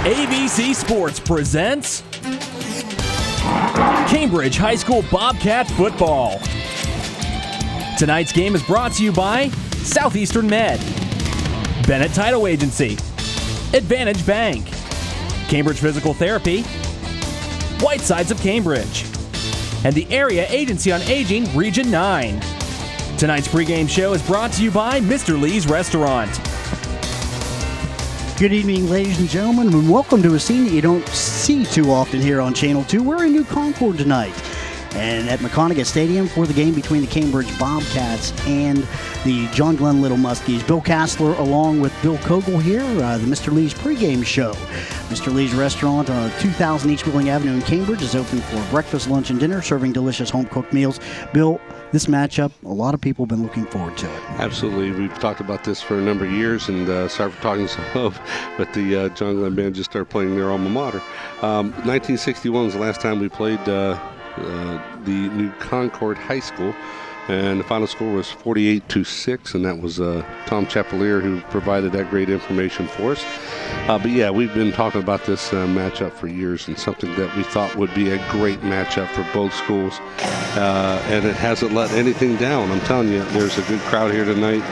ABC Sports presents Cambridge High School Bobcat Football. Tonight's game is brought to you by Southeastern Med, Bennett Title Agency, Advantage Bank, Cambridge Physical Therapy, White Sides of Cambridge, and the Area Agency on Aging Region 9. Tonight's pregame show is brought to you by Mr. Lee's Restaurant. Good evening, ladies and gentlemen, and welcome to a scene that you don't see too often here on Channel 2. We're in New Concord tonight and at McConaughey Stadium for the game between the Cambridge Bobcats and the John Glenn Muskies. Bill Kassler along with Bill Kogel here, the Mr. Lee's pregame show. Mr. Lee's Restaurant on 2000 East Wheeling Avenue in Cambridge is open for breakfast, lunch, and dinner, serving delicious home-cooked meals. Bill, this matchup, a lot of people have been looking forward to it. Absolutely. We've talked about this for a number of years, and sorry for talking so low, but the John Glenn band just started playing their alma mater. 1961 was the last time we played the New Concord High School, and the final score was 48-6, and that was Tom Chapelier who provided that great information for us. But yeah, we've been talking about this matchup for years, and something that we thought would be a great matchup for both schools, and it hasn't let anything down. I'm telling you, there's a good crowd here tonight,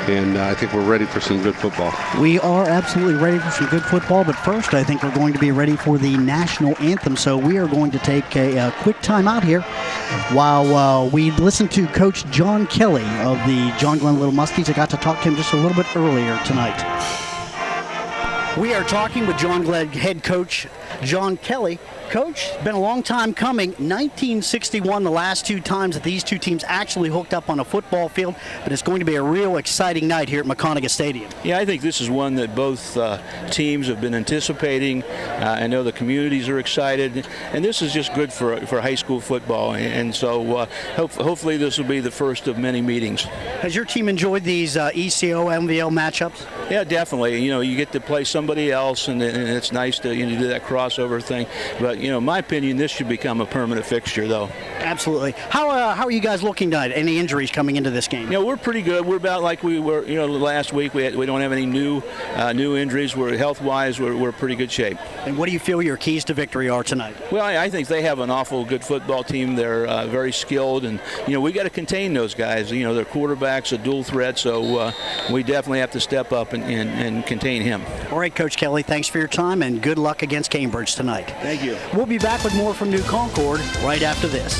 and I think we're ready for some good football. We are absolutely ready for some good football, but first I think we're going to be ready for the national anthem, so we are going to take a quick time out here while we listen to Coach John Kelly of the John Glenn Muskies. I got to talk to him just a little bit earlier tonight. We are talking with John Glenn head coach John Kelly. Coach, it's been a long time coming. 1961, the last two times that these two teams actually hooked up on a football field, but it's going to be a real exciting night here at McConaughey Stadium. Yeah, I think this is one that both teams have been anticipating. I know the communities are excited, and this is just good for high school football, and so hopefully this will be the first of many meetings. Has your team enjoyed these ECO, MVL matchups? Yeah, definitely. You know, you get to play somebody else, and it's nice to do that crossover thing, but in my opinion, this should become a permanent fixture, though. Absolutely. How are you guys looking tonight? Any injuries coming into this game? We're pretty good. We're about like we were, last week. We don't have any new injuries. We're health-wise, we're pretty good shape. And what do you feel your keys to victory are tonight? Well, I think they have an awful good football team. They're very skilled, and we got to contain those guys. Their quarterback's a dual threat, so we definitely have to step up and contain him. All right, Coach Kelly, thanks for your time, and good luck against Cambridge tonight. Thank you. We'll be back with more from New Concord right after this.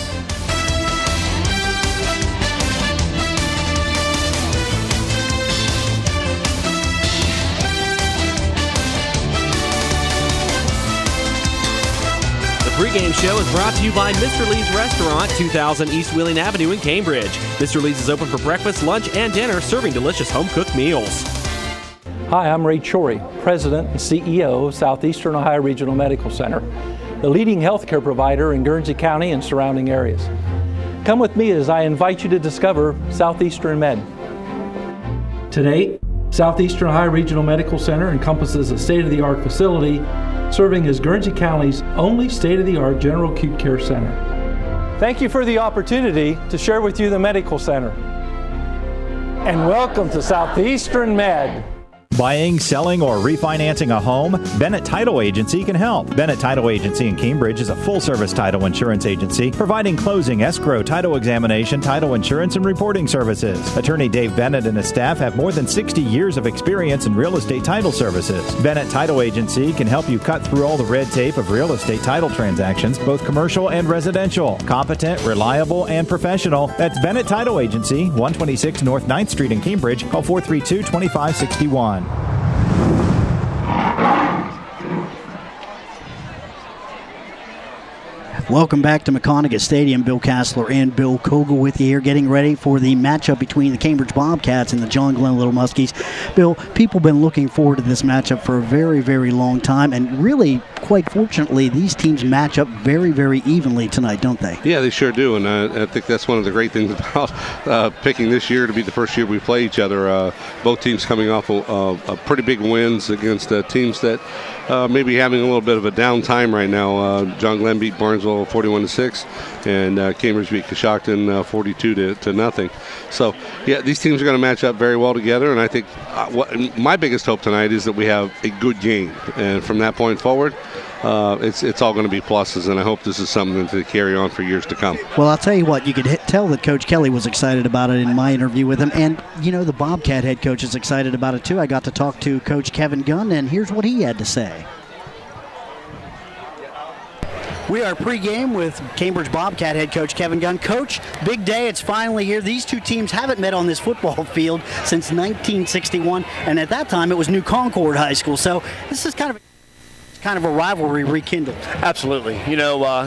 The pregame show is brought to you by Mr. Lee's Restaurant, 2000 East Wheeling Avenue in Cambridge. Mr. Lee's is open for breakfast, lunch, and dinner, serving delicious home-cooked meals. Hi, I'm Ray Chory, President and CEO of Southeastern Ohio Regional Medical Center, the leading healthcare provider in Guernsey County and surrounding areas. Come with me as I invite you to discover Southeastern Med. Today, Southeastern Ohio Regional Medical Center encompasses a state-of-the-art facility serving as Guernsey County's only state-of-the-art general acute care center. Thank you for the opportunity to share with you the medical center. And welcome to Southeastern Med. Buying, selling, or refinancing a home? Bennett Title Agency can help. Bennett Title Agency in Cambridge is a full-service title insurance agency providing closing, escrow, title examination, title insurance, and reporting services. Attorney Dave Bennett and his staff have more than 60 years of experience in real estate title services. Bennett Title Agency can help you cut through all the red tape of real estate title transactions, both commercial and residential. Competent, reliable, and professional. That's Bennett Title Agency, 126 North 9th Street in Cambridge. Call 432-2561. Welcome back to McConaughey Stadium. Bill Kassler and Bill Kogel with you here, getting ready for the matchup between the Cambridge Bobcats and the John Glenn Muskies. Bill, people have been looking forward to this matchup for a very, very long time, and really quite fortunately, these teams match up very, very evenly tonight, don't they? Yeah, they sure do, and I think that's one of the great things about picking this year to be the first year we play each other. Both teams coming off a pretty big wins against teams that maybe having a little bit of a down time right now. John Glenn beat Barnesville 41-6, and Cambridge beat Coshocton 42-0. So, yeah, these teams are going to match up very well together, and I think my biggest hope tonight is that we have a good game, and from that point forward, it's all going to be pluses, and I hope this is something to carry on for years to come. Well, I'll tell you what, you could tell that Coach Kelly was excited about it in my interview with him, and, the Bobcat head coach is excited about it too. I got to talk to Coach Kevin Gunn, and here's what he had to say. We are pregame with Cambridge Bobcat head coach Kevin Gunn. Coach, big day. It's finally here. These two teams haven't met on this football field since 1961, and at that time it was New Concord High School. So this is kind of a rivalry rekindled. Absolutely.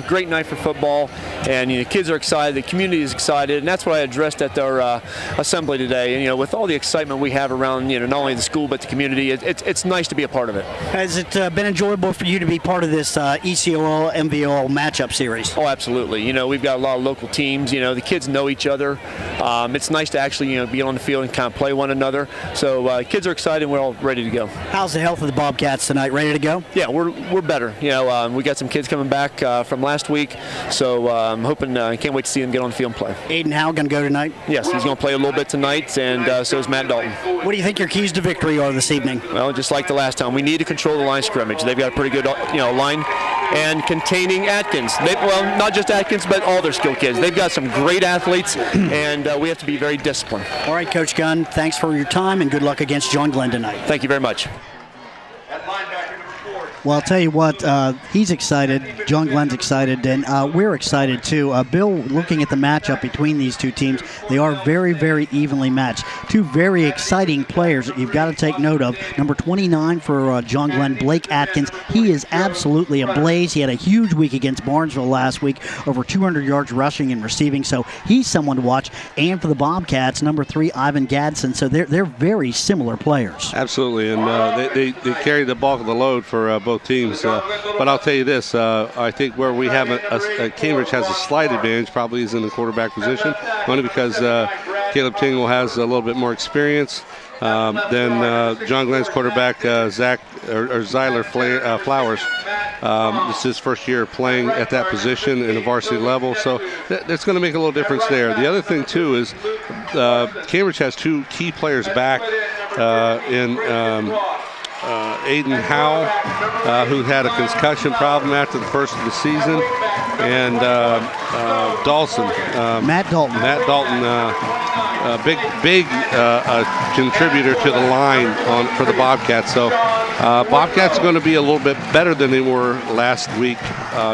Great night for football, and kids are excited, the community is excited, and that's what I addressed at our assembly today. And with all the excitement we have around not only the school but the community, it's nice to be a part of it. Has it been enjoyable for you to be part of this ECOL MVOL matchup series? Oh, absolutely. We've got a lot of local teams. The kids know each other. It's nice to actually be on the field and kind of play one another. So kids are excited, and we're all ready to go. How's the health of the Bobcats tonight? Ready to go? Yeah, we're better. We got some kids coming back from last week, so I'm hoping, can't wait to see them get on the field and play. Aiden Howe going to go tonight? Yes, he's going to play a little bit tonight, and so is Matt Dalton. What do you think your keys to victory are this evening? Well, just like the last time, we need to control the line scrimmage. They've got a pretty good line, and containing Atkins. Not just Atkins, but all their skill kids. They've got some great athletes, and we have to be very disciplined. All right, Coach Gunn, thanks for your time, and good luck against John Glenn tonight. Thank you very much. Well, I'll tell you what, he's excited, John Glenn's excited, and we're excited too. Bill, looking at the matchup between these two teams, they are very, very evenly matched. Two very exciting players that you've got to take note of. Number 29 for John Glenn, Blake Atkins. He is absolutely ablaze. He had a huge week against Barnesville last week, over 200 yards rushing and receiving, so he's someone to watch. And for the Bobcats, number 3, Ivan Gadsden. So they're very similar players. Absolutely, and they carry the bulk of the load for both teams. But I'll tell you this, I think where we have Cambridge has a slight advantage probably is in the quarterback position, only because Caleb Tingle has a little bit more experience than John Glenn's quarterback, Zyler Flowers. This is his first year playing at that position in a varsity level, so that's going to make a little difference there. The other thing, too, is Cambridge has two key players back in Aiden Howe, who had a concussion problem after the first of the season, and Matt Dalton, big contributor to the line for the Bobcats. So Bobcats are going to be a little bit better than they were last week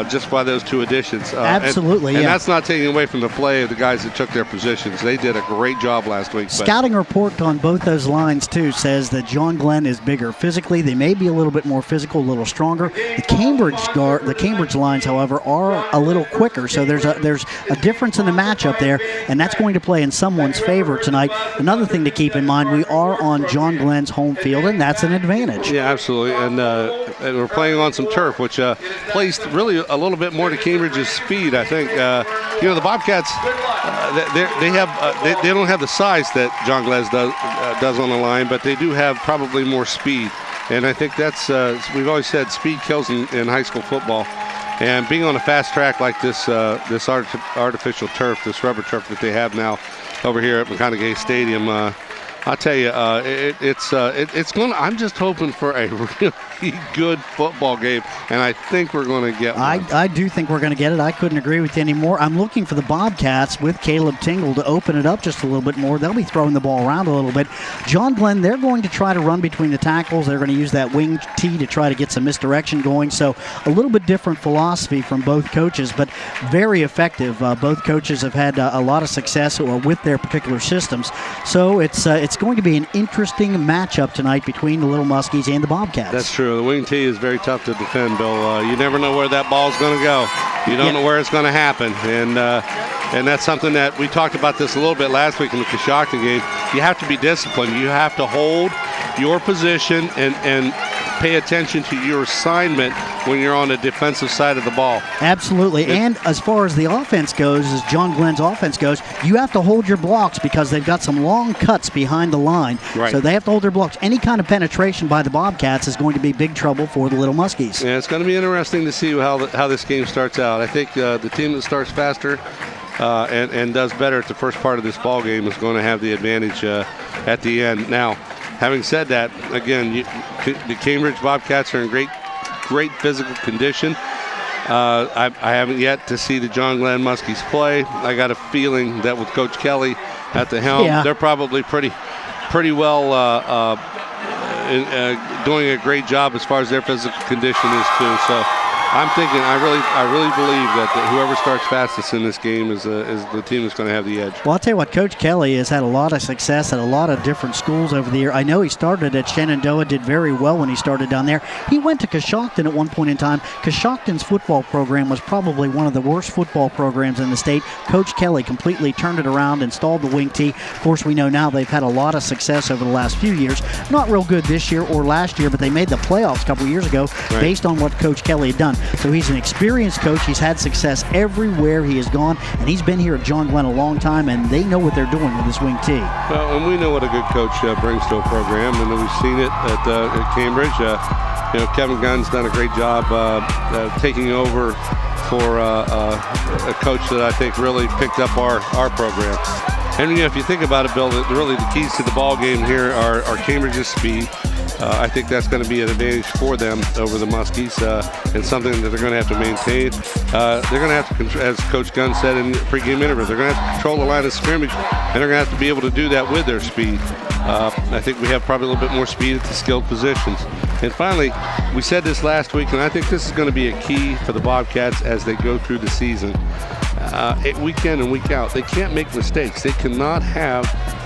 just by those two additions. Absolutely, and that's not taking away from the play of the guys that took their positions. They did a great job last week. Scouting report on both those lines, too, says that John Glenn is bigger physically. They may be a little bit more physical, a little stronger. The Cambridge lines, however, are a little quicker, so there's a difference in the matchup there, and that's going to play in someone's favor tonight. Another thing to keep in mind, we are on John Glenn's home field, and that's an advantage. Yeah, absolutely, and we're playing on some turf, which plays really a little bit more to Cambridge's speed, I think. The Bobcats, they don't have the size that John Glenn does on the line, but they do have probably more speed. And I think that's, we've always said, speed kills in high school football. And being on a fast track like this artificial turf, this rubber turf that they have now over here at McConaughey Stadium, I'll tell you, it's going. I'm just hoping for a really good football game, and I think we're going to get one. I do think we're going to get it. I couldn't agree with you anymore. I'm looking for the Bobcats with Caleb Tingle to open it up just a little bit more. They'll be throwing the ball around a little bit. John Glenn, they're going to try to run between the tackles. They're going to use that wing tee to try to get some misdirection going. So a little bit different philosophy from both coaches, but very effective. Both coaches have had a lot of success with their particular systems. So it's going to be an interesting matchup tonight between the Little Muskies and the Bobcats. That's true. The wing tee is very tough to defend, Bill. You never know where that ball's going to go. You don't know where it's going to happen. And that's something that we talked about this a little bit last week in the Coshocton game. You have to be disciplined. You have to hold your position and pay attention to your assignment when you're on the defensive side of the ball. Absolutely. And as far as the offense goes, as John Glenn's offense goes, you have to hold your blocks because they've got some long cuts behind the line. Right. So they have to hold their blocks. Any kind of penetration by the Bobcats is going to be big trouble for the Little Muskies. Yeah, it's going to be interesting to see how this game starts out. I think the team that starts faster and does better at the first part of this ball game is going to have the advantage at the end. Now, having said that, again, the Cambridge Bobcats are in great physical condition. I haven't yet to see the John Glenn Muskies play. I got a feeling that with Coach Kelly at the helm, they're probably pretty well doing a great job as far as their physical condition is too. So I'm thinking, I really believe that whoever starts fastest in this game is the team that's going to have the edge. Well, I'll tell you what, Coach Kelly has had a lot of success at a lot of different schools over the year. I know he started at Shenandoah, did very well when he started down there. He went to Coshocton at one point in time. Coshocton's football program was probably one of the worst football programs in the state. Coach Kelly completely turned it around, installed the wing tee. Of course, we know now they've had a lot of success over the last few years. Not real good this year or last year, but they made the playoffs a couple years ago based on what Coach Kelly had done. So he's an experienced coach. He's had success everywhere he has gone, and he's been here at John Glenn a long time, and they know what they're doing with this wing tee. Well, and we know what a good coach brings to a program, and we've seen it at Cambridge. Kevin Gunn's done a great job taking over for a coach that I think really picked up our program. And if you think about it, Bill, really the keys to the ball game here are Cambridge's speed. I think that's going to be an advantage for them over the Muskies, and something that they're going to have to maintain. They're going to have to, as Coach Gunn said in the pregame interview, they're going to have to control the line of scrimmage, and they're going to have to be able to do that with their speed. I think we have probably a little bit more speed at the skilled positions. And finally, we said this last week, and I think this is going to be a key for the Bobcats as they go through the season. Week in and week out, they can't make mistakes. They cannot have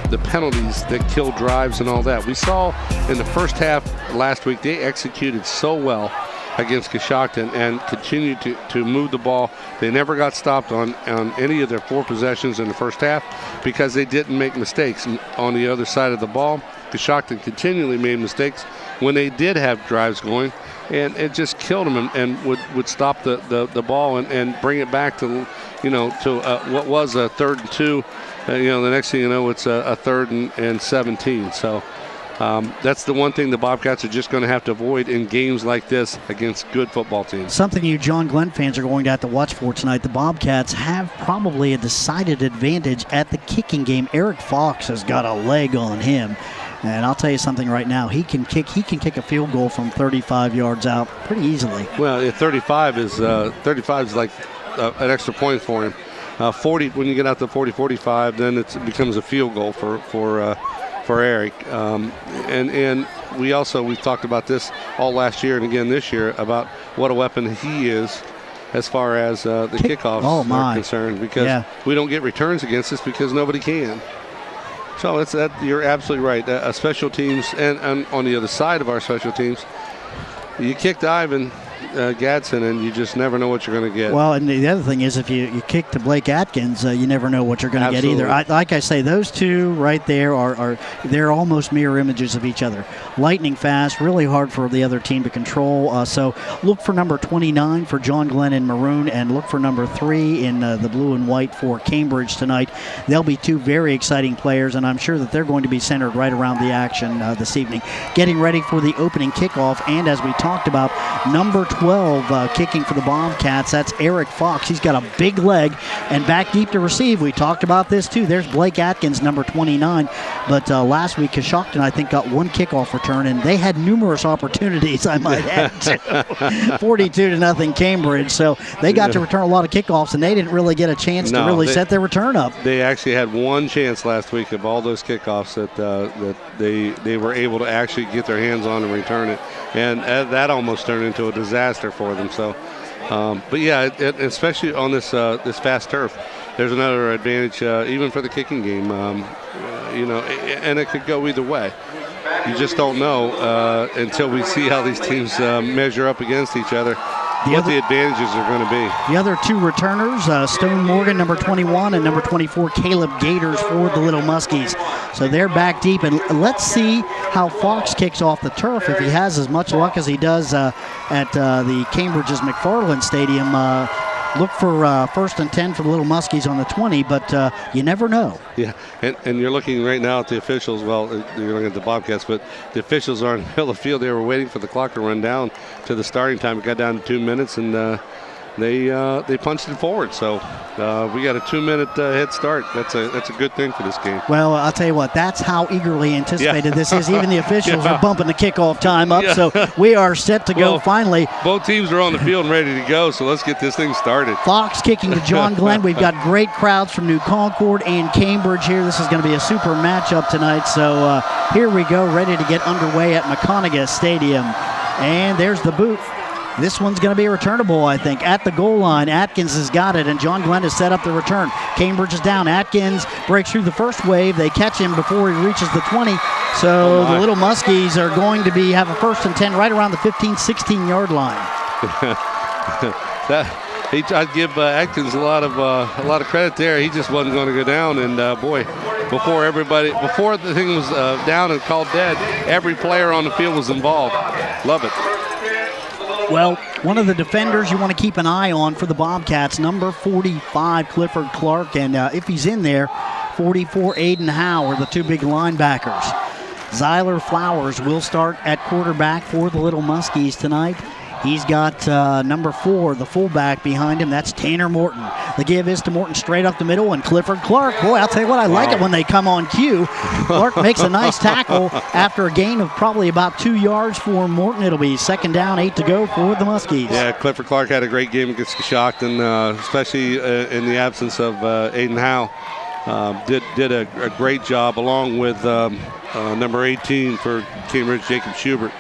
the penalties that kill drives and all that. We saw in the first half last week, they executed so well against Coshocton and continued to move the ball. They never got stopped on any of their 4 possessions in the first half because they didn't make mistakes. And on the other side of the ball, Coshocton continually made mistakes when they did have drives going, and it just killed them and would stop the ball and bring it back to what was a 3rd and 2. The next thing you know, it's a 3rd and 17. So that's the one thing the Bobcats are just going to have to avoid in games like this against good football teams. Something you John Glenn fans are going to have to watch for tonight. The Bobcats have probably a decided advantage at the kicking game. Eric Fox has got a leg on him. And I'll tell you something right now. He can kick a field goal from 35 yards out pretty easily. Well, 35 is like an extra point for him. 40, when you get out to 40-45, then it becomes a field goal for Eric. And we've talked about this all last year and again this year about what a weapon he is as far as the kickoffs are concerned, because we don't get returns against this because nobody can. So you're absolutely right. Special teams, and on the other side of our special teams, you kicked Ivan Gadsden, and you just never know what you're going to get. Well, and the other thing is, if you kick to Blake Atkins, you never know what you're going to get either. Like I say, those two right there they're almost mirror images of each other. Lightning fast, really hard for the other team to control. So look for number 29 for John Glenn in maroon, and look for number 3 in the blue and white for Cambridge tonight. They'll be 2 very exciting players, and I'm sure that they're going to be centered right around the action this evening. Getting ready for the opening kickoff, and as we talked about, number 12 kicking for the Bobcats. That's Eric Fox. He's got a big leg and back deep to receive. We talked about this too. There's Blake Atkins, number 29. But last week, Coshocton, I think, got 1 kickoff return, and they had numerous opportunities, I might add, 42-0 Cambridge. So they got to return a lot of kickoffs, and they didn't really get a chance to really set their return up. They actually had 1 chance last week of all those kickoffs that they were able to actually get their hands on and return it. And that almost turned into a disaster for them. So, but yeah, especially on this fast turf, there's another advantage even for the kicking game. And it could go either way. You just don't know until we see how these teams measure up against each other. what the advantages are going to be. The other two returners, Stone Morgan, number 21, and number 24, Caleb Gators for the Little Muskies. So they're back deep, and let's see how Fox kicks off the turf. If he has as much luck as he does at the Cambridge's McFarland Stadium, look for 1st and 10 for the Little Muskies on the 20, but you never know. Yeah, and you're looking right now at the officials. Well, you're looking at the Bobcats, but the officials are in the middle of the field. They were waiting for the clock to run down to the starting time. It got down to 2 minutes, and they punched it forward. So we got a 2-minute head start. That's a good thing for this game. Well, I'll tell you what, that's how eagerly anticipated this is. Even the officials are bumping the kickoff time up, so we are set to go finally. Both teams are on the field and ready to go, so let's get this thing started. Fox kicking to John Glenn. We've got great crowds from New Concord and Cambridge here. This is going to be a super matchup tonight, so here we go, ready to get underway at McConaughey Stadium. And there's the boot. This one's going to be returnable, I think. At the goal line, Atkins has got it, and John Glenn has set up the return. Cambridge is down. Atkins breaks through the first wave. They catch him before he reaches the 20. So the Little Muskies are going to have a 1st and 10 right around the 15, 16-yard line. I'd give Atkins a lot of credit there. He just wasn't going to go down, and boy, before the thing was down and called dead, every player on the field was involved. Love it. Well, one of the defenders you want to keep an eye on for the Bobcats, number 45, Clifford Clark, and if he's in there, 44, Aiden Howe are the two big linebackers. Zyler Flowers will start at quarterback for the Little Muskies tonight. He's got number 4, the fullback, behind him. That's Tanner Morton. The give is to Morton straight up the middle, and Clifford Clark. Boy, I'll tell you what, I like it when they come on cue. Clark makes a nice tackle after a gain of probably about 2 yards for Morton. It'll be 2nd down, 8 to go for the Muskies. Yeah, Clifford Clark had a great game against Coshocton, especially in the absence of Aiden Howe. Did a great job, along with number 18 for Cambridge, Jacob Schubert.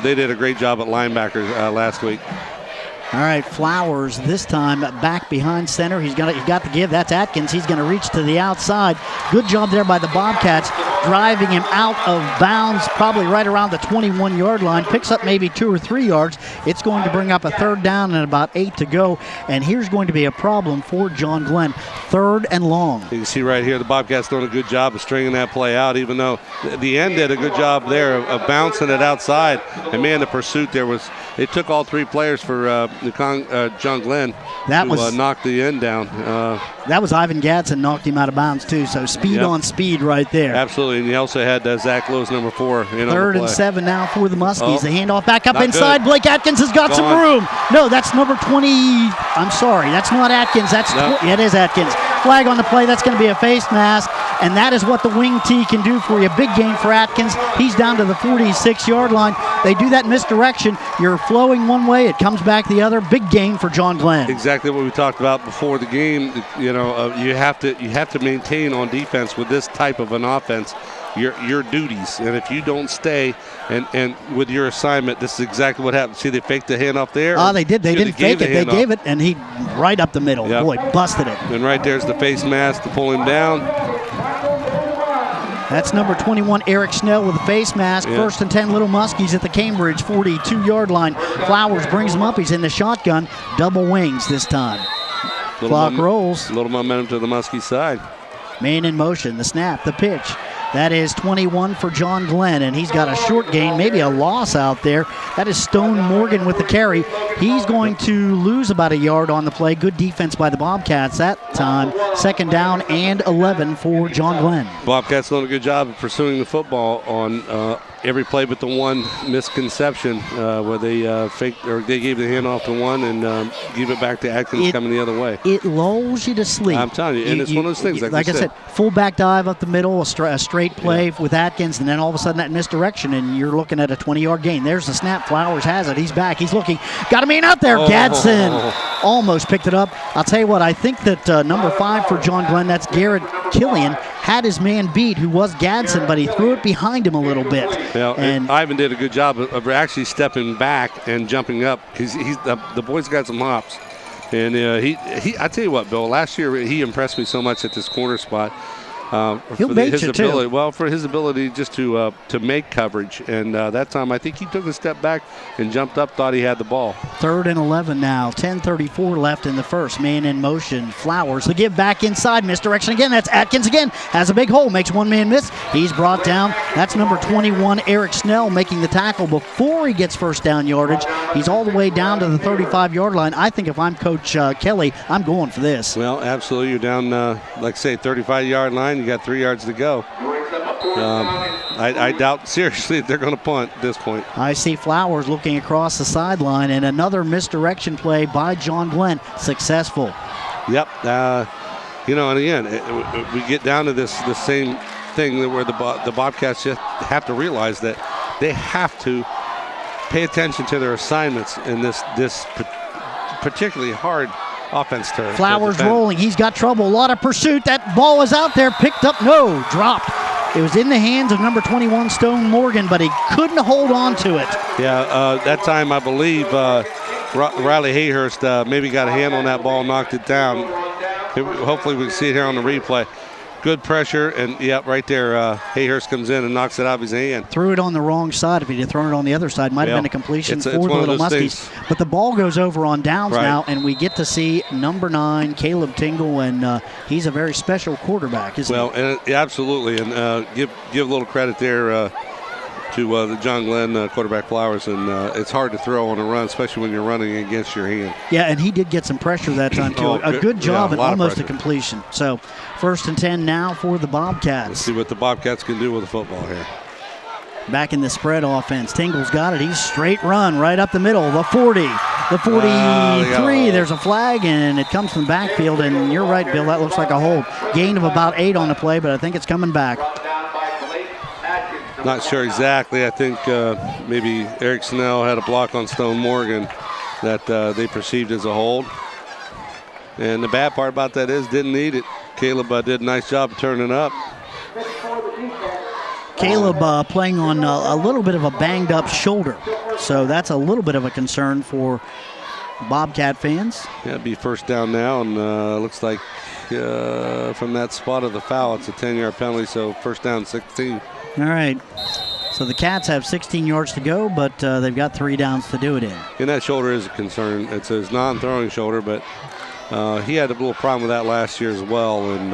They did a great job at linebacker last week. All right, Flowers this time back behind center. He's got the give. That's Atkins. He's going to reach to the outside. Good job there by the Bobcats, driving him out of bounds, probably right around the 21-yard line. Picks up maybe 2 or 3 yards. It's going to bring up a 3rd down and about 8 to go. And here's going to be a problem for John Glenn. 3rd and long. You can see right here the Bobcats doing a good job of stringing that play out, even though the end did a good job there of bouncing it outside. And man, the pursuit there was. It took all 3 players for John Glenn to knock the end down. That was Ivan Gadsden knocked him out of bounds too. So speed on speed right there. Absolutely, and he also had Zach Lowe's number 4. 3rd and 7 now for the Muskies. The handoff back up Not inside. Good. Blake Atkins has got some room. No, that's number 20. I'm sorry, that's not Atkins. It is Atkins. Flag on the play. That's going to be a face mask, and that is what the wing tee can do for you. Big gain for Atkins. He's down to the 46-yard line. They do that misdirection. You're flowing one way, it comes back the other. Big gain for John Glenn. Exactly what we talked about before the game. You have to maintain on defense with this type of an offense your duties, and if you don't stay and with your assignment, this is exactly what happened. See, they faked the handoff there. They did. They didn't fake it. They gave it, and he right up the middle. Yep. Boy, busted it. And right there's the face mask to pull him down. That's number 21, Eric Snell with a face mask. 1st and 10, Little Muskies at the Cambridge 42-yard line. Flowers brings him up. He's in the shotgun. Double wings this time. Clock rolls. A little momentum to the Muskie side. Man in motion. The snap, the pitch. That is 21 for John Glenn, and he's got a short gain, maybe a loss out there. That is Stone Morgan with the carry. He's going to lose about a yard on the play. Good defense by the Bobcats that time. 2nd down and 11 for John Glenn. Bobcats doing a good job of pursuing the football on every play but the one misconception where they faked, or they gave the handoff to one and gave it back to Atkins coming the other way. It lulls you to sleep. I'm telling you, and it's one of those things. Like I said, fullback dive up the middle, a straight play with Atkins, and then all of a sudden that misdirection, and you're looking at a 20-yard gain. There's the snap. Flowers has it. He's back. He's looking. Got a man out there. Gadsden almost picked it up. I'll tell you what, I think that number 5 for John Glenn, that's Garrett Killian, had his man beat, who was Gadsden, but he threw it behind him a little bit. Yeah, and Ivan did a good job of actually stepping back and jumping up. He's the boy's got some hops. And I tell you what, Bill, last year he impressed me so much at this corner spot. He'll bait his you, ability, too. well, for his ability just to make coverage. And that time, I think he took a step back and jumped up, thought he had the ball. 3rd and 11 now. 10:34 left in the first. Man in motion. Flowers. The give back inside. Misdirection again. That's Atkins again. Has a big hole. Makes one man miss. He's brought down. That's number 21, Eric Snell, making the tackle before he gets first down yardage. He's all the way down to the 35-yard line. I think if I'm Coach Kelly, I'm going for this. Well, absolutely. You're down, like say, 35-yard line. You got 3 yards to go. I doubt seriously if they're going to punt at this point. I see Flowers looking across the sideline, and another misdirection play by John Glenn. Successful. Yep. And again, we get down to this same thing where the Bobcats just have to realize that they have to pay attention to their assignments in this particularly hard offense turn. Flowers rolling. He's got trouble. A lot of pursuit. That ball is out there. Picked up. No. Dropped. It was in the hands of number 21, Stone Morgan, but he couldn't hold on to it. Yeah, that time I believe Riley Hayhurst maybe got a hand on that ball, knocked it down. Hopefully we can see it here on the replay. Good pressure, and right there, Hayhurst comes in and knocks it out of his hand. Threw it on the wrong side. If he'd have thrown it on the other side, might have been a completion for the Little Muskies. But the ball goes over on downs now, and we get to see number 9, Caleb Tingle, and he's a very special quarterback, isn't he? Well, and absolutely, and give a little credit there to the John Glenn quarterback Flowers, and it's hard to throw on a run, especially when you're running against your hand. Yeah, and he did get some pressure that time too. A good job and almost a completion. So 1st and 10 now for the Bobcats. Let's see what the Bobcats can do with the football here. Back in the spread offense. Tingle's got it. He's straight run right up the middle. The 40, the 43. There's a flag, and it comes from the backfield. And you're right, Bill. That looks like a hold. Gain of about 8 on the play, but I think it's coming back. Not sure exactly. I think maybe Eric Snell had a block on Stone Morgan that they perceived as a hold. And the bad part about that is didn't need it. Caleb did a nice job of turning up. Caleb playing on a little bit of a banged up shoulder. So that's a little bit of a concern for Bobcat fans. Yeah, it'd be first down now, and looks like from that spot of the foul, it's a 10-yard penalty, so first down 16. All right. So the Cats have 16 yards to go, but they've got 3 downs to do it in. And that shoulder is a concern. It's his non-throwing shoulder, but he had a little problem with that last year as well, and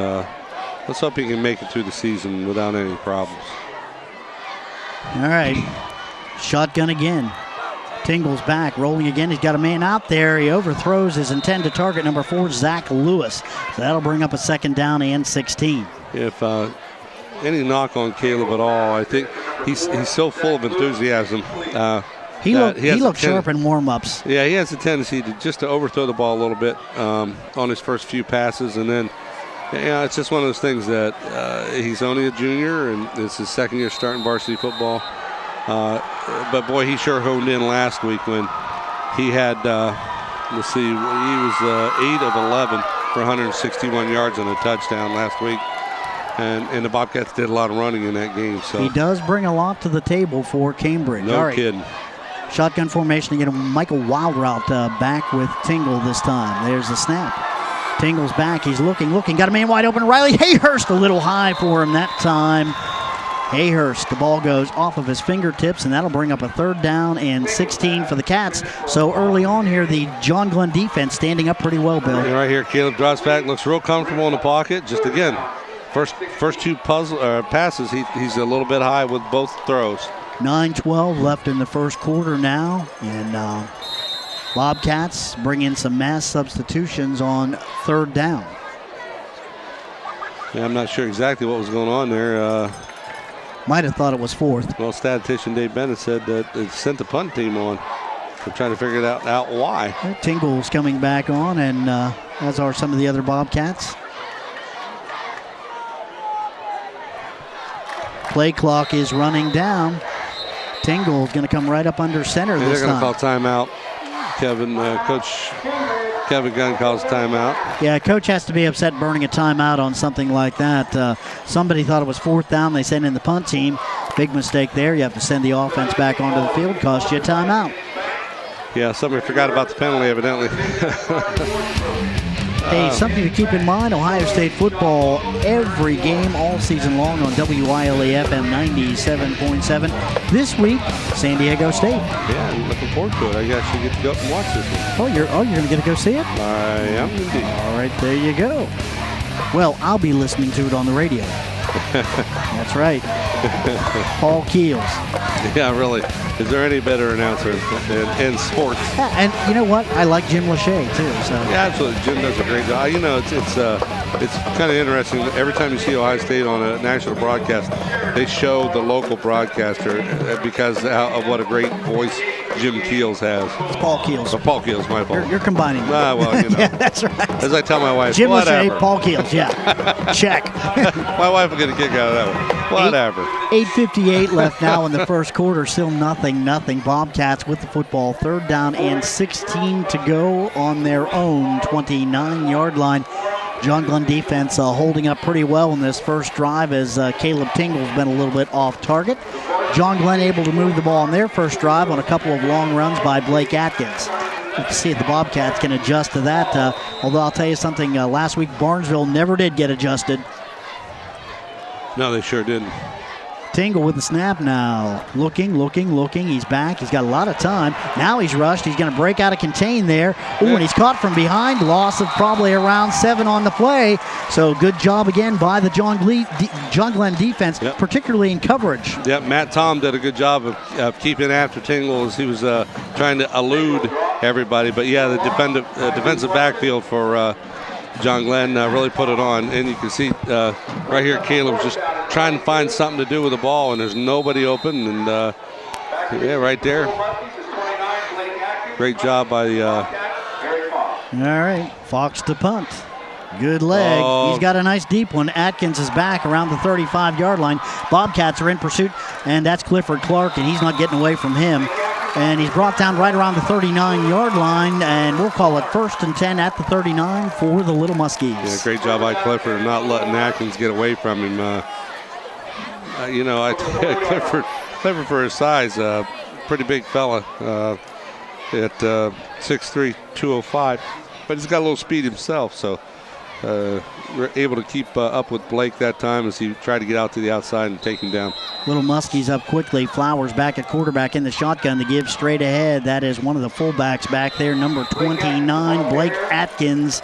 let's hope he can make it through the season without any problems. All right. Shotgun again. Tingle's back, rolling again. He's got a man out there. He overthrows his intended target, number 4, Zach Lewis. So that'll bring up a 2nd down and 16. If any knock on Caleb at all, I think he's so full of enthusiasm. He looked sharp in warm-ups. Yeah, he has a tendency to overthrow the ball a little bit on his first few passes, and then it's just one of those things that he's only a junior, and it's his 2nd year starting varsity football. But boy, he sure honed in last week when he had, let's see, he was 8 of 11 for 161 yards and a touchdown last week. And the Bobcats did a lot of running in that game. So he does bring a lot to the table for Cambridge. No kidding. Shotgun formation to get a Michael Wildrout back with Tingle this time. There's the snap. Tingle's back. He's looking. Got a man wide open. Riley Hayhurst a little high for him that time. Hayhurst, the ball goes off of his fingertips, and that'll bring up a 3rd down and 16 for the Cats. So early on here, the John Glenn defense standing up pretty well, Bill. And right here, Caleb drops back, looks real comfortable in the pocket. Just again, first 2 passes, he's a little bit high with both throws. 9:12 left in the first quarter now, and Bobcats bring in some mass substitutions on 3rd down. Yeah, I'm not sure exactly what was going on there. Might have thought it was 4th. Well, statistician Dave Bennett said that it sent the punt team on. We're trying to figure out why. Tingle's coming back on, and as are some of the other Bobcats. Play clock is running down. Tingle's going to come right up under center this time. They're going to call timeout. Coach Kevin Gunn calls timeout. Yeah, coach has to be upset burning a timeout on something like that. Somebody thought it was 4th down. They sent in the punt team. Big mistake there. You have to send the offense back onto the field. Cost you a timeout. Yeah, somebody forgot about the penalty, evidently. Hey, something to keep in mind, Ohio State football every game all season long on WILA FM 97.7. This week, San Diego State. Yeah, I'm looking forward to it. I guess you get to go up and watch this one. Oh, you're going to get to go see it? I am indeed. All right, there you go. Well, I'll be listening to it on the radio. That's right. Paul Keels. Yeah, really. Is there any better announcer in sports? Yeah, and you know what? I like Jim Lachey, too. So. Yeah, absolutely. Jim does a great job. You know, it's kind of interesting. Every time you see Ohio State on a national broadcast, they show the local broadcaster because of what a great voice Jim Keels has. It's Paul Keels. Oh, Paul Keels, my fault. You're combining them. Well, you know. Yeah, that's right. As I tell my wife, Jim whatever. Lachey, Paul Keels, yeah. Check. My wife will get a kick out of that one. Whatever. 8:58 left now in the first quarter. Still nothing. Bobcats with the football. 3rd down and 16 to go on their own 29-yard line. John Glenn defense holding up pretty well in this first drive as Caleb Tingle's been a little bit off target. John Glenn able to move the ball on their first drive on a couple of long runs by Blake Atkins. You can see if the Bobcats can adjust to that. Although I'll tell you something, last week Barnesville never did get adjusted. No, they sure didn't. Tingle with the snap now. Looking. He's back. He's got a lot of time. Now he's rushed. He's going to break out of contain there. Ooh, and he's caught from behind. Loss of probably around 7 on the play. So good job again by the John Glenn defense, particularly in coverage. Yep, Matt Tom did a good job of keeping after Tingle as he was trying to elude everybody. But yeah, the defensive backfield for John Glenn really put it on, and you can see right here Caleb's just trying to find something to do with the ball, and there's nobody open, and yeah, right there. Great job by All right, Fox to punt. Good leg. Oh. He's got a nice deep one. Atkins is back around the 35-yard line. Bobcats are in pursuit, and that's Clifford Clark, and he's not getting away from him. And he's brought down right around the 39-yard line, and we'll call it 1st and 10 at the 39 for the Little Muskies. Yeah, great job by Clifford of not letting Atkins get away from him. You know, Clifford for his size, pretty big fella at 6'3", 205, but he's got a little speed himself, so we're able to keep up with Blake that time as he tried to get out to the outside and take him down. Little Muskies up quickly. Flowers back at quarterback in the shotgun to give straight ahead. That is one of the fullbacks back there, number 29, Blake Atkins.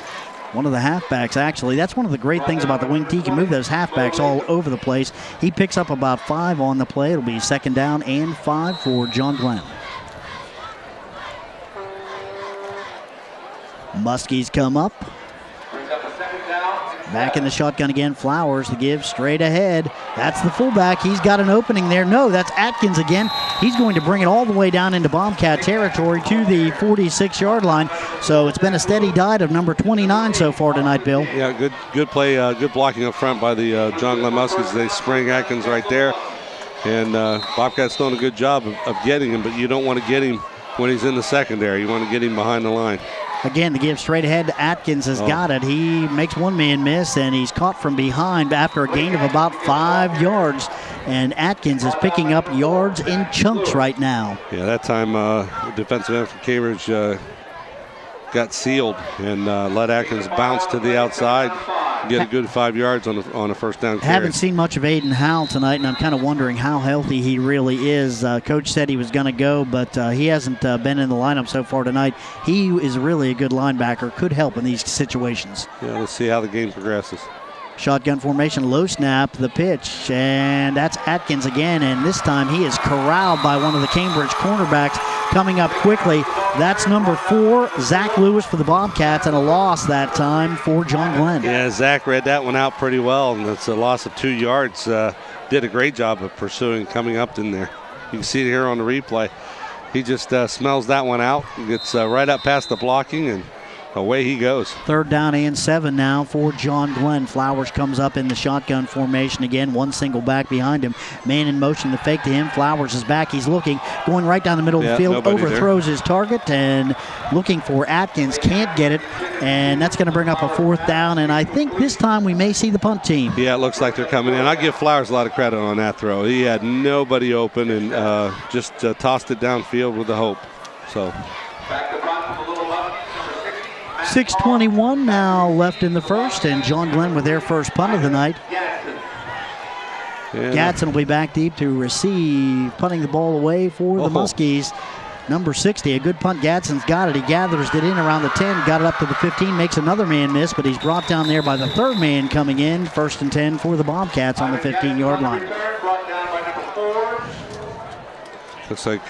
One of the halfbacks, actually. That's one of the great things about the wing T. He can move those halfbacks all over the place. He picks up about 5 on the play. It'll be 2nd down and 5 for John Glenn. Muskies come up. Back in the shotgun again. Flowers to give straight ahead. That's the fullback. He's got an opening there. No, that's Atkins again. He's going to bring it all the way down into Bobcat territory to the 46-yard line. So it's been a steady diet of number 29 so far tonight, Bill. Yeah, good play, good blocking up front by the John Glenn Muskies. They spring Atkins right there. And Bobcat's doing a good job of getting him, but you don't want to get him when he's in the secondary. You want to get him behind the line. Again, the give straight ahead to Atkins has got it. He makes one man miss, and he's caught from behind after a gain of about 5 yards. And Atkins is picking up yards in chunks right now. Yeah, that time the defensive end from Cambridge got sealed and let Atkins bounce to the outside, get a good 5 yards on a first down carry. Haven't seen much of Aiden Howell tonight, and I'm kind of wondering how healthy he really is. Coach said he was going to go, but he hasn't been in the lineup so far tonight. He is really a good linebacker, could help in these situations. Yeah, let's see how the game progresses. Shotgun formation, low snap, the pitch, and that's Atkins again, and this time he is corralled by one of the Cambridge cornerbacks coming up quickly. That's number 4, Zach Lewis for the Bobcats, and a loss that time for John Glenn. Yeah, Zach read that one out pretty well, and it's a loss of 2 yards. Did a great job of pursuing, coming up in there. You can see it here on the replay. He just smells that one out, gets right up past the blocking, and away he goes. 3rd down and 7 now for John Glenn. Flowers comes up in the shotgun formation again. One single back behind him. Man in motion, the fake to him. Flowers is back. He's looking, going right down the middle of the field. Overthrows his target and looking for Atkins. Can't get it. And that's going to bring up a 4th down. And I think this time we may see the punt team. Yeah, it looks like they're coming in. I give Flowers a lot of credit on that throw. He had nobody open and just tossed it downfield with the hope. So 6:21 now left in the first, and John Glenn with their first punt of the night. Gadsden will be back deep to receive, punting the ball away for the Muskies. Number 60, a good punt. Gadsden's got it. He gathers it in around the 10, got it up to the 15, makes another man miss, but he's brought down there by the third man coming in. 1st and 10 for the Bobcats on the 15-yard line. Looks like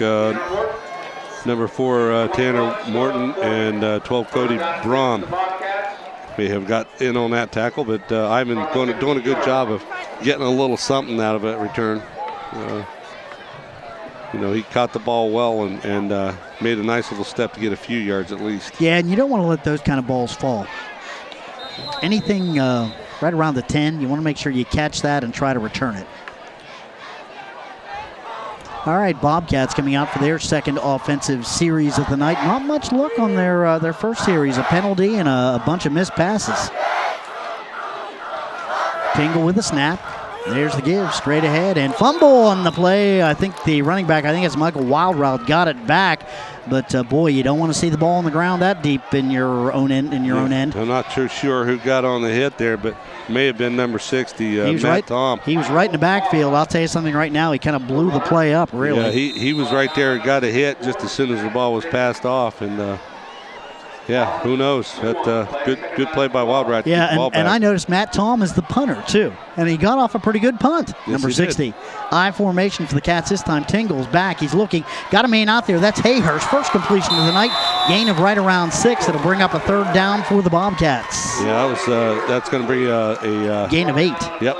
number 4, Tanner Morton, and 12, Cody Braun may have got in on that tackle, but Ivan doing a good job of getting a little something out of that return. He caught the ball well and made a nice little step to get a few yards at least. Yeah, and you don't want to let those kind of balls fall. Anything right around the 10, you want to make sure you catch that and try to return it. All right, Bobcats coming out for their second offensive series of the night. Not much luck on their first series. A penalty and a bunch of missed passes. Tingle with a snap. There's the give, straight ahead, and fumble on the play. I think the running back, it's Michael Wildrout, got it back. But boy, you don't want to see the ball on the ground that deep in your own end. I'm not too sure who got on the hit there, but may have been number 60, Matt Tom. He was right in the backfield. I'll tell you something right now. He kind of blew the play up, really. Yeah, he was right there, got a hit just as soon as the ball was passed off, and who knows? Good play by Wildrat. Yeah, and I noticed Matt Tom is the punter, too. And he got off a pretty good punt. Yes, number 60. I formation for the Cats this time. Tingle's back. He's looking. Got a man out there. That's Hayhurst. First completion of the night. Gain of right around 6. It'll bring up a 3rd down for the Bobcats. Yeah, that's going to bring a gain of 8. Yep.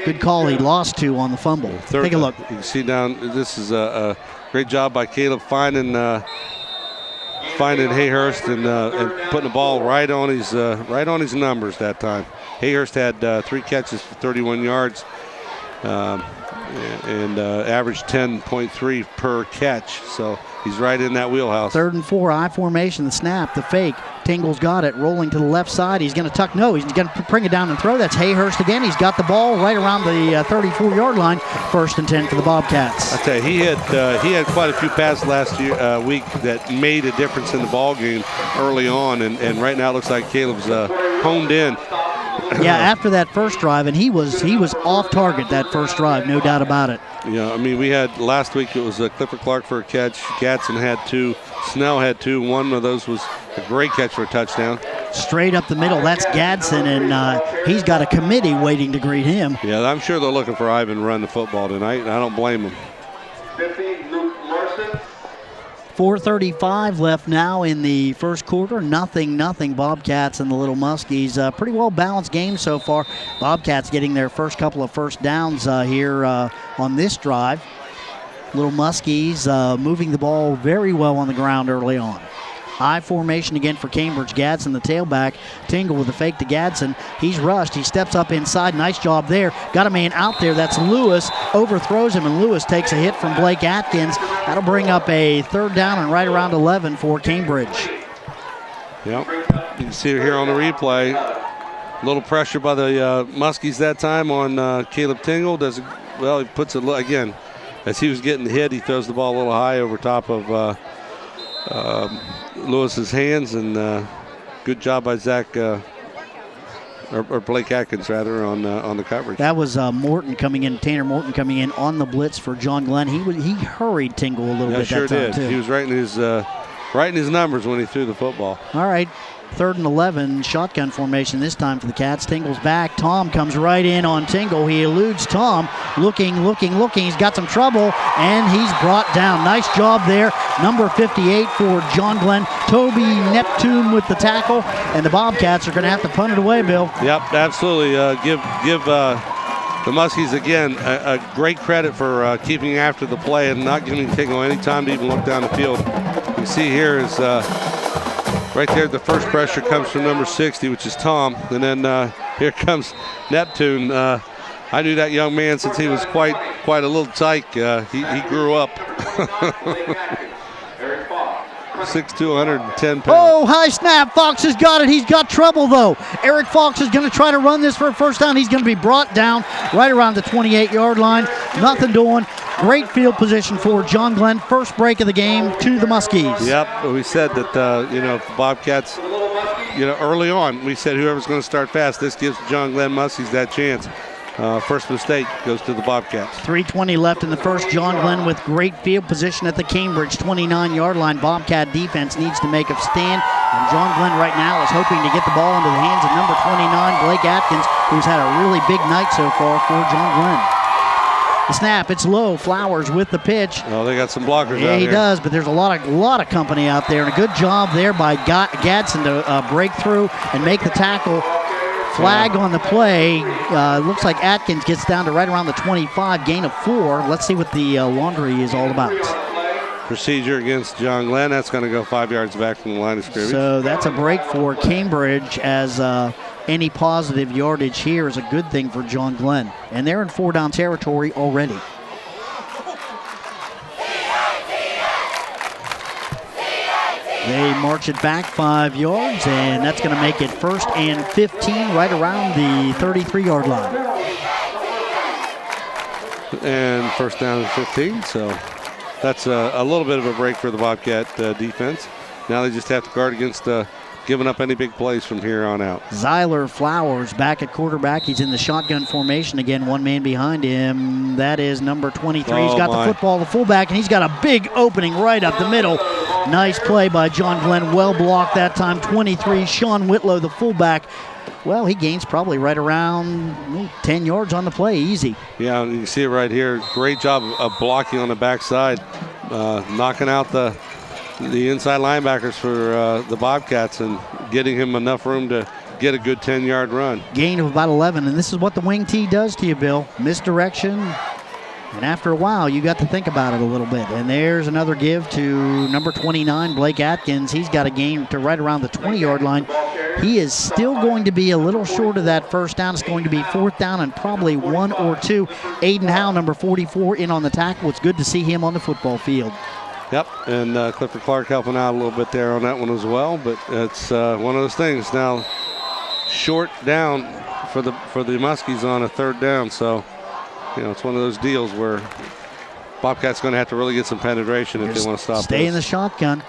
Good call. He lost 2 on the fumble. Take a look. You can see down. This is a great job by Caleb finding Hayhurst and putting the ball right on his numbers that time. Hayhurst had 3 catches for 31 yards and averaged 10.3 per catch. So he's right in that wheelhouse. 3rd and 4, I formation, the snap, the fake. Tingle's got it, rolling to the left side. He's going to tuck. No, he's going to bring it down and throw. That's Hayhurst again. He's got the ball right around the 34-yard line. 1st and 10 for the Bobcats. I tell you, he had quite a few passes last week that made a difference in the ball game early on, and right now it looks like Caleb's honed in. Yeah, after that first drive, and he was off target that first drive, no doubt about it. Yeah, we had last week it was Clifford Clark for a catch. Gadsden had 2. Snell had 2. One of those was a great catch for a touchdown. Straight up the middle, that's Gadsden, and he's got a committee waiting to greet him. Yeah, I'm sure they're looking for Ivan to run the football tonight, and I don't blame them. 4:35 left now in the first quarter. Nothing. Bobcats and the Little Muskies. Pretty well balanced game so far. Bobcats getting their first couple of first downs here on this drive. Little Muskies moving the ball very well on the ground early on. I formation again for Cambridge. Gadsden, the tailback. Tingle with the fake to Gadsden. He's rushed. He steps up inside. Nice job there. Got a man out there. That's Lewis. Overthrows him, and Lewis takes a hit from Blake Atkins. That'll bring up a 3rd down and right around 11 for Cambridge. Yep. You can see it here on the replay. A little pressure by the Muskies that time on Caleb Tingle. He puts it again. As he was getting hit, he throws the ball a little high over top of Lewis's hands, and good job by Zach or Blake Atkins rather on the coverage. That was Morton coming in, Tanner Morton coming in on the blitz for John Glenn. He hurried Tingle a little bit that time too. He was right in his numbers when he threw the football. All right. 3rd and 11, shotgun formation this time for the Cats. Tingle's back. Tom comes right in on Tingle. He eludes Tom. Looking. He's got some trouble, and he's brought down. Nice job there. Number 58 for John Glenn. Toby Neptune with the tackle, and the Bobcats are going to have to punt it away, Bill. Yep, absolutely. Give the Muskies, again, a great credit for keeping after the play and not giving Tingle any time to even look down the field. You see here is... right there, the first pressure comes from number 60, which is Tom. And then here comes Neptune. I knew that young man since he was quite a little tyke. He grew up. 6'2", 110 pounds. Oh, high snap. Fox has got it. He's got trouble, though. Eric Fox is going to try to run this for a first down. He's going to be brought down right around the 28-yard line. Nothing doing. Great field position for John Glenn. First break of the game to the Muskies. Yep. We said that, if the Bobcats early on, we said whoever's going to start fast, this gives John Glenn Muskies that chance. First mistake goes to the Bobcats. 3:20 left in the first. John Glenn with great field position at the Cambridge 29-yard line. Bobcat defense needs to make a stand. And John Glenn right now is hoping to get the ball into the hands of number 29, Blake Atkins, who's had a really big night so far for John Glenn. The snap, it's low. Flowers with the pitch. Oh, they got some blockers out here. Yeah, he does, but there's a lot of company out there. And a good job there by Gadsden to break through and make the tackle. Flag on the play. Looks like Atkins gets down to right around the 25, gain of 4. Let's see what the laundry is all about. Procedure against John Glenn. That's going to go 5 yards back from the line of scrimmage. So that's a break for Cambridge, as any positive yardage here is a good thing for John Glenn. And they're in 4-down territory already. They march it back 5 yards, and that's going to make it 1st and 15 right around the 33-yard line. And 1st down and 15, so that's a little bit of a break for the Bobcat defense. Now they just have to guard against giving up any big plays from here on out. Zyler Flowers back at quarterback. He's in the shotgun formation again, one man behind him. That is number 23. He's got the football, the fullback, and he's got a big opening right up the middle. Nice play by John Glenn. Well blocked that time. 23, Sean Whitlow, the fullback. Well, he gains probably right around 10 yards on the play. Easy. Yeah, you can see it right here. Great job of blocking on the backside, knocking out the inside linebackers for the Bobcats and getting him enough room to get a good 10-yard run. Gain of about 11, and this is what the wing tee does to you, Bill. Misdirection. And after a while, you got to think about it a little bit. And there's another give to number 29, Blake Atkins. He's got a gain to right around the 20-yard line. He is still going to be a little short of that 1st down. It's going to be 4th down and probably 1 or 2. Aiden Howe, number 44, in on the tackle. It's good to see him on the football field. Yep, and Clifford Clark helping out a little bit there on that one as well. But it's one of those things now. Short down for the Muskies on a 3rd down. So, it's one of those deals where Bobcats going to have to really get some penetration if they want to stop. Stay in the shotgun.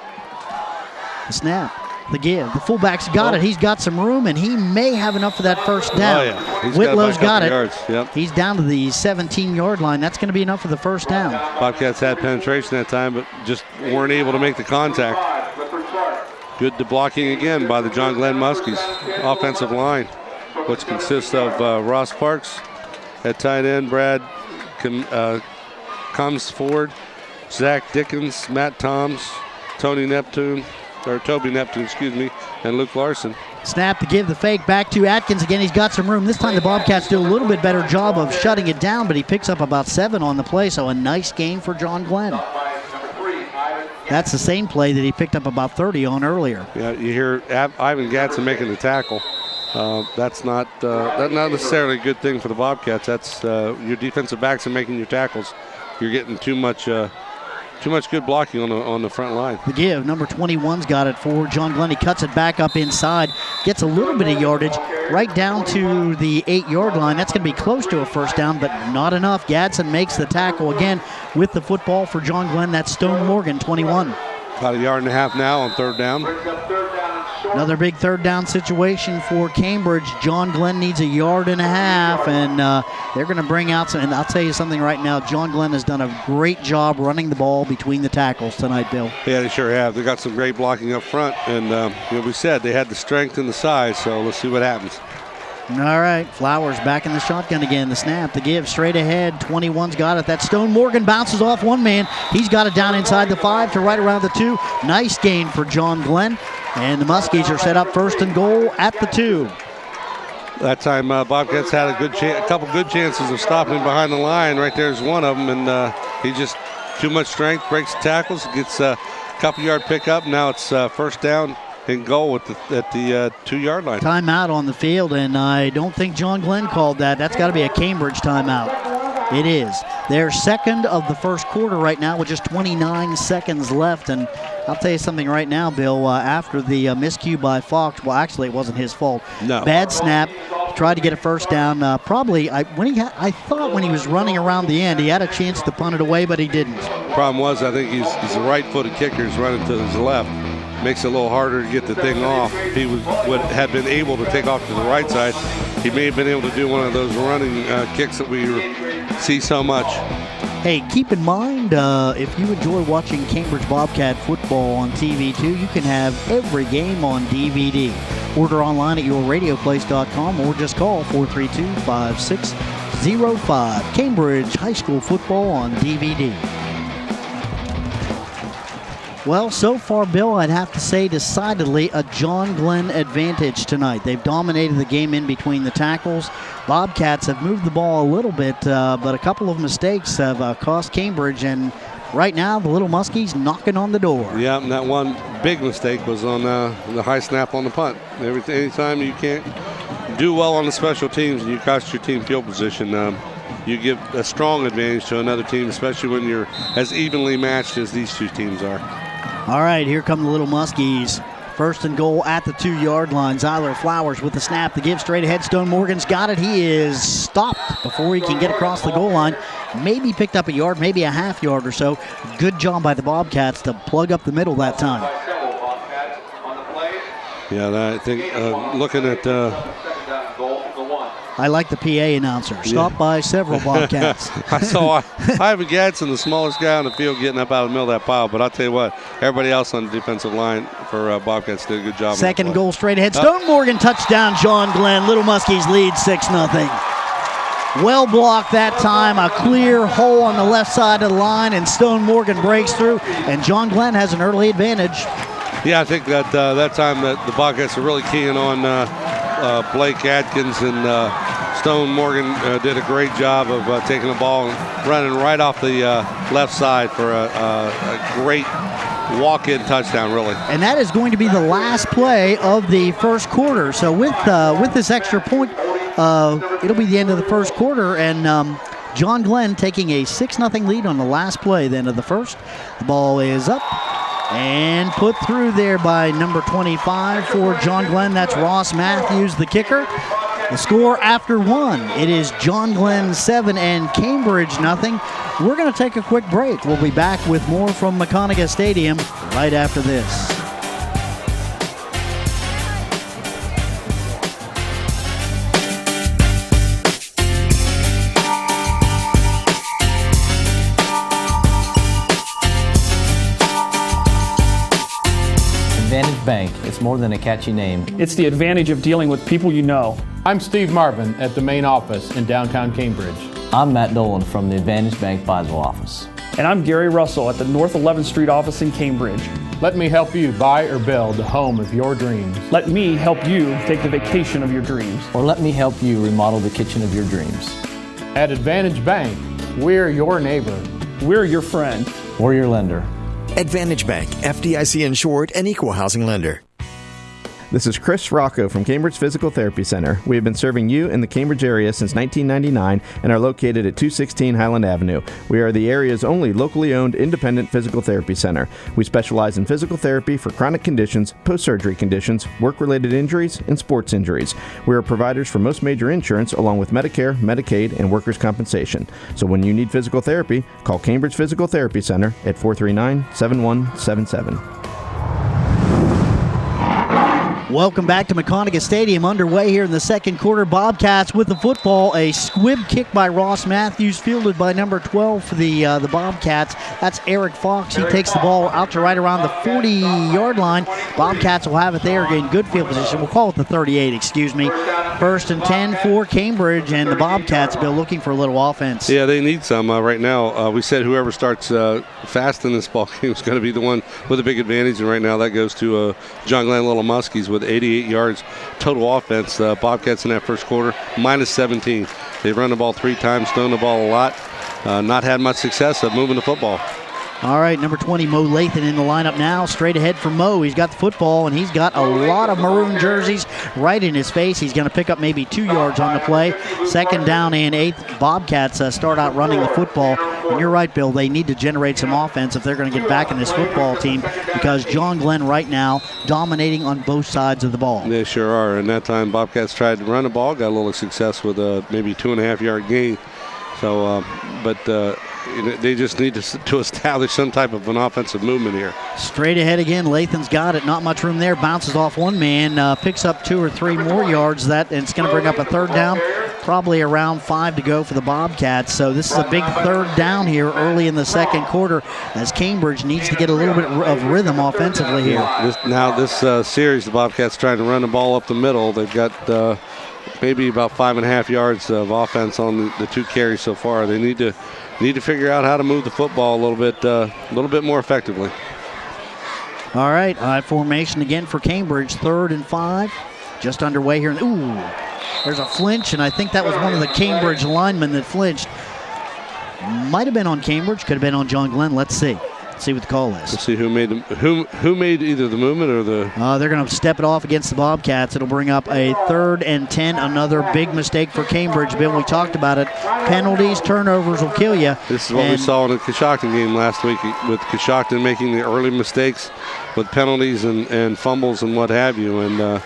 The snap. The give. The fullback's got it. He's got some room, and he may have enough for that 1st down. Oh, yeah. Whitlow's got it. Yards. Yep. He's down to the 17-yard line. That's going to be enough for the 1st down. Bobcats had penetration that time, but just weren't able to make the contact. Good blocking again by the John Glenn Muskies offensive line, which consists of Ross Parks at tight end, Brad comes forward, Zach Dickens, Matt Toms, Toby Neptune, and Luke Larson. Snap to give the fake back to Atkins again. He's got some room. This time the Bobcats do a little bit better job of shutting it down, but he picks up about 7 on the play, so a nice gain for John Glenn. That's the same play that he picked up about 30 on earlier. Yeah, you hear Ivan Gadsden making the tackle. That's not necessarily a good thing for the Bobcats. That's your defensive backs are making your tackles. You're getting too much good blocking on the front line. The give, number 21's got it for John Glenn. He cuts it back up inside, gets a little bit of yardage, right down to the 8-yard line. That's going to be close to a 1st down, but not enough. Gadsden makes the tackle again with the football for John Glenn. That's Stone Morgan, 21. About 1.5 yards now on 3rd down. Another big 3rd down situation for Cambridge. John Glenn needs 1.5 yards, and they're going to bring out some. And I'll tell you something right now. John Glenn has done a great job running the ball between the tackles tonight, Bill. Yeah, they sure have. They got some great blocking up front, and we said they had the strength and the size. So let's see what happens. All right, Flowers back in the shotgun again. The snap, the give, straight ahead. 21's got it. That Stone Morgan bounces off one man. He's got it down inside the 5 to right around the 2. Nice gain for John Glenn. And the Muskies are set up 1st and goal at the 2. That time Bobcats had a couple good chances of stopping him behind the line. Right there's one of them, and he just too much strength, breaks the tackles, gets a couple-yard pickup. Now it's 1st down and goal at the 2-yard line. Timeout on the field, and I don't think John Glenn called that. That's got to be a Cambridge timeout. It is. They're 2nd of the 1st quarter right now with just 29 seconds left. And I'll tell you something right now, Bill. After the miscue by Fox, well, actually, it wasn't his fault. No. Bad snap. Tried to get a 1st down. I thought when he was running around the end, he had a chance to punt it away, but he didn't. Problem was, I think he's a right-footed kicker. He's running to his left. makes it a little harder to get the thing off. If he had been able to take off to the right side, he may have been able to do one of those running kicks that we see so much. Hey, keep in mind, if you enjoy watching Cambridge Bobcat football on TV too, you can have every game on DVD. Order online at yourradioplace.com or just call 432-5605. Cambridge High School football on DVD. Well, so far, Bill, I'd have to say decidedly a John Glenn advantage tonight. They've dominated the game in between the tackles. Bobcats have moved the ball a little bit, but a couple of mistakes have cost Cambridge, and right now the Little Muskies knocking on the door. Yeah, and that one big mistake was on the high snap on the punt. Anytime you can't do well on the special teams and you cost your team field position, you give a strong advantage to another team, especially when you're as evenly matched as these two teams are. All right, here come the Little Muskies. First and goal at the 2-yard line. Zyler Flowers with the snap to give straight ahead. Stone Morgan's got it. He is stopped before he can get across the goal line. Maybe picked up a yard, maybe a half yard or so. Good job by the Bobcats to plug up the middle that time. Yeah, I think looking at... I like the PA announcer. Stopped by several Bobcats. I saw Ivan Gadsden, the smallest guy on the field, getting up out of the middle of that pile. But I'll tell you what, everybody else on the defensive line for Bobcats did a good job. Second goal straight ahead. Stone Morgan touchdown, John Glenn. Little Muskies lead 6-0. Well blocked that time. A clear hole on the left side of the line, and Stone Morgan breaks through. And John Glenn has an early advantage. Yeah, I think that that time that the Bobcats are really keying on Blake Atkins, and Stone Morgan did a great job of taking the ball and running right off the left side for a great walk-in touchdown, really. And that is going to be the last play of the first quarter. So with this extra point, it'll be the end of the first quarter, and John Glenn taking a 6-0 lead on the last play then of the first. The ball is up and put through there by number 25 for John Glenn. That's Ross Matthews, the kicker. The score after one, it is John Glenn 7 and Cambridge 0. We're going to take a quick break. We'll be back with more from McConaughey Stadium right after this. Advantage Bank. It's more than a catchy name. It's the advantage of dealing with people you know. I'm Steve Marvin at the main office in downtown Cambridge. I'm Matt Dolan from the Advantage Bank Boswell office. And I'm Gary Russell at the North 11th Street office in Cambridge. Let me help you buy or build the home of your dreams. Let me help you take the vacation of your dreams. Or let me help you remodel the kitchen of your dreams. At Advantage Bank, we're your neighbor. We're your friend. We're your lender. Advantage Bank, FDIC insured and equal housing lender. This is Chris Rocco from Cambridge Physical Therapy Center. We have been serving you in the Cambridge area since 1999 and are located at 216 Highland Avenue. We are the area's only locally owned independent physical therapy center. We specialize in physical therapy for chronic conditions, post-surgery conditions, work-related injuries, and sports injuries. We are providers for most major insurance along with Medicare, Medicaid, and workers' compensation. So when you need physical therapy, call Cambridge Physical Therapy Center at 439-7177. Welcome back to McConaughey Stadium, underway here in the second quarter. Bobcats with the football. A squib kick by Ross Matthews, fielded by number 12 for the Bobcats. That's Eric Fox. He takes the ball out to right around the 40-yard line. Bobcats will have it there in good field position. We'll call it the 38, excuse me. First and 10 for Cambridge, and the Bobcats, Bill, looking for a little offense. Yeah, they need some right now. We said whoever starts fast in this ball game is going to be the one with a big advantage, and right now that goes to John Glenn Little Muskies with 88 yards total offense. Bobcats in that first quarter, minus 17. They've run the ball 3 times, thrown the ball a lot, not had much success of moving the football. All right, number 20, Mo Lathan in the lineup now. Straight ahead for Mo. He's got the football, and he's got a lot of maroon jerseys right in his face. He's going to pick up maybe 2 yards on the play. Second down and 8. Bobcats start out running the football. And you're right, Bill. They need to generate some offense if they're going to get back in this football team, because John Glenn right now dominating on both sides of the ball. They sure are. And that time, Bobcats tried to run the ball, got a little success with a maybe 2.5-yard gain. So, but they just need to establish some type of an offensive movement here. Straight ahead again. Lathan's got it. Not much room there. Bounces off one man. Picks up 2 or 3 more yards. And it's going to bring up a third down. Probably around 5 to go for the Bobcats. So this is a big third down here early in the second quarter as Cambridge needs to get a little bit of rhythm offensively here. This series, the Bobcats trying to run the ball up the middle. They've got maybe about 5.5 yards of offense on the 2 carries so far. They need to figure out how to move the football a little bit more effectively. All right, high formation again for Cambridge. 3rd and 5, just underway here. Ooh, there's a flinch, and I think that was one of the Cambridge linemen that flinched. Might have been on Cambridge, could have been on John Glenn. Let's see. See what the call is. Let's see who made either the movement or the. They're going to step it off against the Bobcats. It'll bring up a 3rd and 10. Another big mistake for Cambridge. Bill, we talked about it. Penalties, turnovers will kill you. This is what we saw in the Coshocton game last week with Coshocton making the early mistakes with penalties and fumbles and what have you. And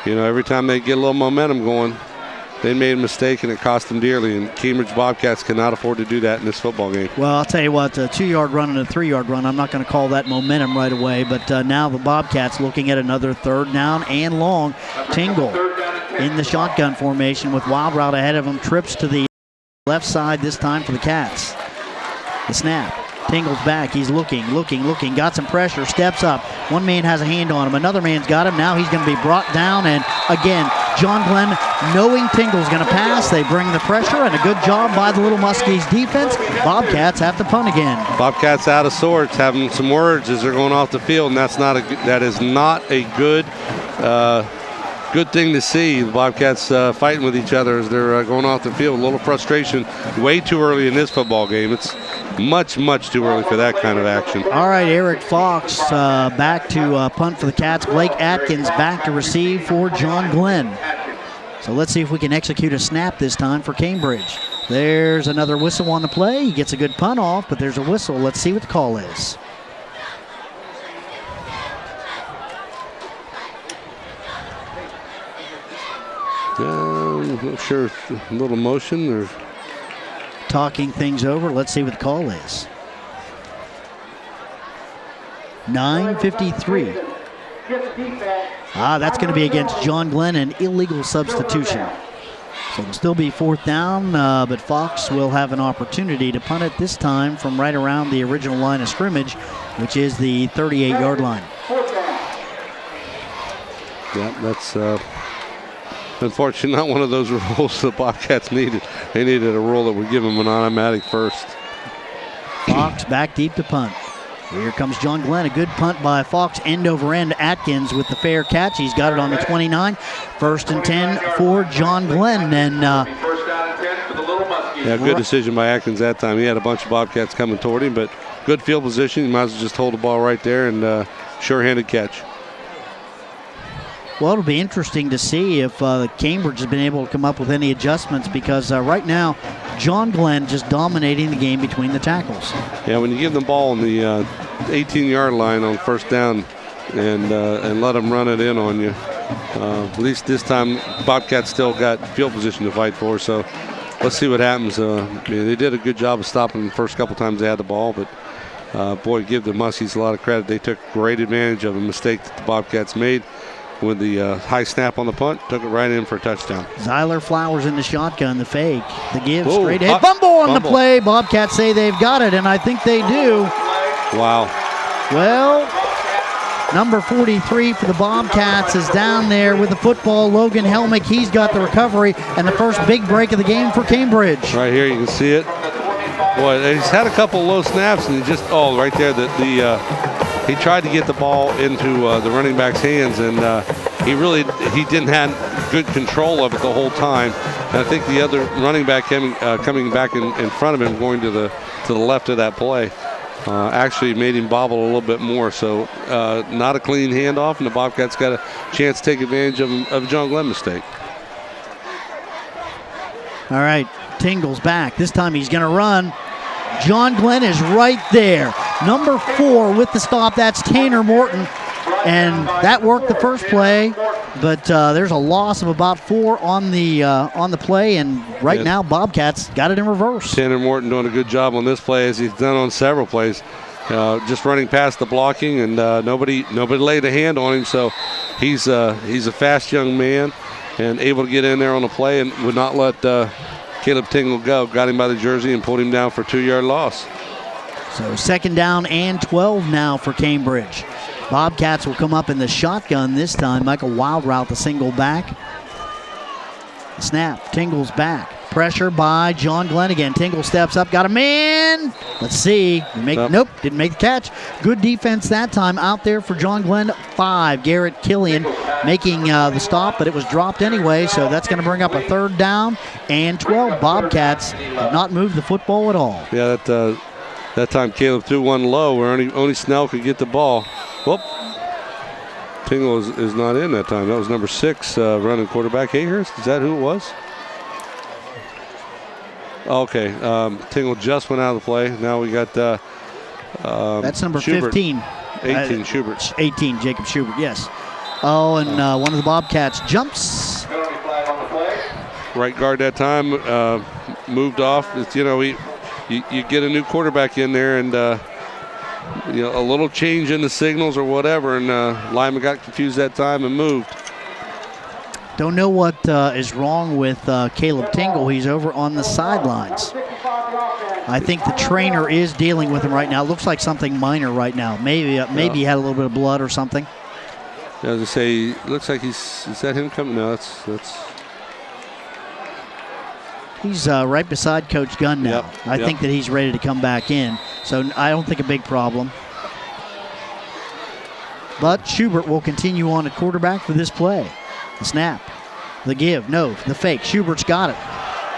every time they get a little momentum going, they made a mistake and it cost them dearly, and Cambridge Bobcats cannot afford to do that in this football game. Well, I'll tell you what, a 2-yard run and a 3-yard run, I'm not going to call that momentum right away, but now the Bobcats looking at another 3rd down and long. Tingle in the shotgun formation with Wild Route ahead of him, trips to the left side this time for the Cats. The snap. Tingle's back. He's looking, got some pressure, steps up. One man has a hand on him. Another man's got him. Now he's going to be brought down. And again, John Glenn, knowing Tingle's going to pass, they bring the pressure, and a good job by the Little Muskies defense. Bobcats have to punt again. Bobcats out of sorts, having some words as they're going off the field, and that is not a good thing to see. The Bobcats fighting with each other as they're going off the field. A little frustration way too early in this football game. It's much too early for that kind of action. All right, Eric Fox back to punt for the Cats. Blake Atkins back to receive for John Glenn. So let's see if we can execute a snap this time for Cambridge. There's another whistle on the play. He gets a good punt off, but there's a whistle. Let's see what the call is. I'm not sure, a little motion or talking things over. Let's see what the call is. 9:53. That's going to be against John Glenn, an illegal substitution. So it'll still be 4th down, but Fox will have an opportunity to punt it this time from right around the original line of scrimmage, which is the 38-yard line. Yeah, that's unfortunately not one of those rules the Bobcats needed. They needed a rule that would give them an automatic first. Fox back deep to punt. Here comes John Glenn. A good punt by Fox, end over end. Atkins with the fair catch. He's got it on the 29. 1st and 10 for John Glenn. And good decision by Atkins that time. He had a bunch of Bobcats coming toward him, but good field position. You might as well just hold the ball right there and sure-handed catch. Well, it'll be interesting to see if Cambridge has been able to come up with any adjustments, because right now, John Glenn just dominating the game between the tackles. Yeah, when you give them the ball on the 18-yard line on 1st down and let them run it in on you, at least this time Bobcats still got field position to fight for. So let's see what happens. They did a good job of stopping the first couple times they had the ball, but boy, give the Muskies a lot of credit. They took great advantage of a mistake that the Bobcats made. With the high snap on the punt, took it right in for a touchdown. Zyler Flowers in the shotgun, the fake, the give, straight ahead. Fumble on the play. Bobcats say they've got it, and I think they do. Wow. Well, number 43 for the Bobcats is down there with the football. Logan Helmick, he's got the recovery, and the first big break of the game for Cambridge. Right here, you can see it. Boy, he's had a couple of low snaps, and he just, right there, he tried to get the ball into the running back's hands, and he didn't have good control of it the whole time. And I think the other running back coming back in front of him, going to the left of that play, actually made him bobble a little bit more. So not a clean handoff, and the Bobcats got a chance to take advantage of a John Glenn mistake. All right, Tingle's back. This time he's going to run. John Glenn is right there. Number 4 with the stop. That's Tanner Morton. And that worked the first play. but there's a loss of about 4 on the play, and right now Bobcats got it in reverse. Tanner Morton doing a good job on this play, as he's done on several plays. Just running past the blocking, and nobody laid a hand on him, so he's a fast young man and able to get in there on the play and would not let Caleb Tingle go. Got him by the jersey and pulled him down for a 2-yard loss. So 2nd down and 12 now for Cambridge. Bobcats will come up in the shotgun this time. Michael Wild route the single back. Snap, Tingle's back. Pressure by John Glenn again. Tingle steps up, got a man. Let's see. Nope, didn't make the catch. Good defense that time out there for John Glenn. 5, Garrett Killian making the stop, but it was dropped anyway, so that's going to bring up a 3rd down and 12. Bobcats have not moved the football at all. Yeah, that time Caleb threw one low where only Snell could get the ball. Whoop. Tingle is not in that time. That was number 6 running quarterback. Hayhurst, is that who it was? Okay, Tingle just went out of the play. Now we got that's number Schubert. 15. 18, Schubert. 18, Jacob Schubert, yes. Oh, and one of the Bobcats jumps. Right guard that time moved off. It's, you get a new quarterback in there, and a little change in the signals or whatever, and Lyman got confused that time and moved. Don't know what is wrong with Caleb Tingle. He's over on the sidelines. I think the trainer is dealing with him right now. It looks like something minor right now. Maybe he had a little bit of blood or something. Yeah, as I say, looks like is that him coming? No, that's. He's right beside Coach Gunn now. Yep, I think that he's ready to come back in. So I don't think a big problem. But Schubert will continue on at quarterback for this play. The snap, the give, no, the fake. Schubert's got it.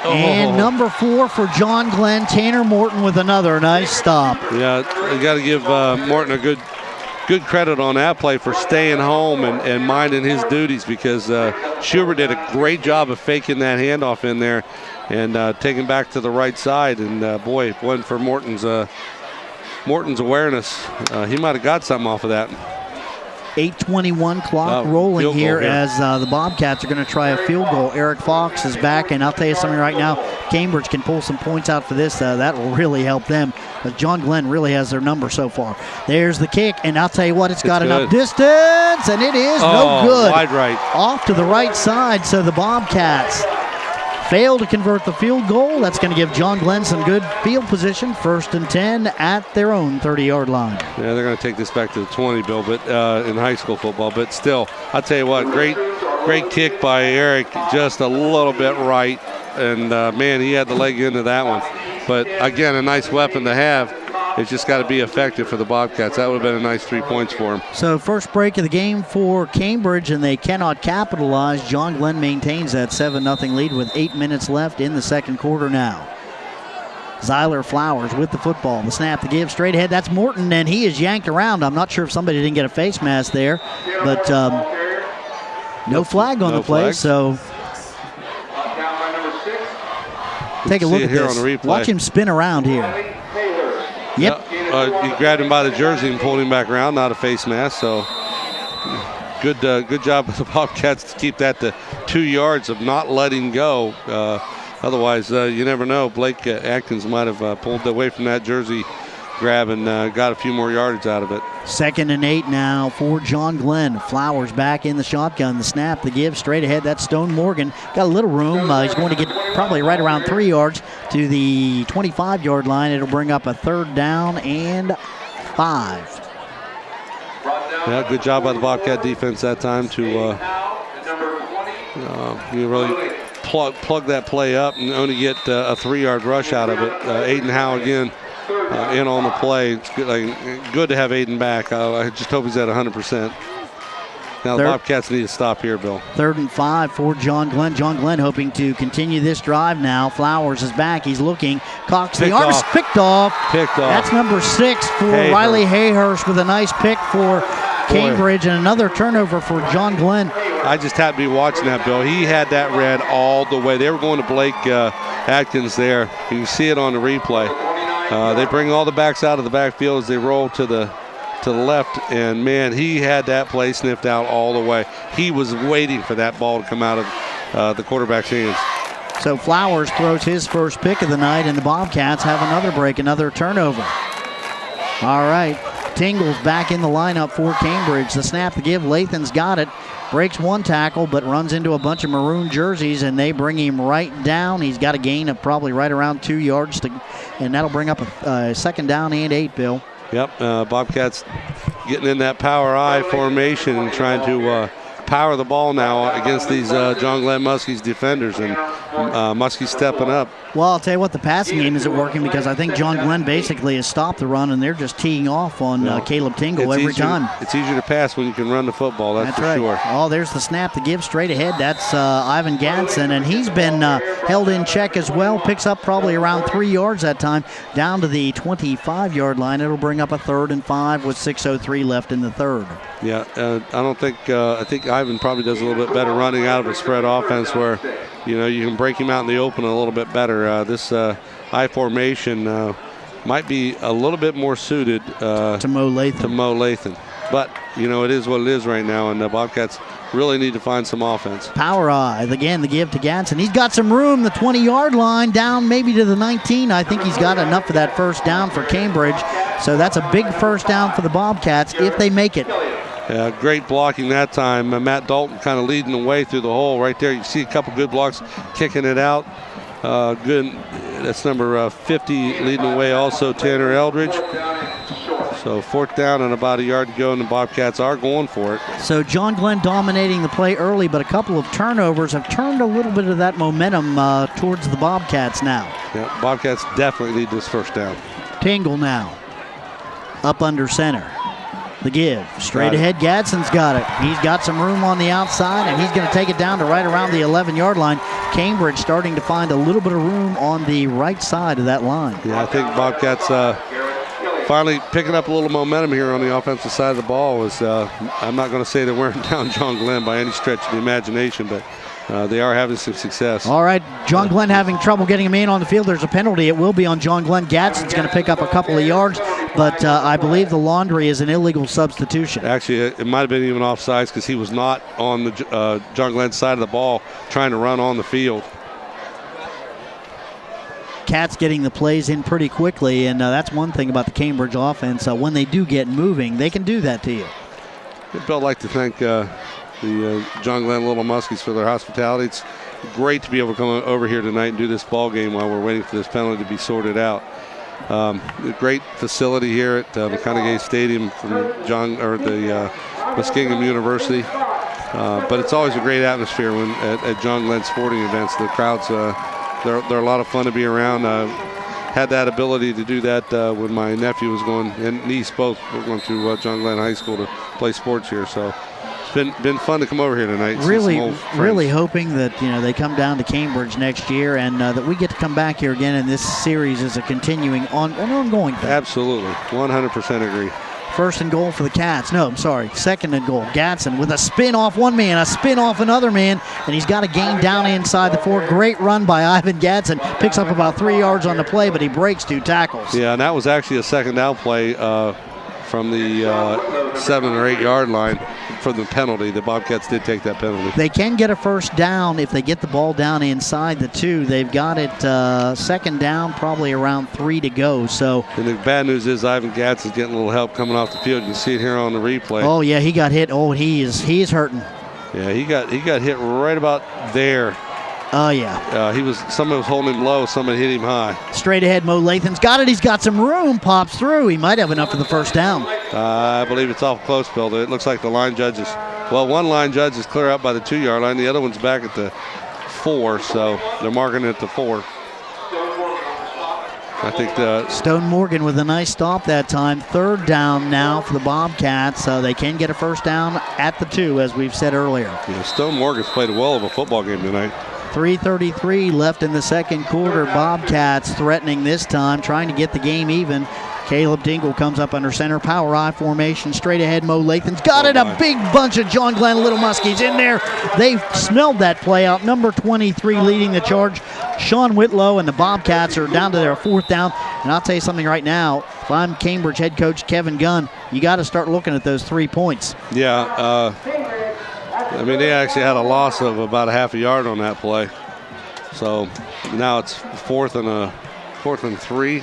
And number 4 for John Glenn, Tanner Morton with another nice stop. Yeah, you got to give Morton a good credit on that play for staying home and minding his duties, because Schubert did a great job of faking that handoff in there and taking back to the right side. And boy, if it wasn't for Morton's awareness, he might have got something off of that. 8:21 clock rolling here as the Bobcats are going to try a field goal. Eric Fox is back, and I'll tell you something right now, Cambridge can pull some points out for this. That will really help them, but John Glenn really has their number so far. There's the kick, and I'll tell you what, it's got enough distance, and it is no good. Wide right. Off to the right side, so the Bobcats fail to convert the field goal. That's going to give John Glenn some good field position. 1st and 10 at their own 30-yard line. Yeah, they're going to take this back to the 20, Bill, but in high school football. But still, I'll tell you what, great kick by Eric, just a little bit right. And, man, he had the leg into that one. But, again, a nice weapon to have. It's just got to be effective for the Bobcats. That would have been a nice 3 points for him. So first break of the game for Cambridge, and they cannot capitalize. John Glenn maintains that 7-0 lead with 8 minutes left in the second quarter now. Zyler Flowers with the football. The snap, the give, straight ahead. That's Morton, and he is yanked around. I'm not sure if somebody didn't get a face mask there, but no flag on the play, so take a look at this. Watch him spin around here. Yep. He grabbed him by the jersey and pulled him back around, not a face mask. So good job of the Bobcats to keep that to 2 yards of not letting go. Otherwise, you never know. Blake Atkins might have pulled away from that jersey grab and got a few more yardage out of it. 2nd and 8 now for John Glenn. Flowers back in the shotgun. The snap, the give, straight ahead. That's Stone Morgan. Got a little room. He's going to get probably right around 3 yards to the 25-yard line. It'll bring up a 3rd down and 5. Yeah, good job by the Bobcat defense that time to really plug that play up and only get a 3-yard rush out of it. Aiden Howe again in on the play. It's good to have Aiden back. I just hope he's at 100%. Now the Bobcats need to stop here, Bill. 3rd and 5 for John Glenn. John Glenn hoping to continue this drive now. Flowers is back. He's looking. Cocks the arms. Picked off. That's number 6 for Riley Hayhurst with a nice pick for Cambridge, and another turnover for John Glenn. I just happened to be watching that, Bill. He had that read all the way. They were going to Blake Atkins there. You can see it on the replay. They bring all the backs out of the backfield as they roll to the to the left, and man, he had that play sniffed out all the way. He was waiting for that ball to come out of the quarterback's hands. So Flowers throws his first pick of the night, and the Bobcats have another break, another turnover. All right, Tingle's back in the lineup for Cambridge. The snap to give, Lathan's got it. Breaks one tackle, but runs into a bunch of maroon jerseys, and they bring him right down. He's got a gain of probably right around 2 yards, and that'll bring up a second down and 8, Bill. Yep, Bobcats getting in that power I formation and trying to power the ball now against these John Glenn Muskies defenders, and Muskies stepping up. Well, I'll tell you what, the passing game isn't working because I think John Glenn basically has stopped the run, and they're just teeing off on Caleb Tingle every time. It's easier to pass when you can run the football, that's for right. sure. Oh, there's the snap to give straight ahead. That's Ivan Gadsden, and he's been held in check as well. Picks up probably around 3 yards that time, down to the 25-yard line. It'll bring up a 3rd and 5 with 6:03 left in the third. Yeah, I think Ivan probably does a little bit better running out of a spread offense where, you can break him out in the open a little bit better. This I formation might be a little bit more suited to Mo Lathan. But, it is what it is right now, and the Bobcats really need to find some offense. Power eye, again, the give to Gadsden. He's got some room, the 20-yard line, down maybe to the 19. I think he's got enough for that first down for Cambridge. So that's a big first down for the Bobcats if they make it. Great blocking that time. Matt Dalton kind of leading the way through the hole right there. You see a couple good blocks, kicking it out. Good. That's number 50 leading the way also, Tanner Eldridge. So 4th down and about a yard to go, and the Bobcats are going for it. So John Glenn dominating the play early, but a couple of turnovers have turned a little bit of that momentum towards the Bobcats now. Yeah, Bobcats definitely need this first down. Tingle now, up under center. The give, straight ahead, Gadsden's got it. He's got some room on the outside, and he's going to take it down to right around the 11-yard line. Cambridge starting to find a little bit of room on the right side of that line. Yeah, I think Bobcats finally picking up a little momentum here on the offensive side of the ball. I'm not going to say they're wearing down John Glenn by any stretch of the imagination, but they are having some success. All right, John Glenn having trouble getting him in on the field. There's a penalty. It will be on John Glenn. Gadsden's going to pick up a couple of yards, but I believe the laundry is an illegal substitution. Actually, it might have been even offsides because he was not on the John Glenn side of the ball trying to run on the field. Cats getting the plays in pretty quickly, and that's one thing about the Cambridge offense. When they do get moving, they can do that to you. I'd like to thank the John Glenn Little Muskies for their hospitality. It's great to be able to come over here tonight and do this ball game while we're waiting for this penalty to be sorted out. A great facility here at McConaughey Stadium from the Muskingum University. But it's always a great atmosphere when at John Glenn sporting events. The crowds, they're a lot of fun to be around. Had that ability to do that when my nephew was going, and niece both were going through John Glenn High School to play sports here. So it's been fun to come over here tonight. Really hoping that they come down to Cambridge next year, and that we get to come back here again, and this series is a continuing an ongoing thing. Absolutely, 100% agree. First and goal for the Cats. No, I'm sorry. Second and goal. Gadsden with a spin off one man, a spin off another man, and he's got a gain down inside the 4. Great run by Ivan Gadsden. Picks up about 3 yards on the play, but he breaks 2 tackles. Yeah, and that was actually a second down play from the 7 or 8 yard line for the penalty. The Bobcats did take that penalty. They can get a first down if they get the ball down inside the 2. They've got it second down, probably around 3 to go. So, and the bad news is Ivan Gadsden's getting a little help coming off the field. You can see it here on the replay. Oh yeah, he got hit. Oh, he is hurting. Yeah, he got hit right about there. Oh yeah. Somebody was holding him low. Somebody hit him high. Straight ahead, Mo Lathan's got it. He's got some room. Pops through. He might have enough for the first down. I believe it's off close, Bill. It looks like the line judge is. Well, one line judge is clear out by the 2 yard line. The other one's back at the 4, so they're marking it at the 4. I think Stone Morgan with a nice stop that time. Third down now for the Bobcats. They can get a first down at the 2, as we've said earlier. Yeah, Stone Morgan's played well of a football game tonight. 3:33 left in the second quarter. Bobcats threatening this time, trying to get the game even. Caleb Dingle comes up under center. Power I formation. Straight ahead, Mo Lathan's got it. A big bunch of John Glenn Little Muskies in there. They smelled that play out. Number 23 leading the charge, Sean Whitlow, and the Bobcats are down to their 4th down. And I'll tell you something right now. If I'm Cambridge head coach Kevin Gunn, you got to start looking at those 3 points. Yeah, I mean, they actually had a loss of about a half a yard on that play. So now it's 4th and 3.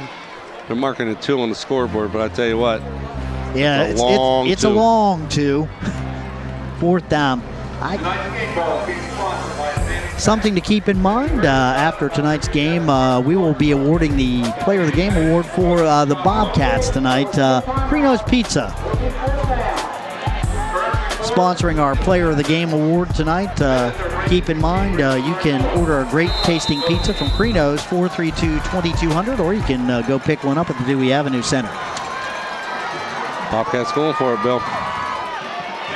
They're marking it 2 on the scoreboard, but I tell you what, yeah, it's a long 2. 4th down. Something to keep in mind after tonight's game, we will be awarding the Player of the Game award for the Bobcats tonight. Crino's Pizza sponsoring our Player of the Game award tonight. Keep in mind, you can order a great tasting pizza from Crino's, 432-2200, or you can go pick one up at the Dewey Avenue Center. Bobcats going for it, Bill.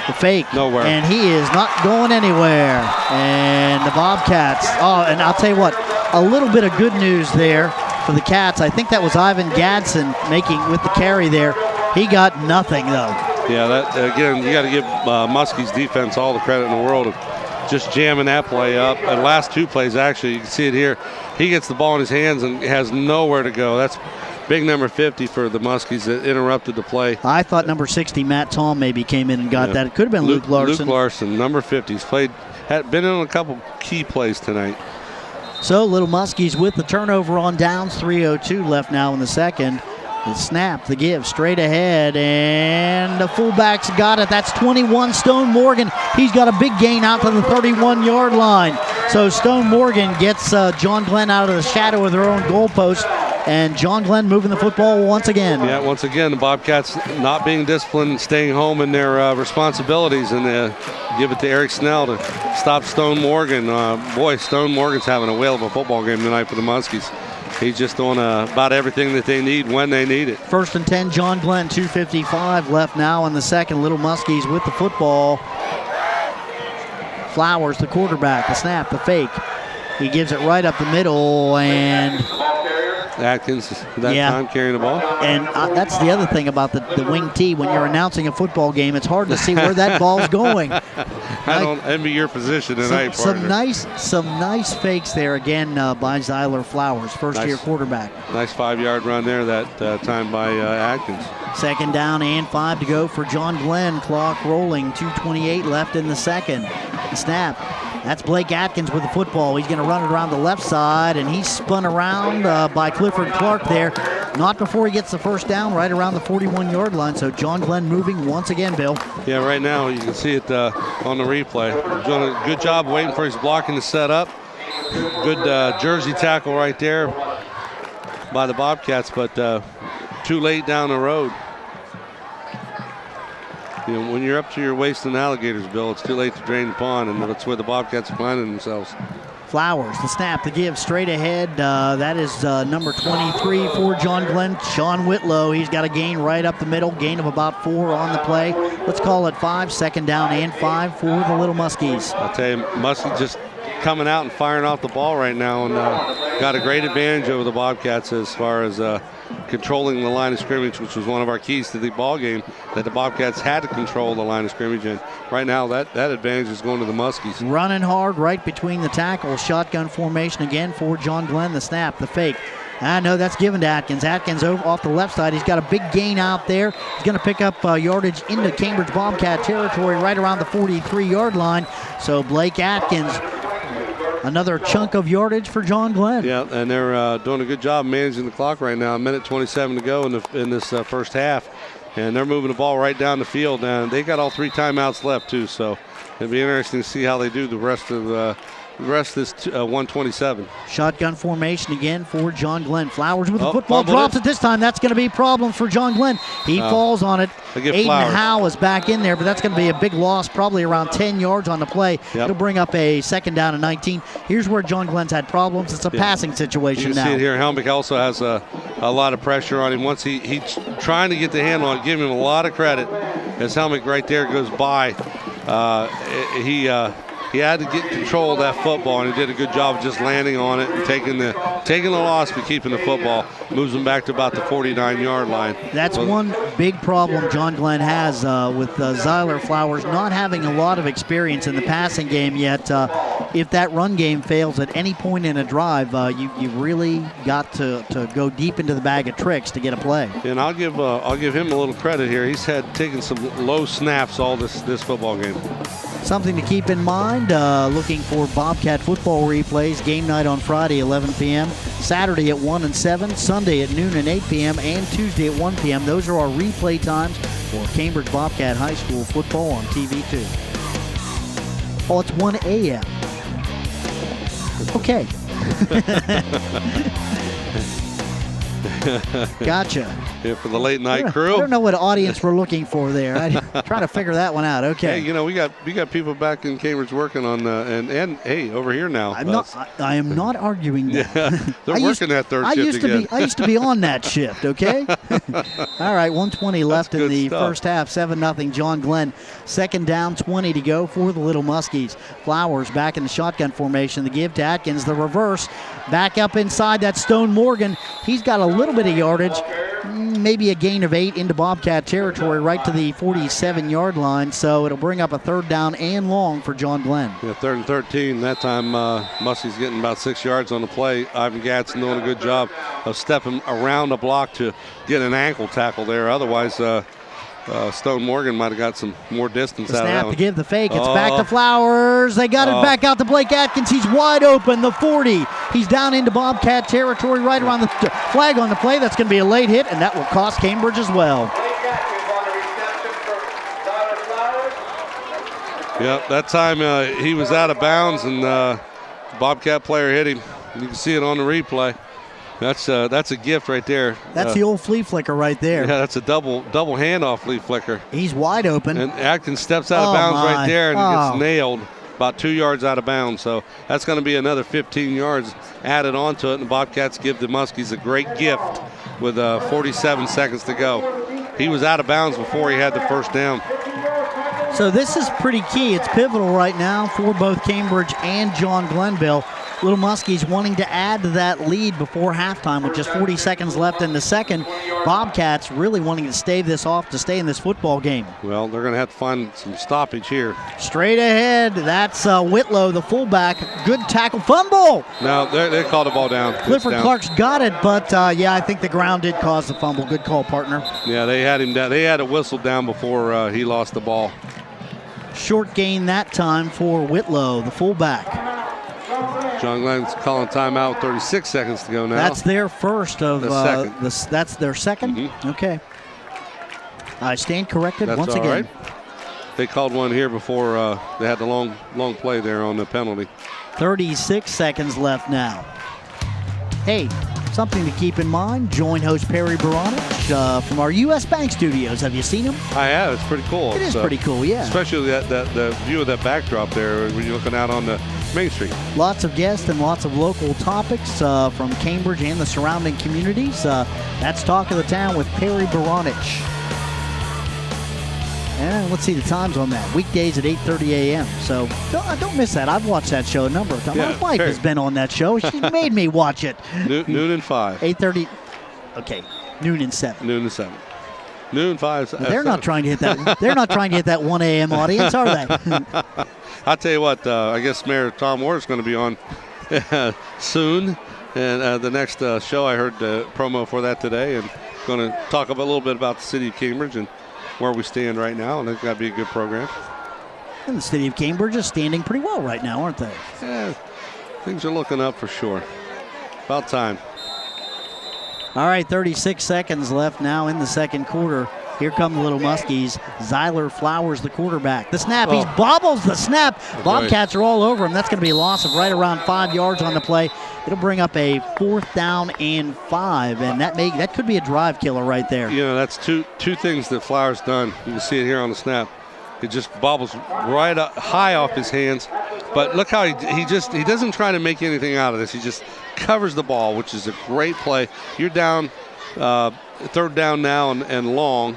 The fake. Nowhere. And he is not going anywhere. And the Bobcats. Oh, and I'll tell you what, a little bit of good news there for the Cats. I think that was Ivan Gadsden making with the carry there. He got nothing, though. Yeah, that again, you got to give Muskies defense all the credit in the world of just jamming that play up. And last 2 plays, actually, you can see it here. He gets the ball in his hands and has nowhere to go. That's big number 50 for the Muskies that interrupted the play. I thought number 60, Matt Tom, maybe came in and got that. It could have been Luke Larson. Luke Larson, number 50. He's been in a couple key plays tonight. So Little Muskies with the turnover on downs. 3:02 left now in the second. The snap, the give, straight ahead, and the fullback's got it. That's 21, Stone Morgan. He's got a big gain out to the 31-yard line. So Stone Morgan gets John Glenn out of the shadow of their own goalpost, and John Glenn moving the football once again. Yeah, once again, the Bobcats not being disciplined, staying home in their responsibilities, and give it to Eric Snell to stop Stone Morgan. Boy, Stone Morgan's having a whale of a football game tonight for the Muskies. He's just doing about everything that they need when they need it. 1st and 10, John Glenn, 2:55 left now in the second. Little Muskies with the football. Flowers, the quarterback, the snap, the fake. He gives it right up the middle, and Atkins time carrying the ball. And that's the other thing about the wing T. When you're announcing a football game, it's hard to see where that ball's going. I don't envy your position tonight, partner. Some nice fakes there again by Zyler Flowers, first-year quarterback. Nice 5-yard run there that time by Atkins. 2nd down and 5 to go for John Glenn. Clock rolling, 2:28 left in the second. The snap. That's Blake Atkins with the football. He's going to run it around the left side, and he's spun around by Clifford Clark there. Not before he gets the first down, right around the 41-yard line. So John Glenn moving once again, Bill. Yeah, right now you can see it on the replay. Doing a good job waiting for his blocking to set up. Good jersey tackle right there by the Bobcats, but too late down the road. You know, when you're up to your waist in alligators, Bill, it's too late to drain the pond, and that's where the Bobcats are finding themselves. Flowers, the snap, the give, straight ahead. That is number 23 for John Glenn, Sean Whitlow. He's got a gain right up the middle, gain of about 4 on the play. Let's call it 5, 2nd down and 5 for the Little Muskies. I'll tell you, Muskies just coming out and firing off the ball right now, and got a great advantage over the Bobcats as far as controlling the line of scrimmage, which was one of our keys to the ball game, that the Bobcats had to control the line of scrimmage, and right now that advantage is going to the Muskies. Running hard right between the tackles. Shotgun formation again for John Glenn. The snap, the fake. I know that's given to Atkins. Atkins off the left side. He's got a big gain out there. He's going to pick up yardage into Cambridge Bobcat territory right around the 43-yard line. So Blake Atkins, another chunk of yardage for John Glenn. Yeah, and they're doing a good job managing the clock right now. 1:27 to go in this first half, and they're moving the ball right down the field. And they got all 3 timeouts left too, so it'll be interesting to see how they do the rest of this 1:27. Shotgun formation again for John Glenn. Flowers with the football, drops it this time. That's going to be problems for John Glenn. He falls on it. Aiden Howe is back in there, but that's going to be a big loss, probably around 10 yards on the play. Yep. It'll bring up a 2nd down and 19. Here's where John Glenn's had problems. It's a passing situation now. You can see it here. Helmick also has a lot of pressure on him. Once he's trying to get the handle on it, give him a lot of credit as Helmick right there goes by. he had to get control of that football, and he did a good job of just landing on it and taking the loss but keeping the football. Moves him back to about the 49-yard line. That's one big problem John Glenn has with Zyler Flowers not having a lot of experience in the passing game yet. If that run game fails at any point in a drive, you really got to go deep into the bag of tricks to get a play. And I'll give him a little credit here. He's taken some low snaps all this football game. Something to keep in mind, looking for Bobcat football replays, game night on Friday, 11 p.m., Saturday at 1 and 7, Sunday at noon and 8 p.m., and Tuesday at 1 p.m. Those are our replay times for Cambridge Bobcat High School football on TV 2. Oh, it's 1 a.m. Okay. Gotcha. Yeah, for the late night crew. I don't know what audience we're looking for there. I'm trying to figure that one out. Okay. Hey, we got people back in Cambridge working on and hey, over here now. I am not arguing that. Yeah, they're working that third shift again. I used to be on that shift. Okay. All right, 1:20 left in the first half. 7-0 John Glenn. Second down, 20 to go for the Little Muskies. Flowers back in the shotgun formation. The give to Atkins. The reverse. Back up inside. That's Stone Morgan. He's got a little bit of yardage. Maybe a gain of 8 into Bobcat territory right to the 47-yard line. So it'll bring up a third down and long for John Glenn. Yeah, 3rd and 13. That time Muskies getting about 6 yards on the play. Ivan Gatson doing a good job of stepping around the block to get an ankle tackle there. Otherwise, Stone Morgan might have got some more distance out of that snap one. to give the fake. It's back to Flowers. They got it back out to Blake Atkins. He's wide open. The 40. He's down into Bobcat territory right around the flag on the play. That's going to be a late hit, and that will cost Cambridge as well. Yep, that time he was out of bounds, and Bobcat player hit him. You can see it on the replay. That's a gift right there. That's the old flea flicker right there. Yeah, that's a double handoff flea flicker. He's wide open. And Atkins steps out of bounds right there and gets nailed about 2 yards out of bounds. So that's going to be another 15 yards added onto it. And the Bobcats give the Muskies a great gift with 47 seconds to go. He was out of bounds before he had the first down. So this is pretty key. It's pivotal right now for both Cambridge and John Glenville. Little Muskies wanting to add to that lead before halftime with just 40 seconds left in the second. Bobcats really wanting to stave this off to stay in this football game. Well, they're going to have to find some stoppage here. Straight ahead, that's Whitlow, the fullback. Good tackle, fumble. No, they called the ball down. Clifford Clark's got it, but I think the ground did cause the fumble. Good call, partner. Yeah, they had him down. They had it whistled down before he lost the ball. Short gain that time for Whitlow, the fullback. John Glenn's calling timeout with 36 seconds to go now. That's their first of that's their second? Mm-hmm. Okay. I stand corrected that's once all again. Right. They called one here before they had the long play there on the penalty. 36 seconds left now. Hey, something to keep in mind. Join host Perry Baranich from our U.S. Bank Studios. Have you seen him? I have. It's pretty cool. It is pretty cool, yeah. Especially the view of that backdrop there when you're looking out on the Main Street. Lots of guests and lots of local topics from Cambridge and the surrounding communities. That's Talk of the Town with Perry Baranich. And let's see the times on that. Weekdays at 8:30 a.m. So don't miss that. I've watched that show a number of times. Yeah, My wife has been on that show. She made me watch it. Noon and 5. 8:30. Okay, noon and 7. Noon and 7. Noon 5. They're not trying to hit that. They're not trying to hit that 1 a.m. audience, are they? I'll tell you what. I guess Mayor Tom Ward is going to be on soon, and the next show I heard the promo for that today, and going to talk a little bit about the city of Cambridge and where we stand right now, and it's got to be a good program. And the city of Cambridge is standing pretty well right now, aren't they? Yeah, things are looking up for sure. About time. All right, 36 seconds left now in the second quarter. Here come the Little Muskies. Zyler Flowers, the quarterback. The snap, he bobbles the snap. Bobcats are all over him. That's going to be a loss of right around 5 yards on the play. It'll bring up a 4th down and 5, and that could be a drive killer right there. You know, that's two things that Flowers done. You can see it here on the snap. It just bobbles right up, high off his hands. But look how he doesn't try to make anything out of this. He just covers the ball, which is a great play. You're down, 3rd down now and long.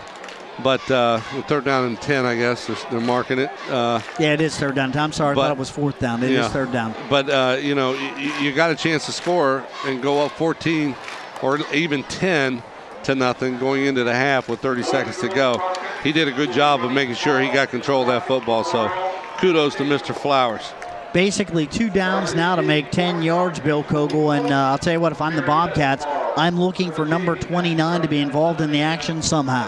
But third down and 10, I guess they're marking it. Yeah, it is third down. I'm sorry, I thought it was fourth down. It is third down. But you got a chance to score and go up 14 or even 10 to nothing going into the half with 30 seconds to go. He did a good job of making sure he got control of that football. So kudos to Mr. Flowers. Basically 2 downs now to make 10 yards, Bill Kogel. And I'll tell you what, if I'm the Bobcats, I'm looking for number 29 to be involved in the action somehow.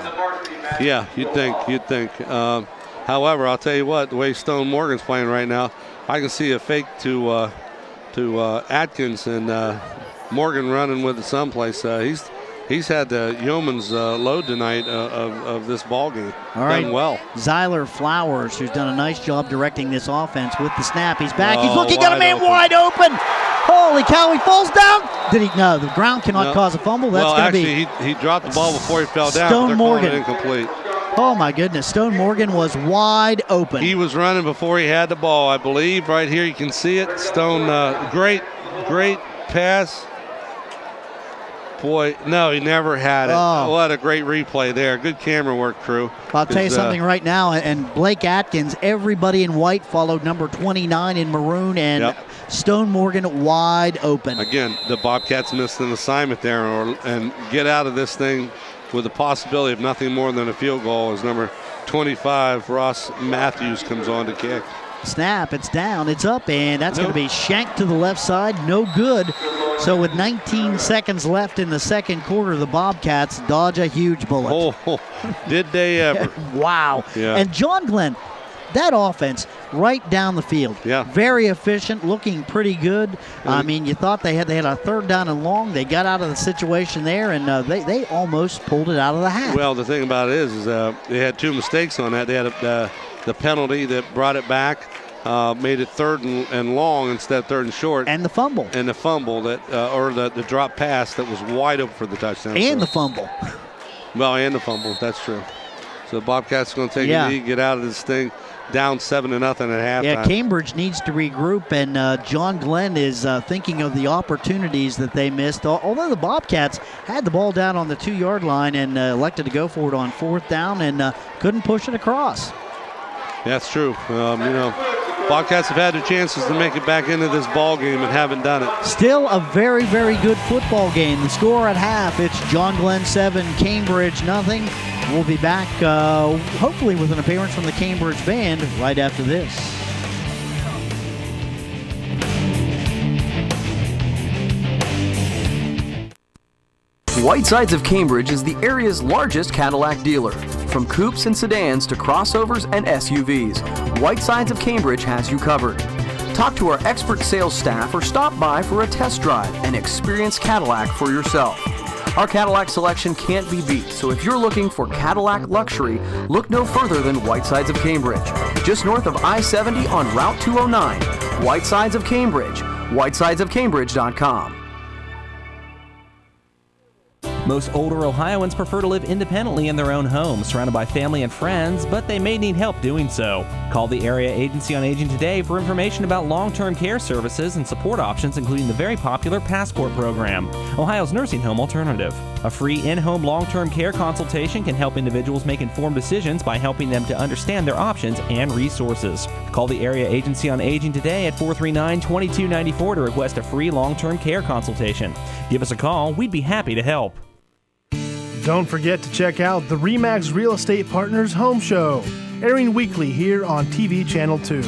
Yeah, you'd think. However, I'll tell you what, the way Stone Morgan's playing right now, I can see a fake to Atkins and Morgan running with it someplace. He's had the yeoman's load tonight of this ball game. All right. Done well. Zyler Flowers, who's done a nice job directing this offense with the snap. He's back. He's looking at a man wide open. Holy cow, he falls down. Did he? No, the ground cannot cause a fumble. That's going to be. He dropped the ball before he fell down. Stone Morgan. Incomplete. Oh, my goodness. Stone Morgan was wide open. He was running before he had the ball, I believe. Right here, you can see it. Stone, great pass. Boy, no, he never had it. Oh. What a great replay there. Good camera work, crew. I'll tell you something right now, and Blake Atkins, everybody in white followed number 29 in maroon, and Stone Morgan wide open. Again, the Bobcats missed an assignment there, and get out of this thing with the possibility of nothing more than a field goal as number 25, Ross Matthews, comes on to kick. Snap, it's down, it's up, and that's going to be shanked to the left side. No good. So with 19 seconds left in the second quarter, the Bobcats dodge a huge bullet. Oh, did they ever. Wow. Yeah. And John Glenn, that offense right down the field. Yeah. Very efficient, looking pretty good. I mean, you thought they had a third down and long. They got out of the situation there, and they almost pulled it out of the hat. Well, the thing about it is they had 2 mistakes on that. They had the penalty that brought it back. Made it third and long instead of third and short. And the fumble. And the fumble or the drop pass that was wide open for the touchdown. And the fumble. Well, and the fumble. That's true. So the Bobcats are going to take a lead, get out of this thing, down 7-0 at halftime. Yeah, Cambridge needs to regroup, and John Glenn is thinking of the opportunities that they missed. Although the Bobcats had the ball down on the 2-yard line and elected to go for it on fourth down and couldn't push it across. That's true. Bobcats have had their chances to make it back into this ball game and haven't done it. Still a very, very good football game. The score at half, it's John Glenn 7, Cambridge nothing. We'll be back hopefully with an appearance from the Cambridge band right after this. Whitesides of Cambridge is the area's largest Cadillac dealer. From coupes and sedans to crossovers and SUVs, Whitesides of Cambridge has you covered. Talk to our expert sales staff or stop by for a test drive and experience Cadillac for yourself. Our Cadillac selection can't be beat, so if you're looking for Cadillac luxury, look no further than Whitesides of Cambridge. Just north of I-70 on Route 209. Whitesides of Cambridge. whitesidesofcambridge.com. Most older Ohioans prefer to live independently in their own home, surrounded by family and friends, but they may need help doing so. Call the Area Agency on Aging today for information about long-term care services and support options, including the very popular Passport program, Ohio's nursing home alternative. A free in-home long-term care consultation can help individuals make informed decisions by helping them to understand their options and resources. Call the Area Agency on Aging today at 439-2294 to request a free long-term care consultation. Give us a call. We'd be happy to help. Don't forget to check out the RE/MAX Real Estate Partners Home Show, airing weekly here on TV Channel 2.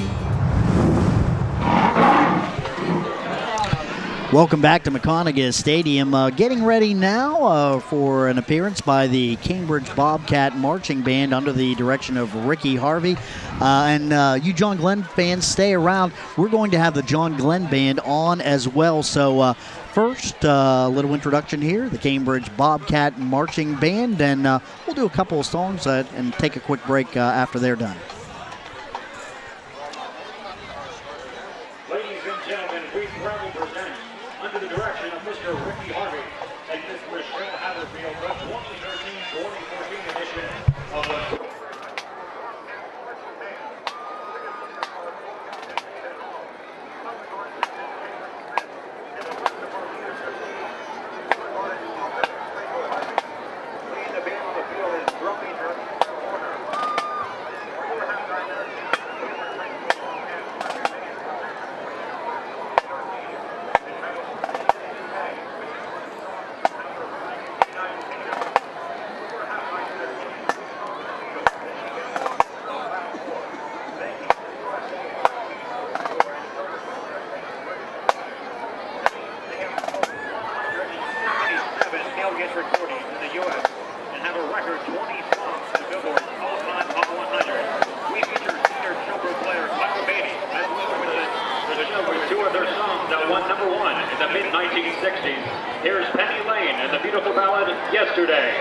Welcome back to McConaughey Stadium. Getting ready now for an appearance by the Cambridge Bobcat Marching Band under the direction of Ricky Harvey. And you John Glenn fans, stay around. We're going to have the John Glenn Band on as well. So first, a little introduction here, the Cambridge Bobcat Marching Band. And we'll do a couple of songs and take a quick break after they're done. Ladies and gentlemen, we proudly present, under the direction of Mr. Ricky Harvey and Miss Michelle Haverfield, the 2013-2014 edition of the recordings in the U.S. and have a record 20 songs in the Billboard All-Time Top 100. We feature senior Chopra player Michael Beatty as well for the show with two of their songs that won #1 in the mid-1960s. Here's Penny Lane and the beautiful ballad Yesterday.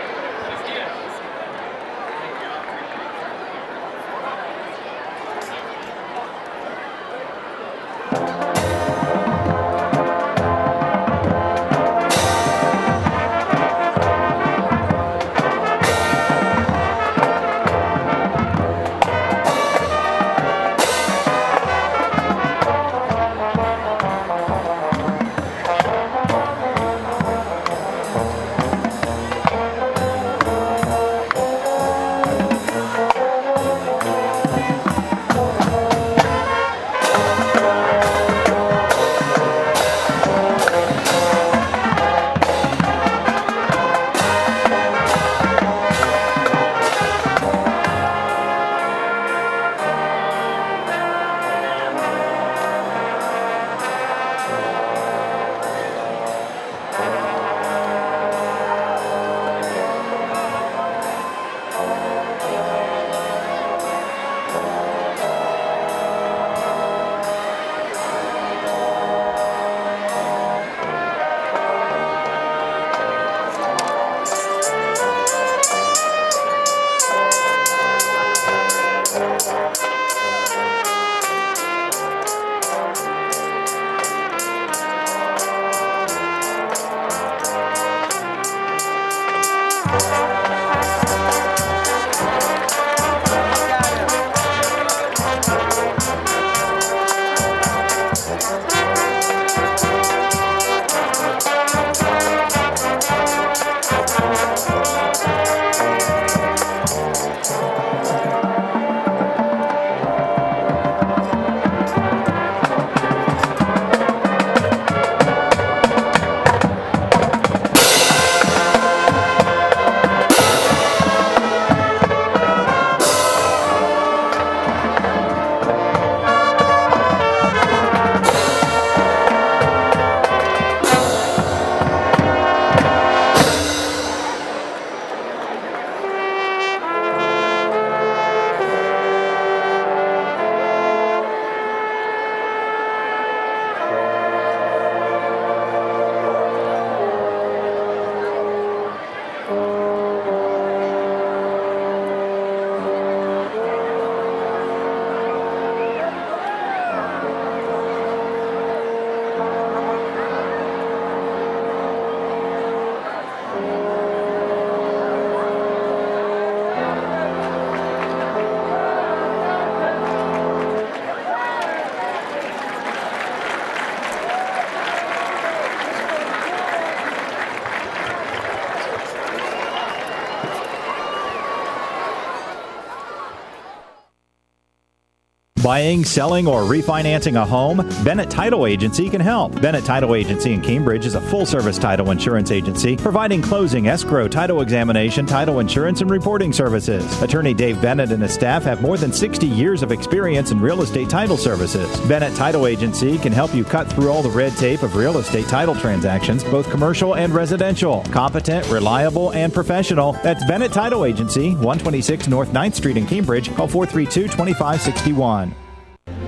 Buying, selling, or refinancing a home? Bennett Title Agency can help. Bennett Title Agency in Cambridge is a full-service title insurance agency providing closing, escrow, title examination, title insurance, and reporting services. Attorney Dave Bennett and his staff have more than 60 years of experience in real estate title services. Bennett Title Agency can help you cut through all the red tape of real estate title transactions, both commercial and residential. Competent, reliable, and professional. That's Bennett Title Agency, 126 North 9th Street in Cambridge. Call 432-2561.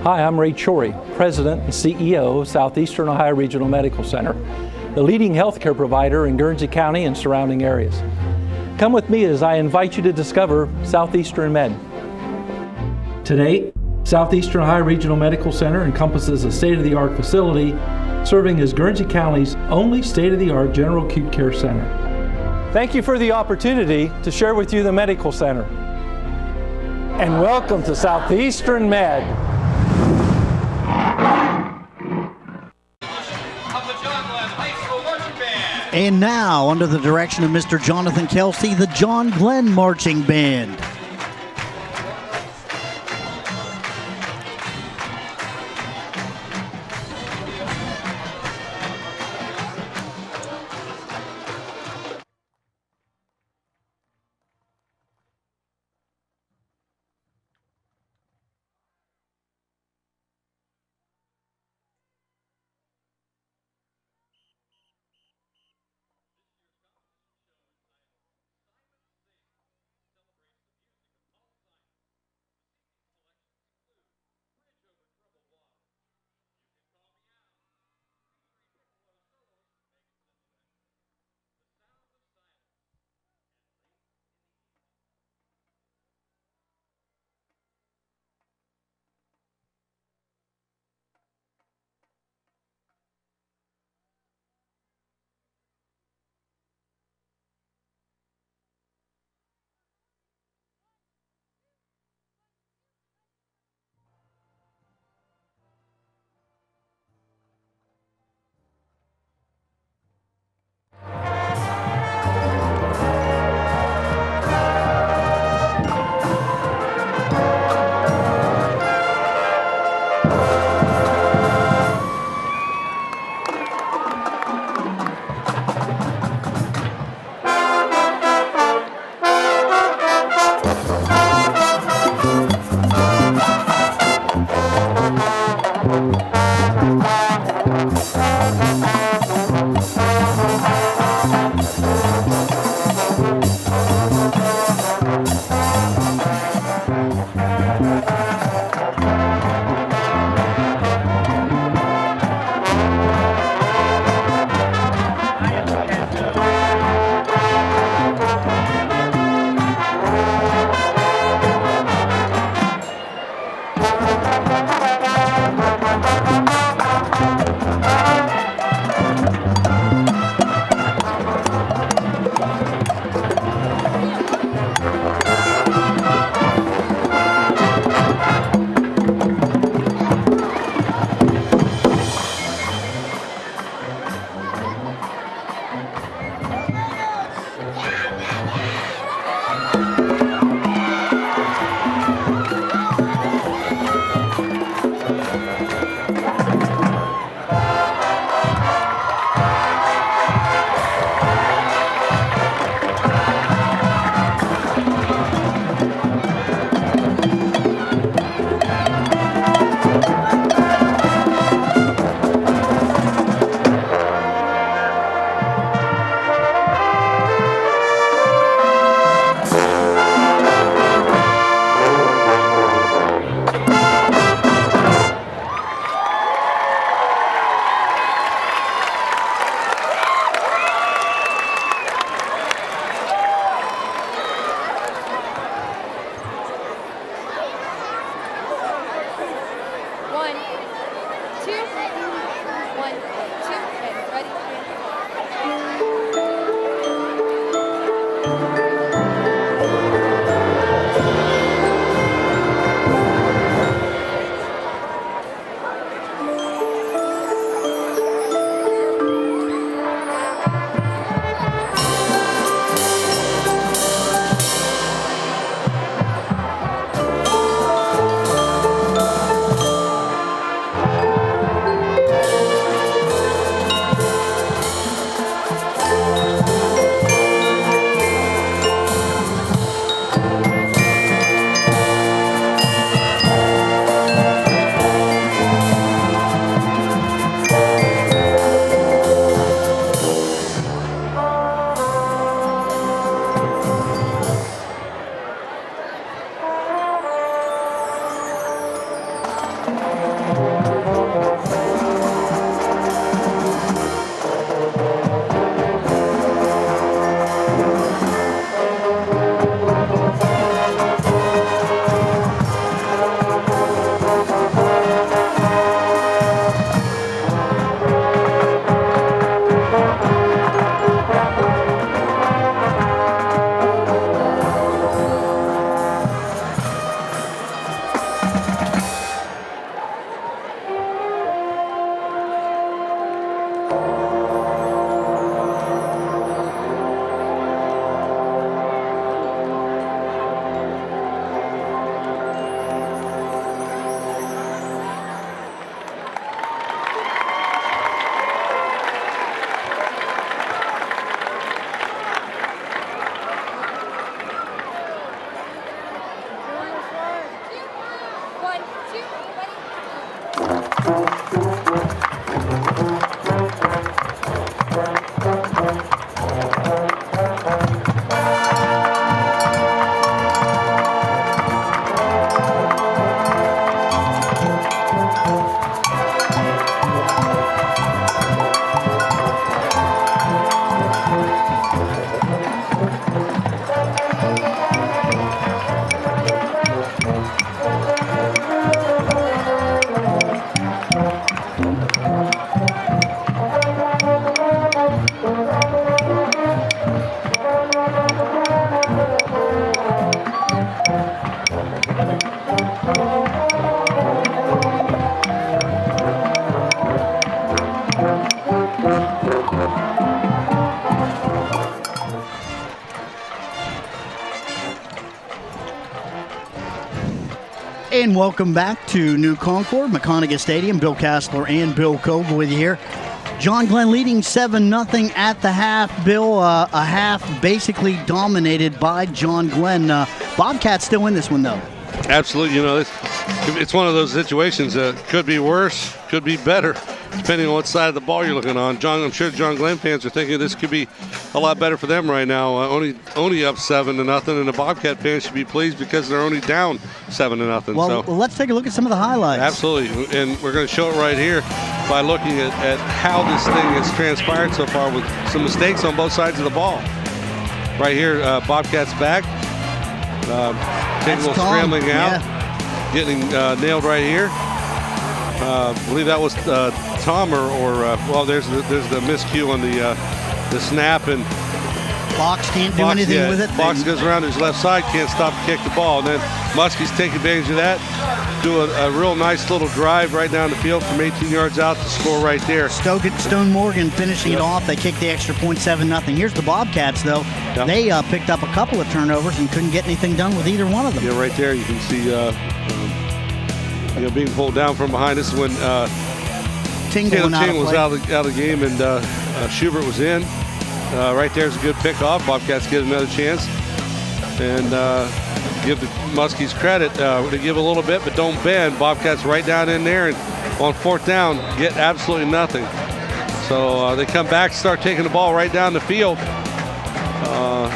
Hi, I'm Ray Chory, President and CEO of Southeastern Ohio Regional Medical Center, the leading healthcare provider in Guernsey County and surrounding areas. Come with me as I invite you to discover Southeastern Med. Today, Southeastern Ohio Regional Medical Center encompasses a state-of-the-art facility serving as Guernsey County's only state-of-the-art general acute care center. Thank you for the opportunity to share with you the medical center. And welcome to Southeastern Med. And now, under the direction of Mr. Jonathan Kelsey, the John Glenn Marching Band. And welcome back to New Concord, McConaughey Stadium. Bill Castler and Bill Cove with you here. John Glenn leading 7-0 at the half. Bill, a half basically dominated by John Glenn. Bobcats still in this one, though. Absolutely. You know, it's one of those situations that could be worse, could be better, depending on what side of the ball you're looking on. I'm sure John Glenn fans are thinking this could be a lot better for them right now. Only up 7-0, and the Bobcat fans should be pleased because they're only down 7-0. Well, let's take a look at some of the highlights. Absolutely, and we're going to show it right here by looking at how this thing has transpired so far with some mistakes on both sides of the ball. Right here, Bobcats back. Tingle scrambling out, getting nailed right here. I believe that was Tom well, there's the miscue on the snap, and Fox can't do anything with it. Fox goes around his left side, can't stop to kick the ball, and then Muskies take advantage of that, do a real nice little drive right down the field from 18 yards out to score right there. Stone Morgan finishing it off. They kicked the extra point, 7-0. Here's the Bobcats, though. Yep. They picked up a couple of turnovers and couldn't get anything done with either one of them. Yeah, right there you can see being pulled down from behind. This is when Tingle was out of the game, and Schubert was in. Right there's a good pickoff. Bobcats get another chance. And give the Muskies credit. They give a little bit, but don't bend. Bobcats right down in there, and on fourth down, get absolutely nothing. So they come back, start taking the ball right down the field.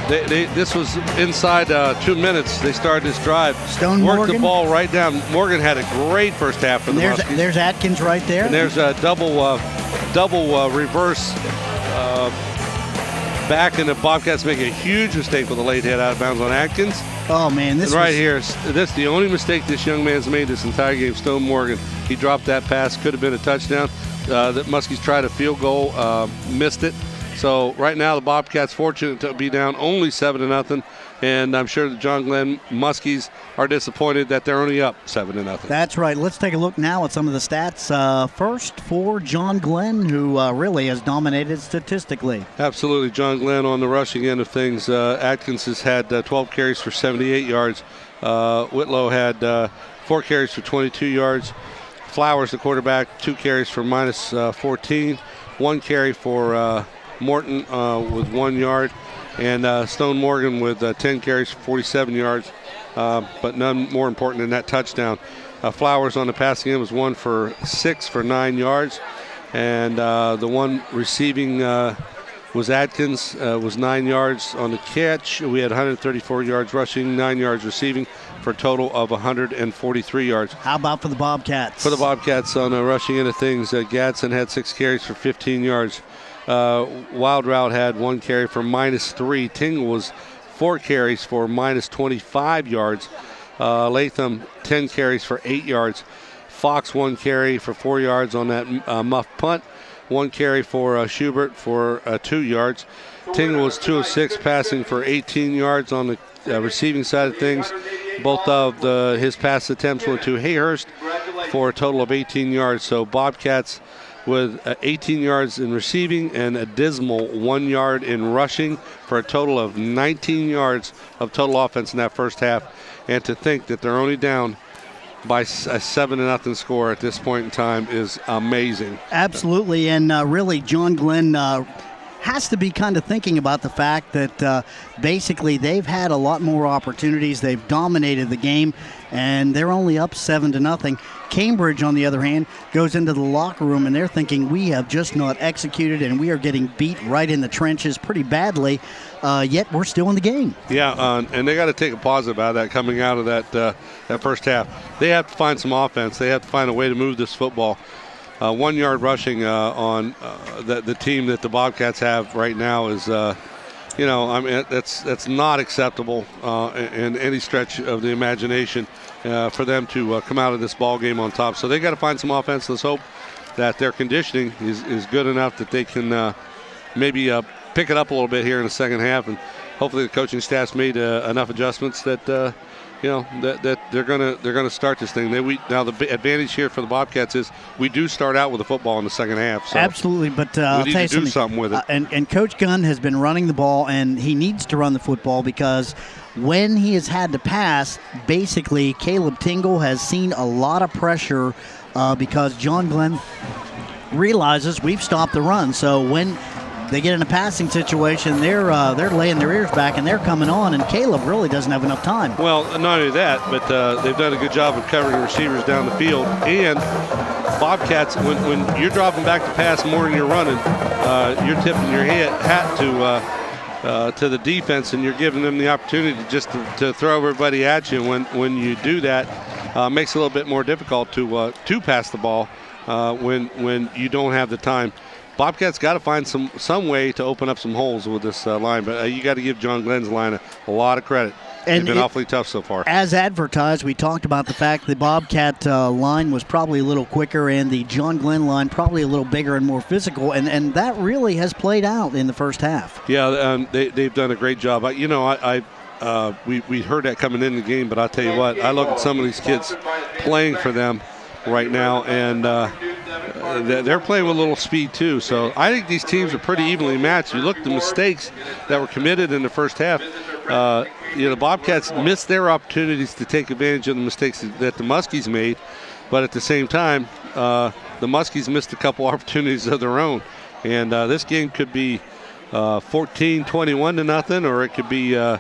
This was inside 2 minutes. They started this drive. Worked the ball right down. Morgan had a great first half for the Muskies. There's Atkins right there. And there's a double reverse back, and the Bobcats make a huge mistake with a late hit out of bounds on Atkins. Oh, man. This is the only mistake this young man's made this entire game, Stone Morgan. He dropped that pass, could have been a touchdown. The Muskies tried a field goal, missed it. So right now the Bobcats fortunate to be down only 7-0, and I'm sure the John Glenn Muskies are disappointed that they're only up 7-0. That's right. Let's take a look now at some of the stats. First for John Glenn, who really has dominated statistically. Absolutely. John Glenn on the rushing end of things. Atkins has had 12 carries for 78 yards. Whitlow had 4 carries for 22 yards. Flowers, the quarterback, 2 carries for minus 14. 1 carry for Morton with 1 yard, and Stone Morgan with 10 carries for 47 yards, but none more important than that touchdown. Flowers on the passing end was 1 for 6 for 9 yards, and the one receiving was Atkins, was 9 yards on the catch. We had 134 yards rushing, 9 yards receiving, for a total of 143 yards. How about for the Bobcats? For the Bobcats on the rushing end of things, Gadsden had 6 carries for 15 yards. Wild Route had 1 carry for minus 3. Tingle was 4 carries for minus 25 yards. Latham 10 carries for 8 yards. Fox 1 carry for 4 yards on that muff punt. 1 carry for Schubert for 2 yards. Tingle was 2 of 6 passing for 18 yards on the receiving side of things. Both of his pass attempts went to Hayhurst for a total of 18 yards. So Bobcats with 18 yards in receiving and a dismal 1 yard in rushing for a total of 19 yards of total offense in that first half. And to think that they're only down by a 7-0 score at this point in time is amazing. Absolutely, and really John Glenn has to be kind of thinking about the fact that basically they've had a lot more opportunities. They've dominated the game, and they're only up 7-0. Cambridge, on the other hand, goes into the locker room, and they're thinking, we have just not executed, and we are getting beat right in the trenches pretty badly, yet we're still in the game. Yeah, and they got to take a positive out of that coming out of that first half. They have to find some offense. They have to find a way to move this football. 1 yard rushing on the team that the Bobcats have right now is, that's not acceptable in any stretch of the imagination for them to come out of this ball game on top. So they got to find some offense. Let's hope that their conditioning is good enough that they can maybe pick it up a little bit here in the second half, and hopefully the coaching staff's made enough adjustments that that they're gonna start this thing. Now the advantage here for the Bobcats is we do start out with the football in the second half. So absolutely, but I'll tell you to do something with it. And Coach Gunn has been running the ball, and he needs to run the football because when he has had to pass, basically Caleb Tingle has seen a lot of pressure because John Glenn realizes we've stopped the run. So when they get in a passing situation, they're laying their ears back and they're coming on, and Caleb really doesn't have enough time. Well, not only that, but they've done a good job of covering receivers down the field. And Bobcats, when you're dropping back to pass more than you're running, you're tipping your hat to the defense, and you're giving them the opportunity just to throw everybody at you. When you do that, makes it a little bit more difficult to pass the ball when you don't have the time. Bobcats got to find some way to open up some holes with this line, but you got to give John Glenn's line a lot of credit. And they've been awfully tough so far. As advertised, we talked about the fact the Bobcat line was probably a little quicker and the John Glenn line probably a little bigger and more physical, and that really has played out in the first half. Yeah, they've done a great job. We heard that coming in the game, but I'll tell you what, I look at some of these kids playing for them right now, and they're playing with a little speed too. So I think these teams are pretty evenly matched. You look at the mistakes that were committed in the first half. The Bobcats missed their opportunities to take advantage of the mistakes that the Muskies made, but at the same time, the Muskies missed a couple opportunities of their own. And this game could be 14-21 to nothing, or it could be 14-14.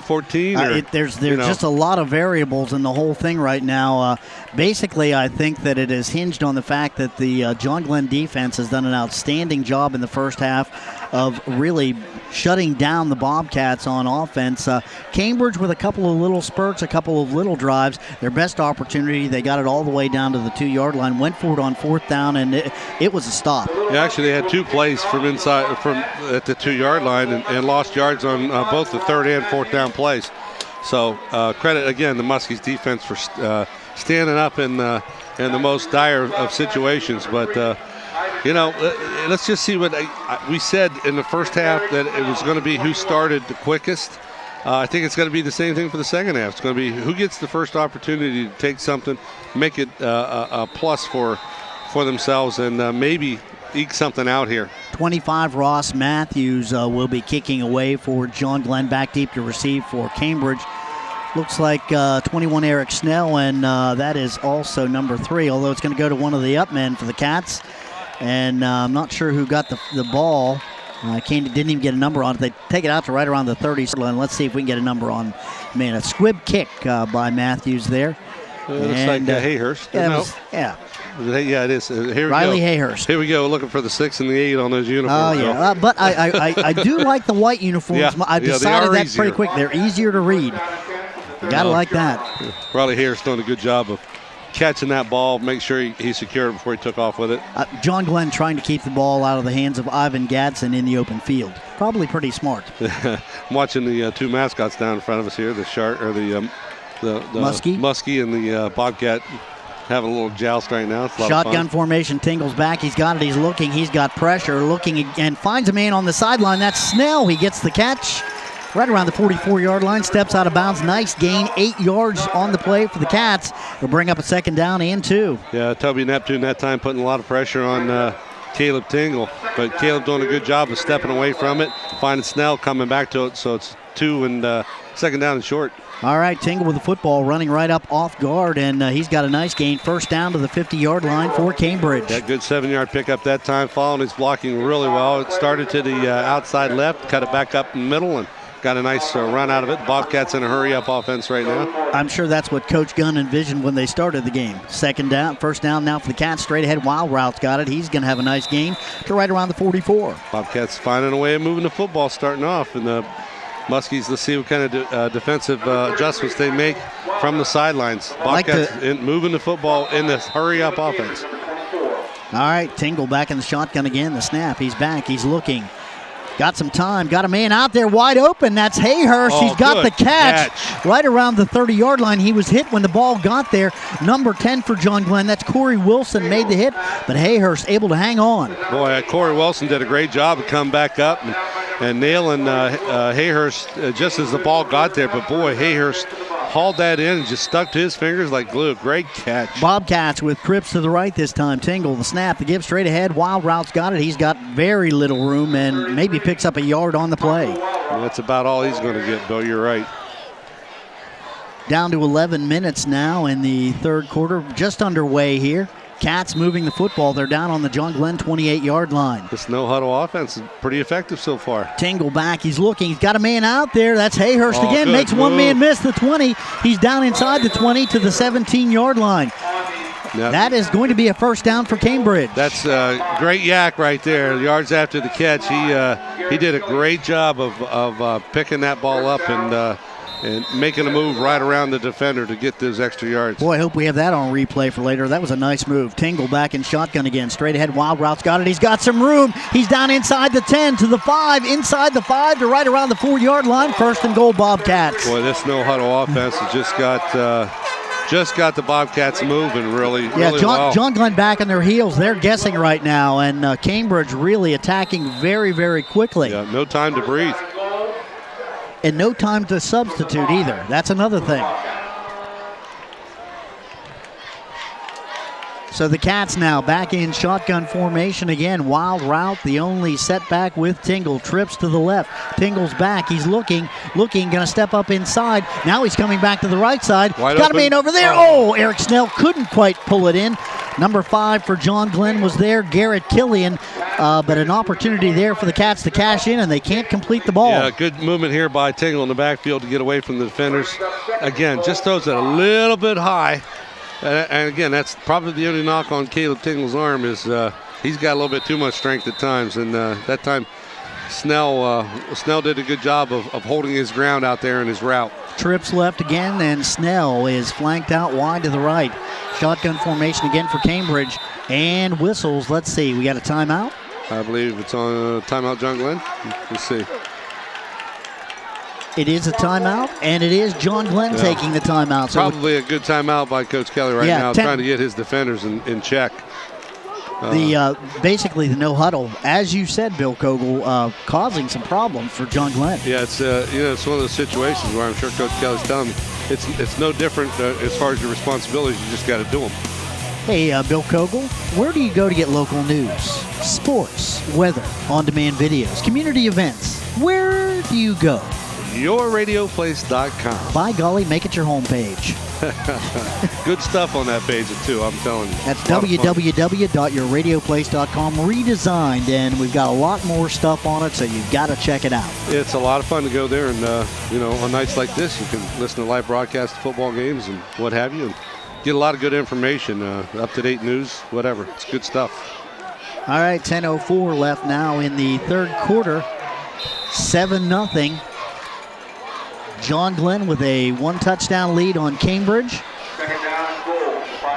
14-14. There's just a lot of variables in the whole thing right now. Basically, I think that it is hinged on the fact that the John Glenn defense has done an outstanding job in the first half of really shutting down the Bobcats on offense. Cambridge with a couple of little spurts, a couple of little drives. Their best opportunity, they got it all the way down to the 2-yard line, went for it on 4th down, and it was a stop. Yeah, actually, they had 2 plays from at the 2-yard line and lost yards on both the 3rd and 4th down plays. So credit again the Muskies defense for standing up in the most dire of situations. But let's just see what we said in the first half, that it was going to be who started the quickest. I think it's going to be the same thing for the second half. It's going to be who gets the first opportunity to take something, make it a plus for themselves, and maybe eke something out here. 25, Ross Matthews will be kicking away for John Glenn, back deep to receive for Cambridge. Looks like 21, Eric Snell, and that is also number 3, although it's going to go to one of the up men for the Cats. And I'm not sure who got the ball. Didn't even get a number on it. They take it out to right around the 30 line. Let's see if we can get a number on. Man, a squib kick by Matthews there. Looks like Hayhurst. Yeah, it is. Here we Riley go. Hayhurst. Here we go, looking for the 6 and the 8 on those uniforms. Oh, yeah. But I do like the white uniforms. Yeah, I decided that easier. pretty quick. They're easier to read. You got to like that. Riley Hayhurst doing a good job of catching that ball, make sure he secured it before he took off with it. John Glenn trying to keep the ball out of the hands of Ivan Gadsden in the open field. Probably pretty smart. I'm watching the 2 mascots down in front of us here, the shark or the Muskie and the Bobcat having a little joust right now. It's a lot Shotgun of fun. formation. Tingle's back. He's got it. He's looking. He's got pressure. Looking and finds a man on the sideline. That's Snell. He gets the catch. Right around the 44-yard line, steps out of bounds. Nice gain, 8 yards on the play for the Cats. They'll bring up a 2nd down and 2. Yeah, Toby Neptune that time putting a lot of pressure on Caleb Tingle. But Caleb doing a good job of stepping away from it, finding Snell coming back to it. So it's 2 and 2nd down and short. All right, Tingle with the football, running right up off guard, and he's got a nice gain. 1st down to the 50-yard line for Cambridge. That good 7-yard pickup that time, following his blocking really well. It started to the outside left, cut it back up in the middle, and got a nice run out of it. The Bobcats in a hurry-up offense right now. I'm sure that's what Coach Gunn envisioned when they started the game. 2nd down, 1st down now for the Cats. Straight ahead, Wild Route's got it. He's going to have a nice gain to right around the 44. Bobcats finding a way of moving the football starting off. And the Muskies, let's see what kind of defensive adjustments they make from the sidelines. Bobcats moving the football in this hurry-up offense. All right, Tingle back in the shotgun again. The snap, he's back, he's looking. Got some time, got a man out there wide open. That's Hayhurst. He's got the catch right around the 30-yard line. He was hit when the ball got there. Number 10 for John Glenn. That's Corey Wilson made the hit, but Hayhurst able to hang on. Boy, Corey Wilson did a great job of coming back up and nailing Hayhurst just as the ball got there. But boy, Hayhurst hauled that in and just stuck to his fingers like glue. Great catch. Bobcats with Cripps to the right this time. Tingle, the snap, the give straight ahead. Wild Route's got it. He's got very little room and maybe picks up a yard on the play. That's about all he's going to get, Bill. You're right. Down to 11 minutes now in the 3rd quarter. Just underway here. Cats moving the football. They're down on the John Glenn 28-yard line. This no-huddle offense is pretty effective so far. Tingle back. He's looking. He's got a man out there. That's Hayhurst again. Good Makes move. one man miss the 20. He's down inside the 20 to the 17-yard line. Yep. That is going to be a first down for Cambridge. That's a great yak right there. Yards after the catch. He did a great job of picking that ball up and making a move right around the defender to get those extra yards. Boy, I hope we have that on replay for later. That was a nice move. Tingle back in shotgun again. Straight ahead, Wild Route's got it. He's got some room. He's down inside the 10 to the 5, inside the 5 to right around the 4-yard line. First and goal, Bobcats. Boy, this no-huddle offense has just got the Bobcats moving really well. John Glenn back on their heels. They're guessing right now, and Cambridge really attacking very, very quickly. Yeah, no time to breathe. And no time to substitute either. That's another thing. So the Cats now back in shotgun formation again. Wild Route, the only setback with Tingle. Trips to the left. Tingle's back. He's looking, going to step up inside. Now he's coming back to the right side. Got a man over there. Oh, Eric Snell couldn't quite pull it in. Number 5 for John Glenn was there, Garrett Killian, but an opportunity there for the Cats to cash in, and they can't complete the ball. Yeah, good movement here by Tingle in the backfield to get away from the defenders. Again, just throws it a little bit high. And again, that's probably the only knock on Caleb Tingle's arm is he's got a little bit too much strength at times. And that time, Snell did a good job of holding his ground out there in his route. Trips left again, and Snell is flanked out wide to the right. Shotgun formation again for Cambridge. And whistles. Let's see. We got a timeout. I believe it's on timeout, John Glenn. Let's see. It is a timeout, and it is John Glenn taking the timeout. So probably a good timeout by Coach Kelly right now, trying to get his defenders in check. Basically the no huddle, as you said, Bill Kogel, causing some problems for John Glenn. Yeah, it's it's one of those situations where I'm sure Coach Kelly's telling me it's no different as far as your responsibilities. You just got to do them. Hey, Bill Kogel, where do you go to get local news, sports, weather, on-demand videos, community events? Where do you go? YourRadioPlace.com. By golly, make it your homepage. Good stuff on that page, too, I'm telling you. That's www.yourradioplace.com, redesigned, and we've got a lot more stuff on it, so you've got to check it out. It's a lot of fun to go there, and, on nights like this, you can listen to live broadcast of football games and what have you, and get a lot of good information, up-to-date news, whatever. It's good stuff. All right, 10:04 left now in the third quarter. 7-0. John Glenn with a 1-touchdown lead on Cambridge.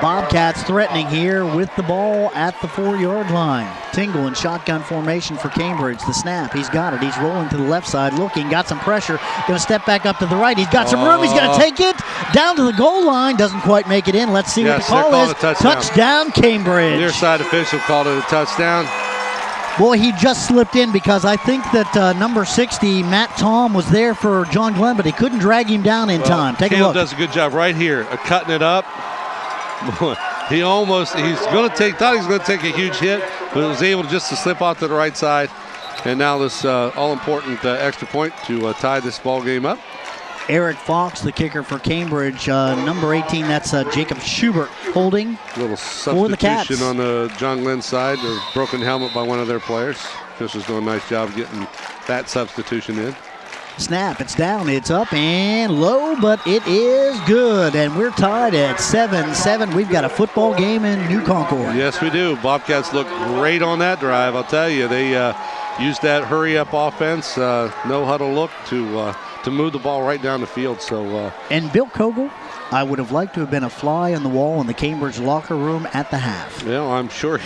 Bobcats threatening here with the ball at the 4-yard line. Tingle in shotgun formation for Cambridge. The snap, he's got it. He's rolling to the left side, looking, got some pressure. Going to step back up to the right. He's got some room. He's going to take it down to the goal line. Doesn't quite make it in. Let's see what the call is. Touchdown, Cambridge. Near side official called it a touchdown. Boy, he just slipped in because I think that number 60, Matt Tom, was there for John Glenn, but he couldn't drag him down in time. Take a look. Caleb does a good job right here, cutting it up. Thought he was going to take a huge hit, but was able just to slip out to the right side. And now this all-important extra point to tie this ball game up. Eric Fox, the kicker for Cambridge. Number 18, that's Jacob Schubert holding little for the Cats. Substitution on the John Glenn side. A broken helmet by one of their players. Officials doing a nice job getting that substitution in. Snap, it's down, it's up and low, but it is good. And we're tied at 7-7. We've got a football game in New Concord. Yes, we do. Bobcats look great on that drive. I'll tell you, they used that hurry-up offense, no-huddle look to move the ball right down the field. And Bill Kogel, I would have liked to have been a fly on the wall in the Cambridge locker room at the half. Well, I'm sure.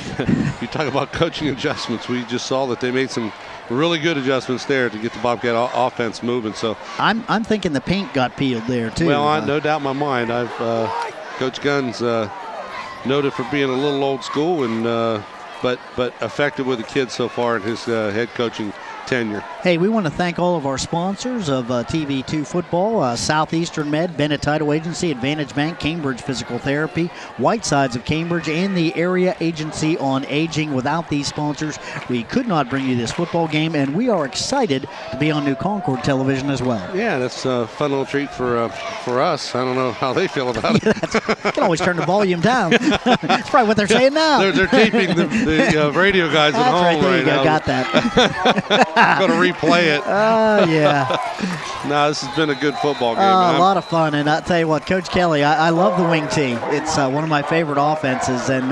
You talk about coaching adjustments. We just saw that they made some really good adjustments there to get the Bobcat offense moving. So I'm thinking the paint got peeled there too. Well, no doubt in my mind. Coach Gunn's noted for being a little old school and but effective with the kids so far in his head coaching tenure. Hey, we want to thank all of our sponsors of TV2 Football, Southeastern Med, Bennett Title Agency, Advantage Bank, Cambridge Physical Therapy, Whitesides of Cambridge, and the Area Agency on Aging. Without these sponsors, we could not bring you this football game, and we are excited to be on New Concord Television as well. Yeah, that's a fun little treat for us. I don't know how they feel about it. You can always turn the volume down. That's probably what they're saying now. They're taping the radio guys at home right there. You now. got that. Going to replay it. Oh, yeah. No, this has been a good football game. A lot of fun. And I'll tell you what, Coach Kelly, I love the wing tee. It's one of my favorite offenses. And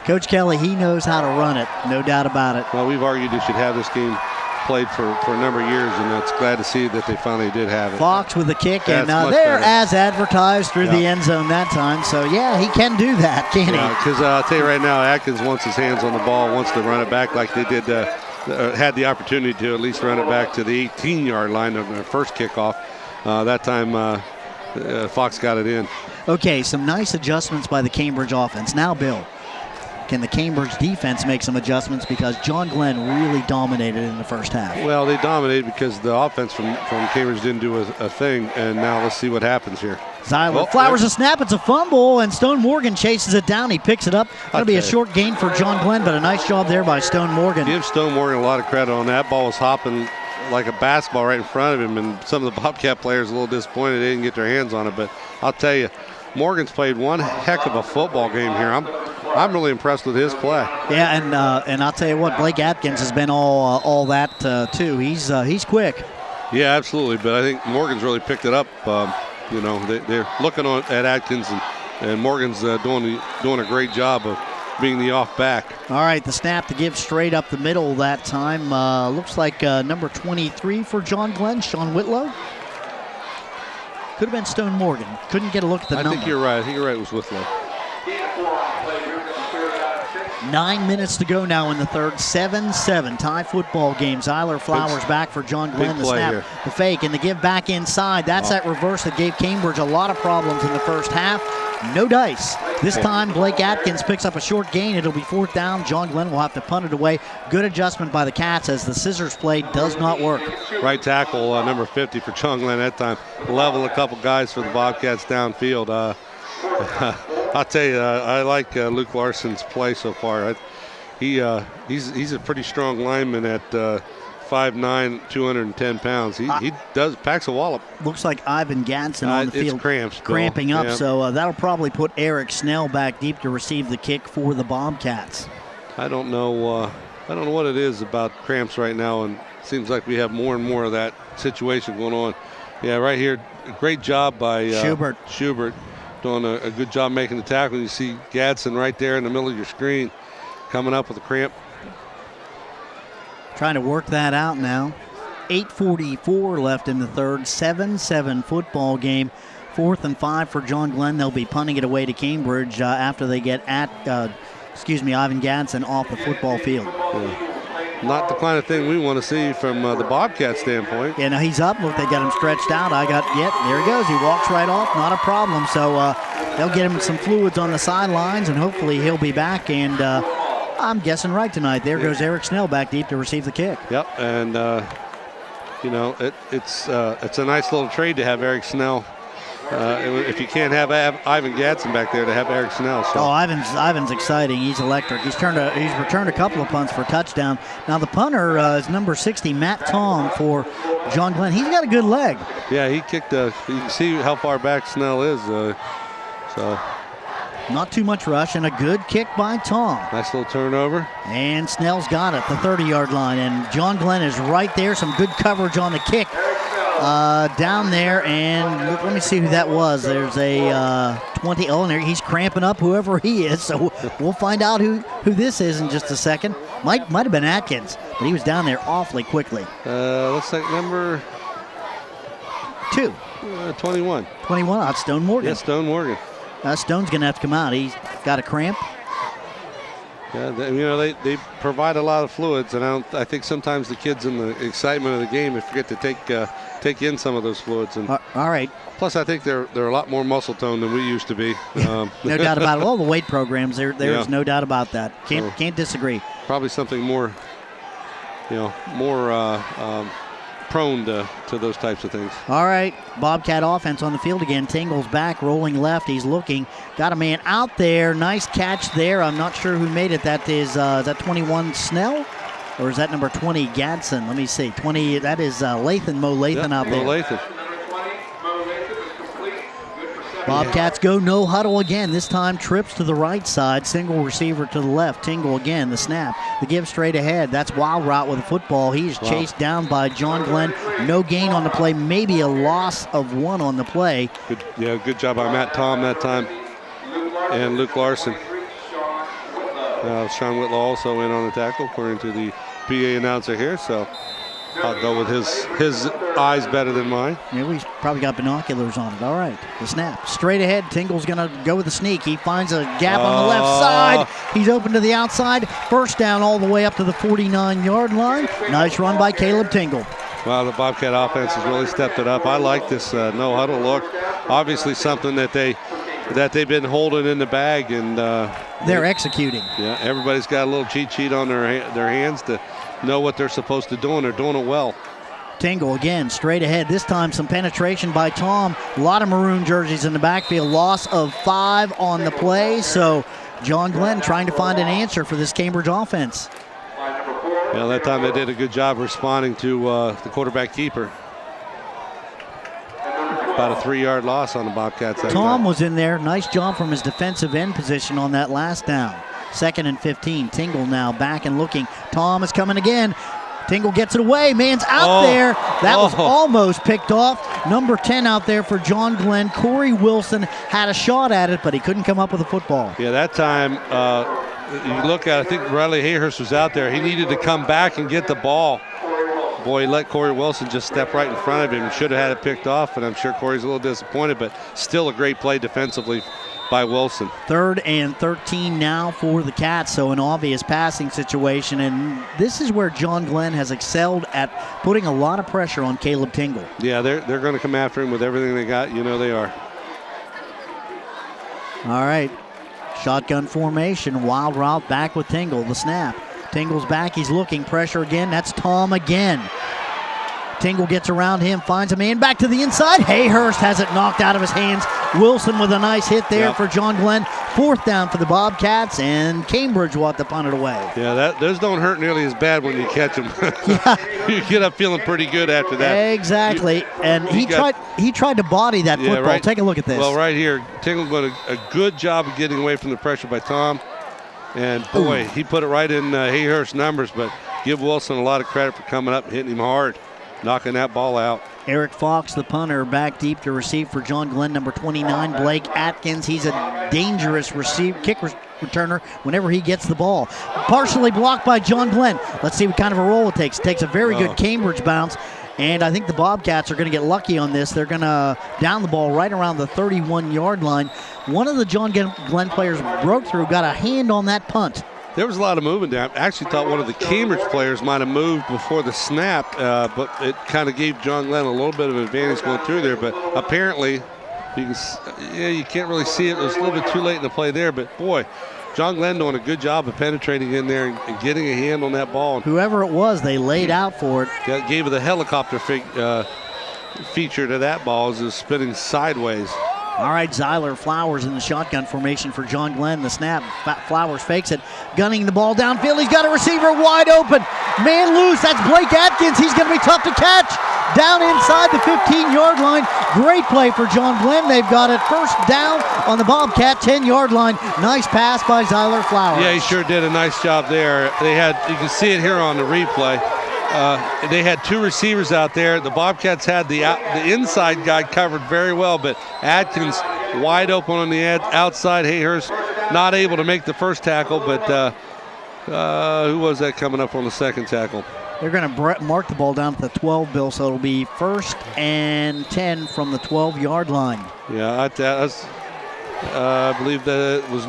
Coach Kelly, he knows how to run it. No doubt about it. Well, we've argued they should have this game played for a number of years, and it's glad to see that they finally did have it. Fox with the kick, and they're better. as advertised through the end zone that time. So, yeah, he can do that, can't he? Because I'll tell you right now, Atkins wants his hands on the ball, wants to run it back like they did, had the opportunity to at least run it back to the 18-yard line of their first kickoff. That time, Fox got it in. Okay, some nice adjustments by the Cambridge offense. Now, Bill, can the Cambridge defense make some adjustments, because John Glenn really dominated in the first half? Well, they dominated because the offense from Cambridge didn't do a thing, and now let's see what happens here. Zyler flowers a snap. It's a fumble, and Stone Morgan chases it down. He picks it up. Going to be a short gain for John Glenn, but a nice job there by Stone Morgan. Give Stone Morgan a lot of credit on that. Ball was hopping like a basketball right in front of him, and some of the Bobcat players a little disappointed they didn't get their hands on it. But I'll tell you, Morgan's played one heck of a football game here. I'm really impressed with his play. Yeah, and I'll tell you what, Blake Atkins has been all that too. He's quick. Yeah, absolutely. But I think Morgan's really picked it up. They're looking at Atkins, and Morgan's doing a great job of being the off back. All right, the snap to give straight up the middle that time. Looks like number 23 for John Glenn, Sean Whitlow. Could have been Stone Morgan. Couldn't get a look at the number. I think you're right. It was Whitlow. 9 minutes to go now in the third. 7-7 tie football game. Zyler Flowers back for John Glenn. The snap, here. The fake, and the give back inside. That's that reverse that gave Cambridge a lot of problems in the first half. No dice. This time, Blake Atkins picks up a short gain. It'll be fourth down. John Glenn will have to punt it away. Good adjustment by the Cats as the scissors play does not work. Right tackle, number 50 for John Glenn that time. Level a couple guys for the Bobcats downfield. I'll tell you, I like Luke Larson's play so far. He's a pretty strong lineman at 5'9", 210 pounds. He packs a wallop. Looks like Ivan Gadsden on the field cramping up, so that'll probably put Eric Snell back deep to receive the kick for the Bobcats. I don't know what it is about cramps right now, and it seems like we have more and more of that situation going on. Yeah, right here, great job by Schubert. Doing a good job making the tackle. You see Gadsden right there in the middle of your screen coming up with a cramp. Trying to work that out now. 8:44 left in the third. 7-7 football game. 4th and 5 for John Glenn. They'll be punting it away to Cambridge after they get Ivan Gadsden off the football field. Yeah. Not the kind of thing we want to see from the Bobcat standpoint. Yeah, now he's up. Look, they got him stretched out. There he goes. He walks right off. Not a problem. So they'll get him some fluids on the sidelines, and hopefully he'll be back. And I'm guessing right tonight. There goes Eric Snell back deep to receive the kick. Yep, and it's a nice little trade to have Eric Snell. If you can't have Ivan Gadsden back there, to have Eric Snell. So. Oh, Ivan's exciting. He's electric. He's returned a couple of punts for touchdown. Now the punter is number 60, Matt Tong for John Glenn. He's got a good leg. Yeah, he kicked. You can see how far back Snell is. So. Not too much rush, and a good kick by Tong. Nice little turnover. And Snell's got it, the 30-yard line. And John Glenn is right there. Some good coverage on the kick down there. And let me see who that was. There's a 20. Oh, and he's cramping up whoever he is. So we'll find out who this is in just a second. Might have been Atkins, but he was down there awfully quickly. Looks like number 2. 21. 21, that's Stone Morgan. Yeah, Stone Morgan. Stone's going to have to come out. He's got a cramp. Yeah, they provide a lot of fluids, and I think sometimes the kids in the excitement of the game they forget to take in some of those fluids. And all right. Plus, I think they're a lot more muscle toned than we used to be. No doubt about it. All the weight programs, there's no doubt about that. Can't disagree. Probably something more more prone to those types of things. All right, Bobcat offense on the field again. Tingle's back, rolling left. He's looking. Got a man out there. Nice catch there. I'm not sure who made it. That is that 21 Snell? Or is that number 20 Gadsden? Let me see. 20, that is Lathan, Mo Lathan out there. Mo Lathan. Bobcats go no huddle again. This time trips to the right side. Single receiver to the left. Tingle again. The snap. The give straight ahead. That's Wild Route with the football. He's chased down by John Glenn. No gain on the play. Maybe a loss of 1 on the play. Good job by Matt Tom that time. And Luke Larson. Sean Whitlaw also in on the tackle, according to the PA announcer here. So I'll go with his eyes better than mine. Yeah, he's probably got binoculars on it. All right, the snap. Straight ahead, Tingle's going to go with the sneak. He finds a gap on the left side. He's open to the outside. First down all the way up to the 49-yard line. Nice run by Caleb Tingle. Wow, the Bobcat offense has really stepped it up. I like this no-huddle look. Obviously something that they've been holding in the bag, and they're executing. Yeah, everybody's got a little cheat sheet on their hands to know what they're supposed to do, and they're doing it well. Tingle again, straight ahead. This time some penetration by Tom. A lot of maroon jerseys in the backfield. Loss of 5 on the play. So John Glenn trying to find an answer for this Cambridge offense. Yeah, that time they did a good job responding to the quarterback keeper. About a 3-yard loss on the Bobcats. Tom was in there. Nice job from his defensive end position on that last down. 2nd and 15. Tingle now back and looking. Tom is coming again. Tingle gets it away. Man's out there. That was almost picked off. Number 10 out there for John Glenn. Corey Wilson had a shot at it, but he couldn't come up with a football. Yeah, that time, you look at, I think Riley Hayhurst was out there. He needed to come back and get the ball. Boy, he let Corey Wilson just step right in front of him. Should have had it picked off, and I'm sure Corey's a little disappointed, but still a great play defensively by Wilson. 3rd and 13 now for the Cats, so an obvious passing situation, and this is where John Glenn has excelled at putting a lot of pressure on Caleb Tingle. Yeah, they're going to come after him with everything they got. You know they are. All right, shotgun formation, Wild Route back with Tingle, the snap. Tingle's back, he's looking, pressure again, that's Tom again. Tingle gets around him, finds a man back to the inside. Hayhurst has it knocked out of his hands. Wilson with a nice hit there for John Glenn. 4th down for the Bobcats, and Cambridge will have to punt it away. Yeah, those don't hurt nearly as bad when you catch them. You get up feeling pretty good after that. Exactly, and he tried to body that football. Right. Take a look at this. Well, right here, Tingle got a good job of getting away from the pressure by Tom. And boy, he put it right in Hayhurst's numbers, but give Wilson a lot of credit for coming up and hitting him hard, knocking that ball out. Eric Fox, the punter, back deep to receive for John Glenn, number 29, Blake Atkins. He's a dangerous kick returner whenever he gets the ball. Partially blocked by John Glenn. Let's see what kind of a roll it takes. It takes a very good Cambridge bounce, and I think the Bobcats are going to get lucky on this. They're going to down the ball right around the 31-yard line. One of the John Glenn players broke through, got a hand on that punt. There was a lot of movement there. I actually thought one of the Cambridge players might have moved before the snap, but it kind of gave John Glenn a little bit of advantage going through there. But apparently, you can't really see it. It was a little bit too late in the play there. But boy, John Glenn doing a good job of penetrating in there and getting a hand on that ball. Whoever it was, they laid out for it. Gave it the helicopter feature to that ball as it was spinning sideways. All right, Zyler Flowers in the shotgun formation for John Glenn. The snap, Flowers fakes it, gunning the ball downfield. He's got a receiver wide open. Man loose, that's Blake Atkins. He's going to be tough to catch. Down inside the 15-yard line. Great play for John Glenn. They've got it first down on the Bobcat 10-yard line. Nice pass by Zyler Flowers. Yeah, he sure did a nice job there. You can see it here on the replay. They had 2 receivers out there. The Bobcats had the inside guy covered very well, but Atkins wide open on the outside. Hayhurst not able to make the first tackle, but who was that coming up on the second tackle? They're going to mark the ball down to the 12, Bill, so it'll be 1st and 10 from the 12-yard line. Yeah, I believe that it was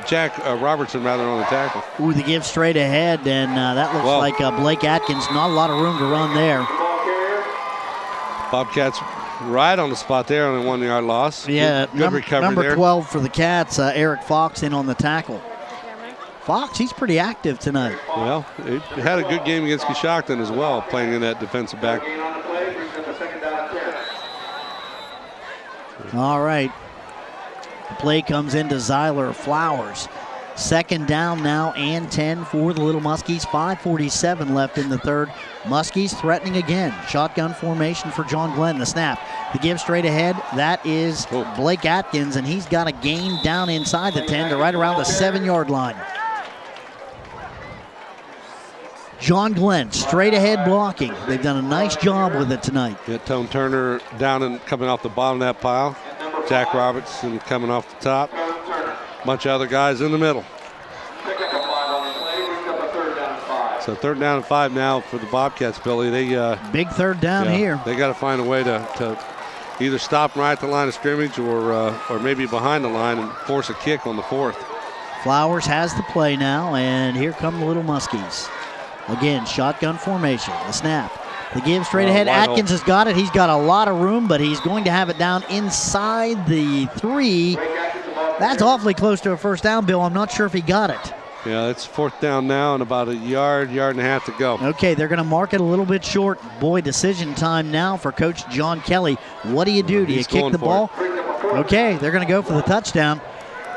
Jack Robertson rather on the tackle. Ooh, the give straight ahead, and that looks like Blake Atkins. Not a lot of room to run there. Bobcats right on the spot there on a 1-yard loss. Yeah, good recovery number there. 12 for the Cats, Eric Fox in on the tackle. Fox, he's pretty active tonight. Well, he had a good game against Coshocton as well, playing in that defensive back. All right. The play comes into Zyler Flowers. Second down now and 10 for the Little Muskies. 5:47 left in the third. Muskies threatening again. Shotgun formation for John Glenn. The snap. The give straight ahead. That is Blake Atkins, and he's got a gain down inside the 10 to right around the 7-yard line. John Glenn straight ahead blocking. They've done a nice job with it tonight. Yeah, Tone Turner down and coming off the bottom of that pile. Jack Robertson coming off the top. Bunch of other guys in the middle. So 3rd down and 5 now for the Bobcats, Billy. They big 3rd down here. They got to find a way to either stop right at the line of scrimmage or maybe behind the line and force a kick on the 4th. Flowers has the play now, and here come the Little Muskies. Again, shotgun formation. The snap. The give straight ahead. Atkins has got it. He's got a lot of room, but he's going to have it down inside the 3. That's awfully close to a first down, Bill. I'm not sure if he got it. Yeah, it's 4th down now and about a yard and a half to go. Okay, they're going to mark it a little bit short. Boy, decision time now for Coach John Kelly. What do? Do you kick the ball? Okay, they're going to go for the touchdown.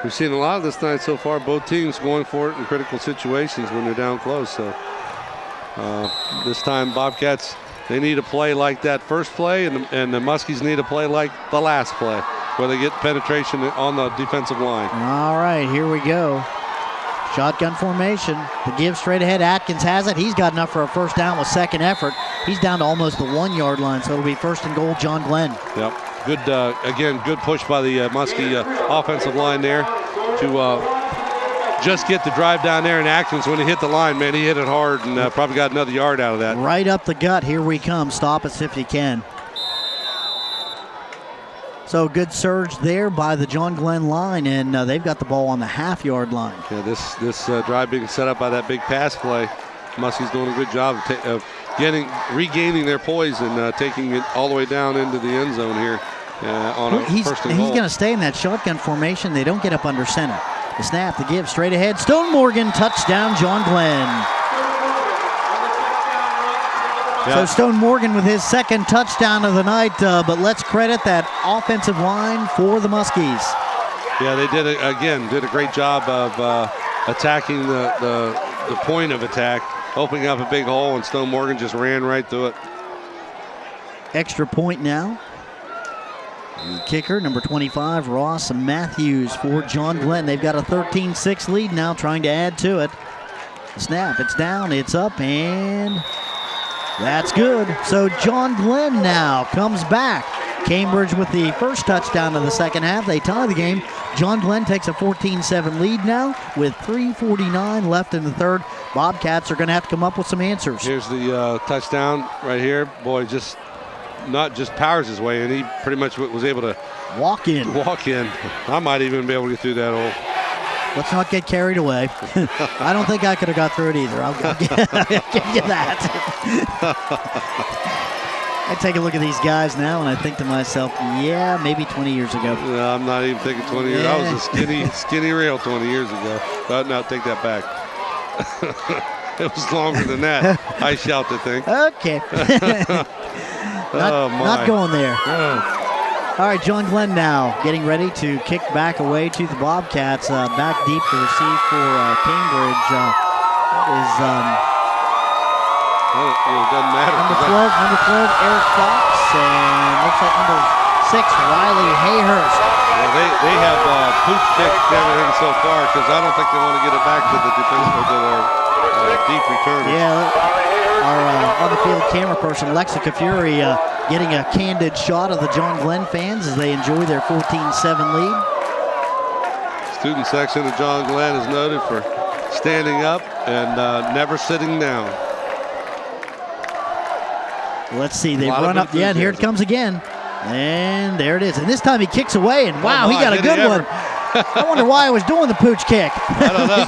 We've seen a lot of this night so far. Both teams going for it in critical situations when they're down close. So this time, Bobcats, they need a play like that first play, and the Muskies need a play like the last play, where they get penetration on the defensive line. All right, here we go. Shotgun formation. The give straight ahead. Atkins has it. He's got enough for a first down with second effort. He's down to almost the 1-yard line, so it'll be 1st and goal, John Glenn. Yep. Good, again, good push by the Muskie offensive line there to just get the drive down there. And Atkins, when he hit the line, man, he hit it hard and probably got another yard out of that. Right up the gut. Here we come. Stop us if you can. So good surge there by the John Glenn line, and they've got the ball on the half-yard line. Yeah, this drive being set up by that big pass play. Muskie's doing a good job of regaining their poise and taking it all the way down into the end zone here on a first and goal. He's going to stay in that shotgun formation. They don't get up under center. The snap, the give, straight ahead. Stone Morgan, touchdown, John Glenn. So Stone Morgan with his second touchdown of the night, but let's credit that offensive line for the Muskies. Yeah, they did a great job of attacking the point of attack, opening up a big hole, and Stone Morgan just ran right through it. Extra point now. The kicker, number 25, Ross Matthews for John Glenn. They've got a 13-6 lead now, trying to add to it. The snap, it's down, it's up, and that's good. So John Glenn now comes back. Cambridge with the first touchdown of the second half. They tie the game. John Glenn takes a 14-7 lead now with 3:49 left in the third. Bobcats are going to have to come up with some answers. Here's the touchdown right here. Boy, just not just powers his way in. He pretty much was able to walk in. I might even be able to get through that hole. Let's not get carried away. I don't think I could have got through it either. I'll give you that. I take a look at these guys now and I think to myself, yeah, maybe 20 years ago. No, I'm not even thinking 20 years. I was a skinny rail 20 years ago. But no, take that back. It was longer than that. I shout to think. Okay. not going there. Oh. All right, John Glenn now getting ready to kick back away to the Bobcats. Back deep to receive for Cambridge. It doesn't matter. Number 12, Eric Fox, and looks like number 6, Riley Hayhurst. Well, they have pooch kicked everything so far because I don't think they want to get it back to the defense to their deep returners. Yeah, our on-the-field camera person, Lexica Fury, getting a candid shot of the John Glenn fans as they enjoy their 14-7 lead. Student section of John Glenn is noted for standing up and never sitting down. Let's see, they run up. Yeah, and here it comes again. And there it is. And this time he kicks away, and wow, he got a good one. I wonder why I was doing the pooch kick. I don't know.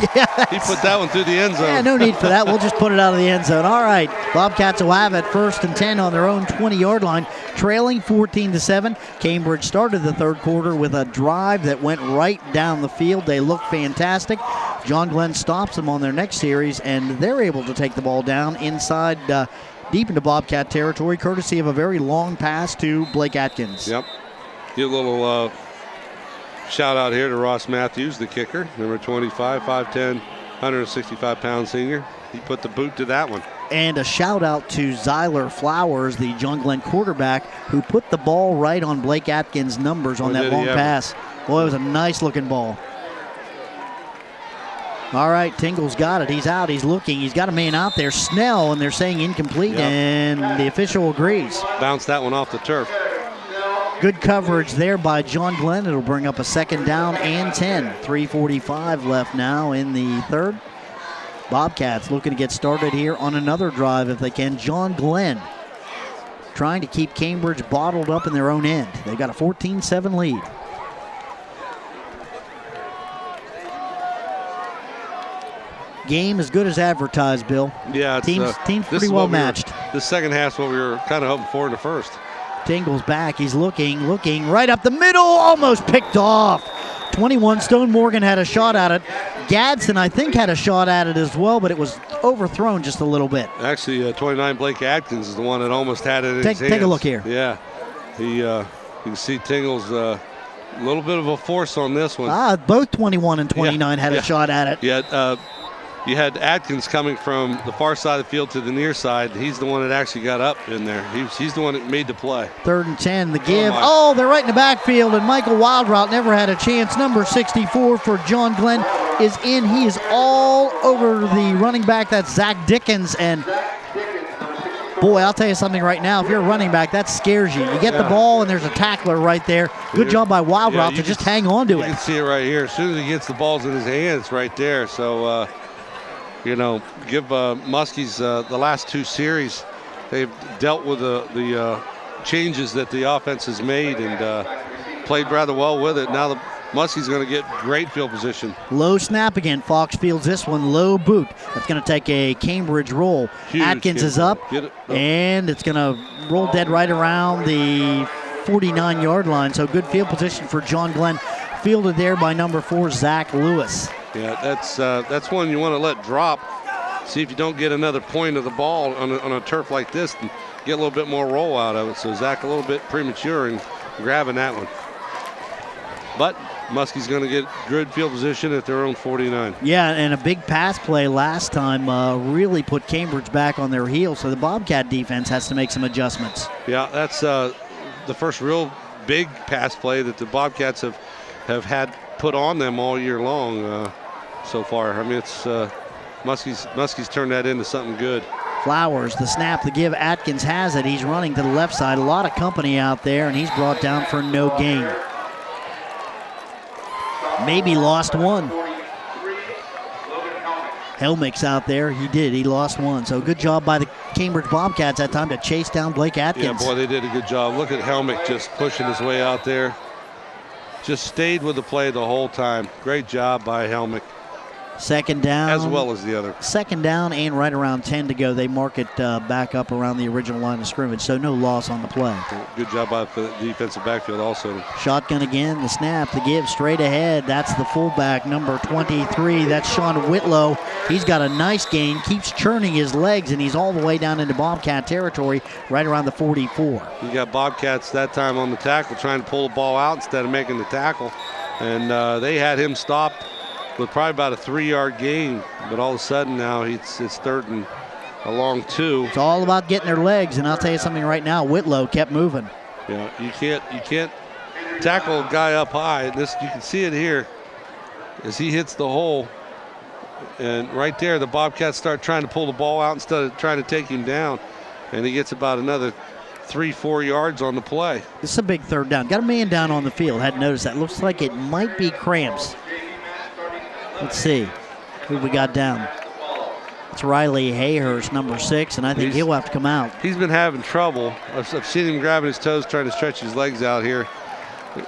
He put that one through the end zone. Yeah, no need for that. We'll just put it out of the end zone. All right, Bobcats will have it 1st and 10 on their own 20-yard line, trailing 14-7. Cambridge started the third quarter with a drive that went right down the field. They looked fantastic. John Glenn stops them on their next series, and they're able to take the ball down inside deep into Bobcat territory, courtesy of a very long pass to Blake Atkins. Yep. Give a little shout out here to Ross Matthews, the kicker, number 25, 5'10", 165-pound senior. He put the boot to that one. And a shout out to Zyler Flowers, the John Glenn quarterback, who put the ball right on Blake Atkins' numbers on that long pass. Boy, it was a nice looking ball. All right, Tingle's got it. He's out. He's looking. He's got a man out there, Snell, and they're saying incomplete, and the official agrees. Bounced that one off the turf. Good coverage there by John Glenn. It'll bring up a 2nd down and 10. 3:45 left now in the third. Bobcats looking to get started here on another drive if they can. John Glenn trying to keep Cambridge bottled up in their own end. They've got a 14-7 lead. Game as good as advertised, Bill. Yeah, teams pretty well matched. The second half's what we were kind of hoping for in the first. Tingle's back. He's looking right up the middle, almost picked off. 21, Stone Morgan had a shot at it. Gadsden, I think, had a shot at it as well, but it was overthrown just a little bit. Actually, 29, Blake Atkins is the one that almost had it in his hands. Take a look here. Yeah. You can see Tingle's a little bit of a force on this one. Both 21 and 29 had a shot at it. Yeah, you had Atkins coming from the far side of the field to the near side. He's the one that actually got up in there. He's the one that made the play. 3rd and 10, the give. Oh, they're right in the backfield, and Michael Wildrout never had a chance. Number 64 for John Glenn is in. He is all over the running back. That's Zach Dickens, and boy, I'll tell you something right now. If you're a running back, that scares you. You get the ball, and there's a tackler right there. Good job by Wildrout to just hang on to it. You can see it right here. As soon as he gets the balls in his hands, right there. So, give Muskies the last 2 series. They've dealt with the changes that the offense has made and played rather well with it. Now the Muskies going to get great field position. Low snap again. Fox fields this one. Low boot. That's going to take a Cambridge roll. Huge Atkins is up, and it's going to roll dead right around the 49-yard line. So good field position for John Glenn. Fielded there by number 4, Zach Lewis. Yeah, that's one you want to let drop. See if you don't get another point of the ball on a turf like this and get a little bit more roll out of it. So Zach a little bit premature in grabbing that one. But Muskie's going to get good field position at their own 49. Yeah, and a big pass play last time really put Cambridge back on their heels. So the Bobcat defense has to make some adjustments. Yeah, that's the first real big pass play that the Bobcats have had put on them all year long so far. I mean, it's Muskies turned that into something good. Flowers, the snap, the give. Atkins has it. He's running to the left side. A lot of company out there, and he's brought down for no gain. Maybe lost one. Helmick's out there. He did. He lost one. So good job by the Cambridge Bobcats that time to chase down Blake Atkins. Yeah, boy, they did a good job. Look at Helmick just pushing his way out there. Just stayed with the play the whole time. Great job by Helmick. 2nd down. As well as the other. 2nd down and right around 10 to go. They mark it back up around the original line of scrimmage, so no loss on the play. Good job by the defensive backfield also. Shotgun again, the snap, the give, straight ahead. That's the fullback, number 23. That's Sean Whitlow. He's got a nice gain, keeps churning his legs, and he's all the way down into Bobcat territory, right around the 44. You got Bobcats that time on the tackle, trying to pull the ball out instead of making the tackle. And they had him stopped with probably about a 3-yard gain, but all of a sudden now it's 3rd and a long 2. It's all about getting their legs, and I'll tell you something right now. Whitlow kept moving. Yeah, you can't tackle a guy up high. This you can see it here as he hits the hole, and right there the Bobcats start trying to pull the ball out instead of trying to take him down, and he gets about another 3-4 yards on the play. This is a big 3rd down. Got a man down on the field. Hadn't noticed that. Looks like it might be Cramps. Let's see who we got down. It's Riley Hayhurst, number 6, and I think he'll have to come out. He's been having trouble. I've seen him grabbing his toes, trying to stretch his legs out here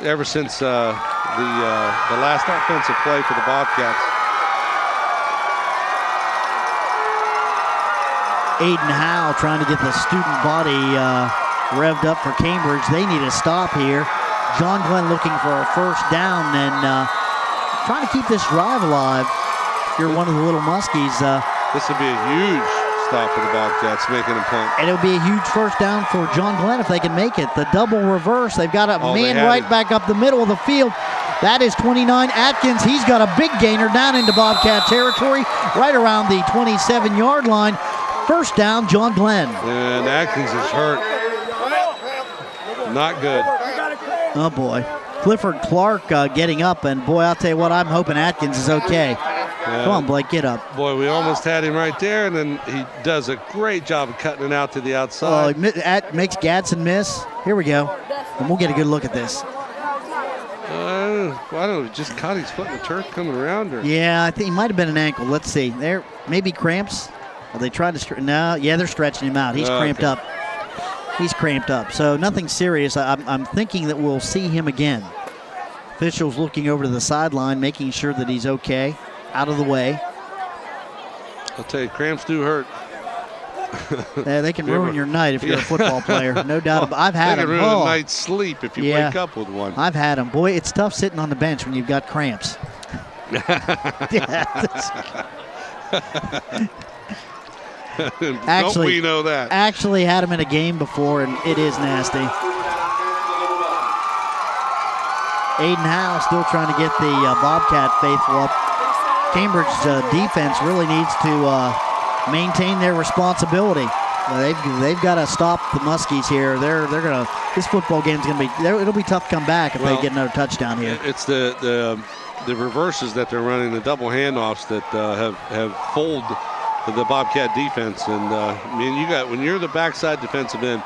ever since the last offensive play for the Bobcats. Aiden Howe trying to get the student body revved up for Cambridge. They need a stop here. John Glenn looking for a 1st down and trying to keep this drive alive. if you're one of the little Muskies. This would be a huge stop for the Bobcats, making a punt. And it'll be a huge first down for John Glenn if they can make it. The double reverse. They've got a man right back up the middle of the field. That is 29 Atkins. He's got a big gainer down into Bobcat territory, right around the 27-yard line. First down, John Glenn. And Atkins is hurt. Not good. Oh, boy. Clifford Clark getting up, and boy, I'll tell you what, I'm hoping Atkins is okay. Come on, Blake, get up. Boy, we almost had him right there, and then he does a great job of cutting it out to the outside. Makes Gadsden miss. Here we go. And we'll get a good look at this. I don't know, just caught his foot in the turf coming around her. Yeah, I think he might have been an ankle. Let's see. There, maybe cramps. Are they trying to no, yeah, they're stretching him out. He's cramped up. He's cramped up. So nothing serious. I'm thinking that we'll see him again. Officials looking over to the sideline, making sure that he's okay. Out of the way. I'll tell you, cramps do hurt. Yeah, they can ruin your night if you're a football player. No doubt. I've had them. They can ruin a night's sleep if you wake up with one. I've had them. Boy, it's tough sitting on the bench when you've got cramps. Don't we know that? Actually had him in a game before, and it is nasty. Aiden Howe still trying to get the Bobcat faithful up. Cambridge defense really needs to maintain their responsibility. They've got to stop the Muskies here. They're gonna. This football game's gonna be. It'll be tough to come back if they get another touchdown here. It's the reverses that they're running, the double handoffs that have fooled the Bobcat defense. And when you're the backside defensive end,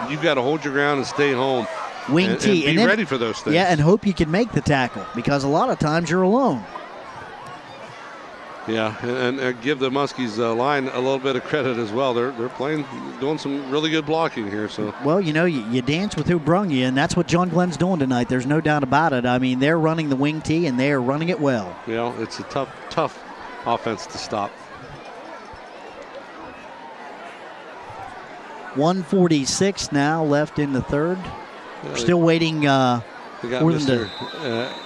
you've got to hold your ground and stay home. Wing T. And be ready for those things. Yeah, and hope you can make the tackle because a lot of times you're alone. Yeah, and give the Muskies line a little bit of credit as well. They're doing some really good blocking here. So well, you dance with who brung you, and that's what John Glenn's doing tonight. There's no doubt about it. I mean, they're running the wing T, and they are running it well. Yeah, it's a tough offense to stop. 1:46 now left in the third. Still waiting. They got Mr.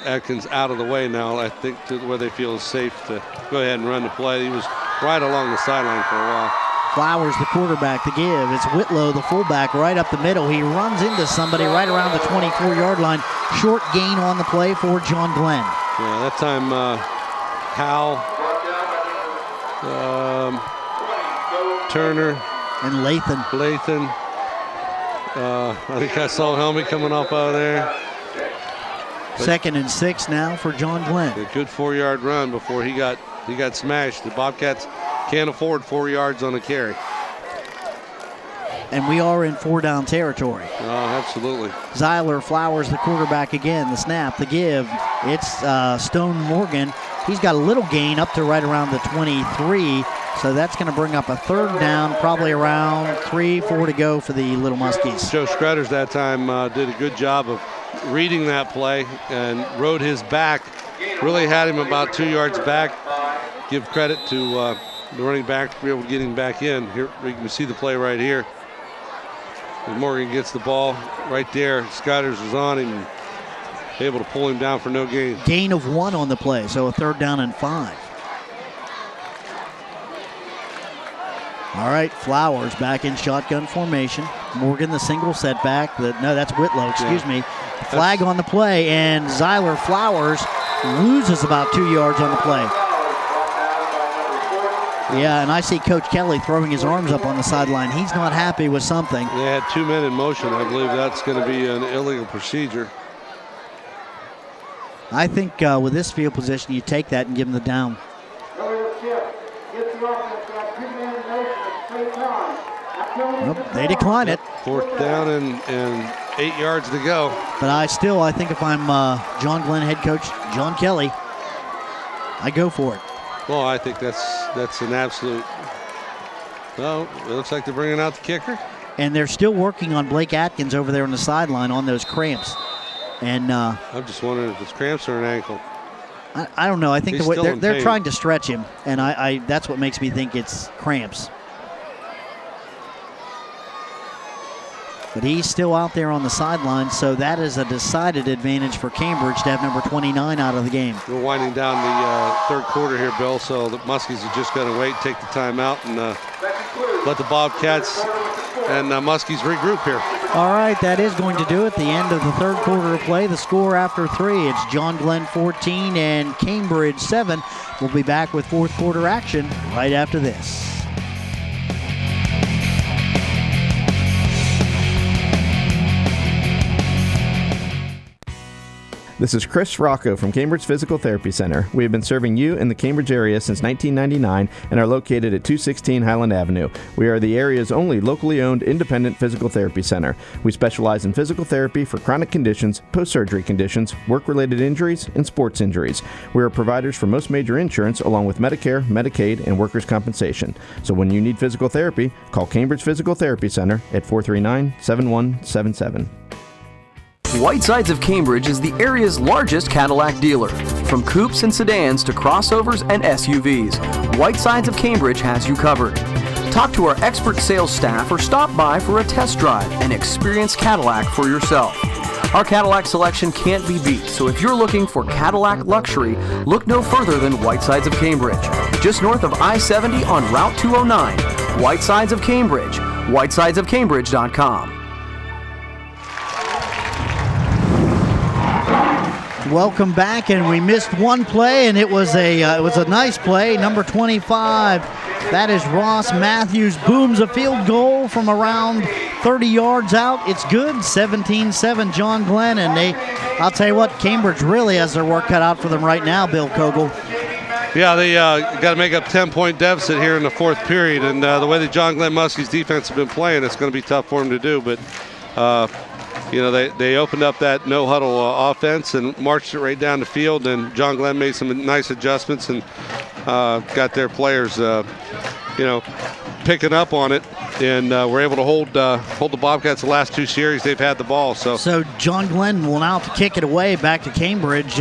Atkins out of the way now, I think, to where they feel is safe to go ahead and run the play. He was right along the sideline for a while. Flowers, the quarterback, to give. It's Whitlow, the fullback, right up the middle. He runs into somebody right around the 24-yard line. Short gain on the play for John Glenn. Yeah, that time Howell, Turner, and Lathan. I think I saw Helmy coming off out of there. But 2nd and 6 now for John Glenn. A good 4-yard run before he got smashed. The Bobcats can't afford 4 yards on a carry. And we are in 4-down territory. Oh, absolutely. Zyler, Flowers, the quarterback again. The snap, the give. It's Stone Morgan. He's got a little gain up to right around the 23. So that's going to bring up a 3rd down, probably around 3-4 to go for the Little Muskies. Joe Scrudders that time did a good job of reading that play and rode his back. Really had him about 2 yards back. Give credit to the running back to be able to get him back in. Here we can see the play right here. And Morgan gets the ball right there. Scrudders is on him, able to pull him down for no gain. Gain of 1 on the play, so a 3rd down and 5. All right, Flowers back in shotgun formation. Morgan, the single setback. That's Whitlow, excuse me. Flag on the play, and Zyler Flowers loses about 2 yards on the play. Yeah, and I see Coach Kelly throwing his arms up on the sideline. He's not happy with something. They had 2 men in motion. I believe that's going to be an illegal procedure. I think with this field position, you take that and give him the down. Nope, they decline it. 4th down and 8 yards to go. But I think if I'm John Glenn head coach John Kelly, I go for it. Well, I think that's an absolute. Well, it looks like they're bringing out the kicker. And they're still working on Blake Atkins over there on the sideline on those cramps. And I'm just wondering if it's cramps or an ankle. I don't know. I think they're pain. trying to stretch him, and I that's what makes me think it's cramps. but he's still out there on the sideline, so that is a decided advantage for Cambridge to have number 29 out of the game. We're winding down the third quarter here, Bill, so the Muskies are just going to wait, take the timeout, and let the Bobcats and Muskies regroup here. All right, that is going to do it. The end of the third quarter of play. The score after 3, it's John Glenn 14 and Cambridge 7. We'll be back with fourth quarter action right after this. This is Chris Rocco from Cambridge Physical Therapy Center. We have been serving you in the Cambridge area since 1999 and are located at 216 Highland Avenue. We are the area's only locally owned independent physical therapy center. We specialize in physical therapy for chronic conditions, post-surgery conditions, work-related injuries, and sports injuries. We are providers for most major insurance along with Medicare, Medicaid, and workers' compensation. So when you need physical therapy, call Cambridge Physical Therapy Center at 439-7177. Whitesides of Cambridge is the area's largest Cadillac dealer. From coupes and sedans to crossovers and SUVs, Whitesides of Cambridge has you covered. Talk to our expert sales staff or stop by for a test drive and experience Cadillac for yourself. Our Cadillac selection can't be beat, so if you're looking for Cadillac luxury, look no further than Whitesides of Cambridge, just north of I-70 on Route 209. Whitesides of Cambridge, whitesidesofcambridge.com. Welcome back, and we missed one play, and it was a nice play. Number 25, that is Ross Matthews, booms a field goal from around 30 yards out. It's good, 17-7 John Glenn, and I'll tell you what, Cambridge really has their work cut out for them right now, Bill Kogel. Yeah, they got to make up 10-point deficit here in the fourth period, and the way the John Glenn Muskies defense has been playing, it's going to be tough for them to do, but they opened up that no-huddle offense and marched it right down the field, and John Glenn made some nice adjustments and got their players, picking up on it, and were able to hold the Bobcats the last two series they've had the ball. So John Glenn will now have to kick it away back to Cambridge.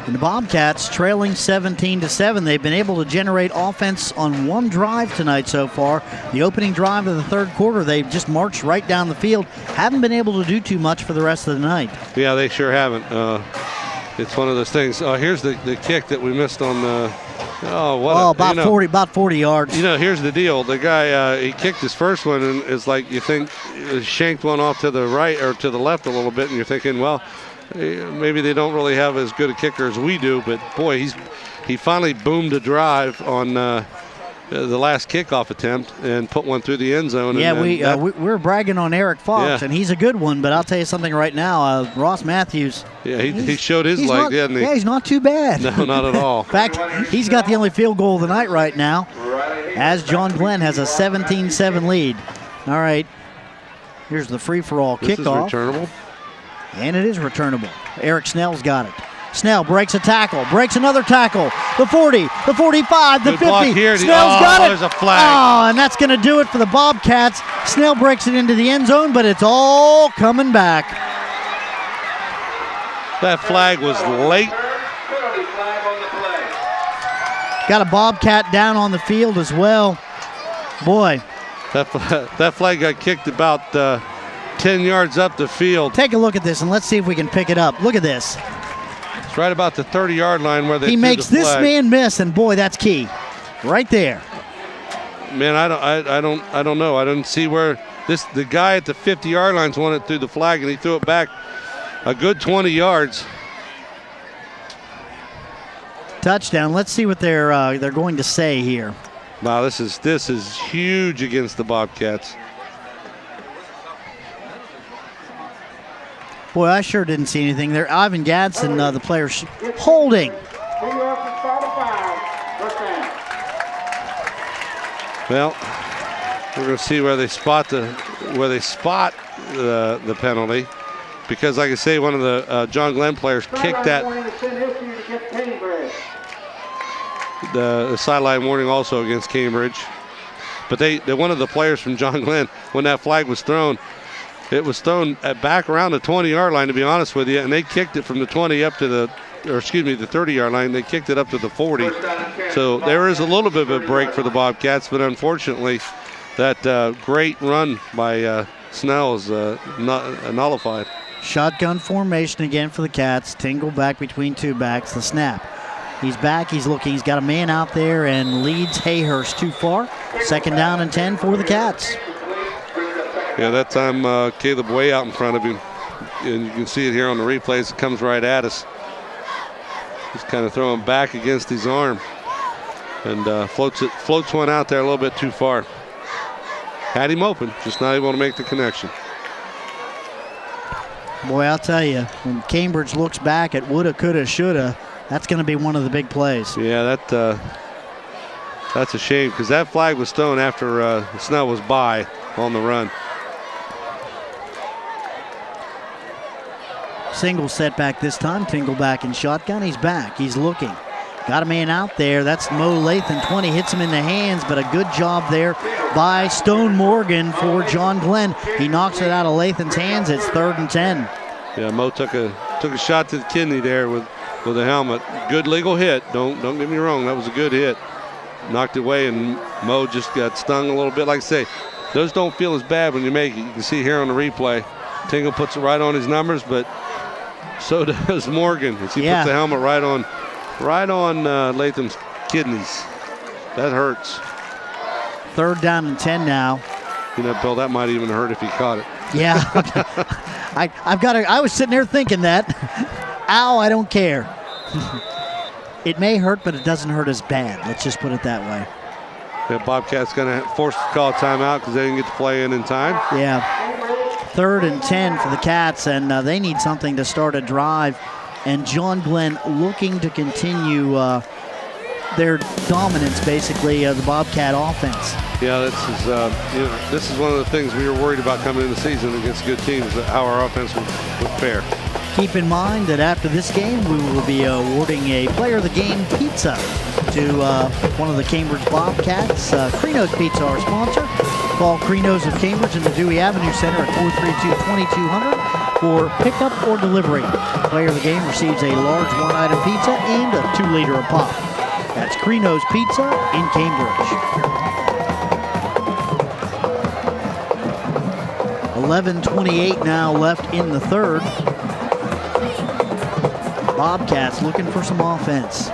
And the Bobcats trailing 17-7. They've been able to generate offense on one drive tonight so far. The opening drive of the third quarter, they've just marched right down the field. Haven't been able to do too much for the rest of the night. Yeah, they sure haven't. It's one of those things. Here's the kick that we missed on the. About 40 yards. Here's the deal. The guy, he kicked his first one, and it's like you think shanked one off to the right or to the left a little bit, and you're thinking, well, maybe they don't really have as good a kicker as we do, but boy, he finally boomed a drive on the last kickoff attempt and put one through the end zone. Yeah, we're bragging on Eric Fox, and he's a good one, but I'll tell you something right now, Ross Matthews. Yeah, he showed his leg, didn't he? Yeah, he's not too bad. No, not at all. In fact, he's got the only field goal of the night right now, as John Glenn has a 17-7 lead. All right, here's the free-for-all kickoff. This is returnable. And it is returnable. Eric Snell's got it. Snell breaks a tackle, breaks another tackle. The 40, the 45, the Good 50. block here. Snell's got it. There's a flag. Oh, and that's going to do it for the Bobcats. Snell breaks it into the end zone, but it's all coming back. That flag was late. Got a Bobcat down on the field as well. Boy. That flag got kicked about 10 yards up the field. Take a look at this, and let's see if we can pick it up. Look at this. It's right about the 30-yard line where they He makes the this man miss, and boy, that's key. Right there. Man, I don't know. I don't see where the guy at the 50-yard line's won it through the flag, and he threw it back a good 20 yards. Touchdown. Let's see what they're going to say here. Wow, this is huge against the Bobcats. Boy, I sure didn't see anything there. Ivan Gadsden, the player, holding. Well, we're going to see where they spot the penalty, because, like I say, one of the John Glenn players kicked that. The sideline warning also against Cambridge, but one of the players from John Glenn, when that flag was thrown. It was thrown back around the 20-yard line, to be honest with you, and they kicked it from the 20 up to the 30-yard line. They kicked it up to the 40. So there is a little bit of a break for the Bobcats, but unfortunately, that great run by Snell is nullified. Shotgun formation again for the Cats. Tingle back between two backs. The snap. He's back. He's looking. He's got a man out there and leads Hayhurst too far. 2nd down and 10 for the Cats. Yeah, that time Caleb way out in front of him. And you can see it here on the replays. It comes right at us. He's kind of throwing back against his arm. And floats one out there a little bit too far. Had him open, just not able to make the connection. Boy, I'll tell you, when Cambridge looks back at woulda, coulda, shoulda, that's going to be one of the big plays. Yeah, that's a shame because that flag was thrown after Snell was by on the run. Single setback this time. Tingle back in shotgun. He's back. He's looking. Got a man out there. That's Mo Lathan. 20 hits him in the hands, but a good job there by Stone Morgan for John Glenn. He knocks it out of Lathan's hands. It's 3rd and 10. Yeah, Mo took a shot to the kidney there with the helmet. Good legal hit. Don't get me wrong. That was a good hit. Knocked it away, and Mo just got stung a little bit. Like I say, those don't feel as bad when you make it. You can see here on the replay, Tingle puts it right on his numbers, but so does Morgan as he puts the helmet right on Latham's kidneys. That hurts. 3rd down and 10 now. You know, Bill, that might even hurt if he caught it. Yeah. I was sitting there thinking that. Ow, I don't care. It may hurt, but it doesn't hurt as bad. Let's just put it that way. Yeah, Bobcats going to force to call a timeout because they didn't get to play in time. Yeah. 3rd and 10 for the Cats, and they need something to start a drive. And John Glenn looking to continue their dominance, basically, of the Bobcat offense. Yeah, this is one of the things we were worried about coming into the season against good teams, how our offense would fare. Keep in mind that after this game, we will be awarding a Player of the Game pizza to one of the Cambridge Bobcats. Crino's Pizza, our sponsor. Call Crino's of Cambridge in the Dewey Avenue Center at 432-2200 for pickup or delivery. Player of the Game receives a large one-item pizza and a 2-liter of pop. That's Crino's Pizza in Cambridge. 11:28 now left in the 3rd. Bobcats looking for some offense.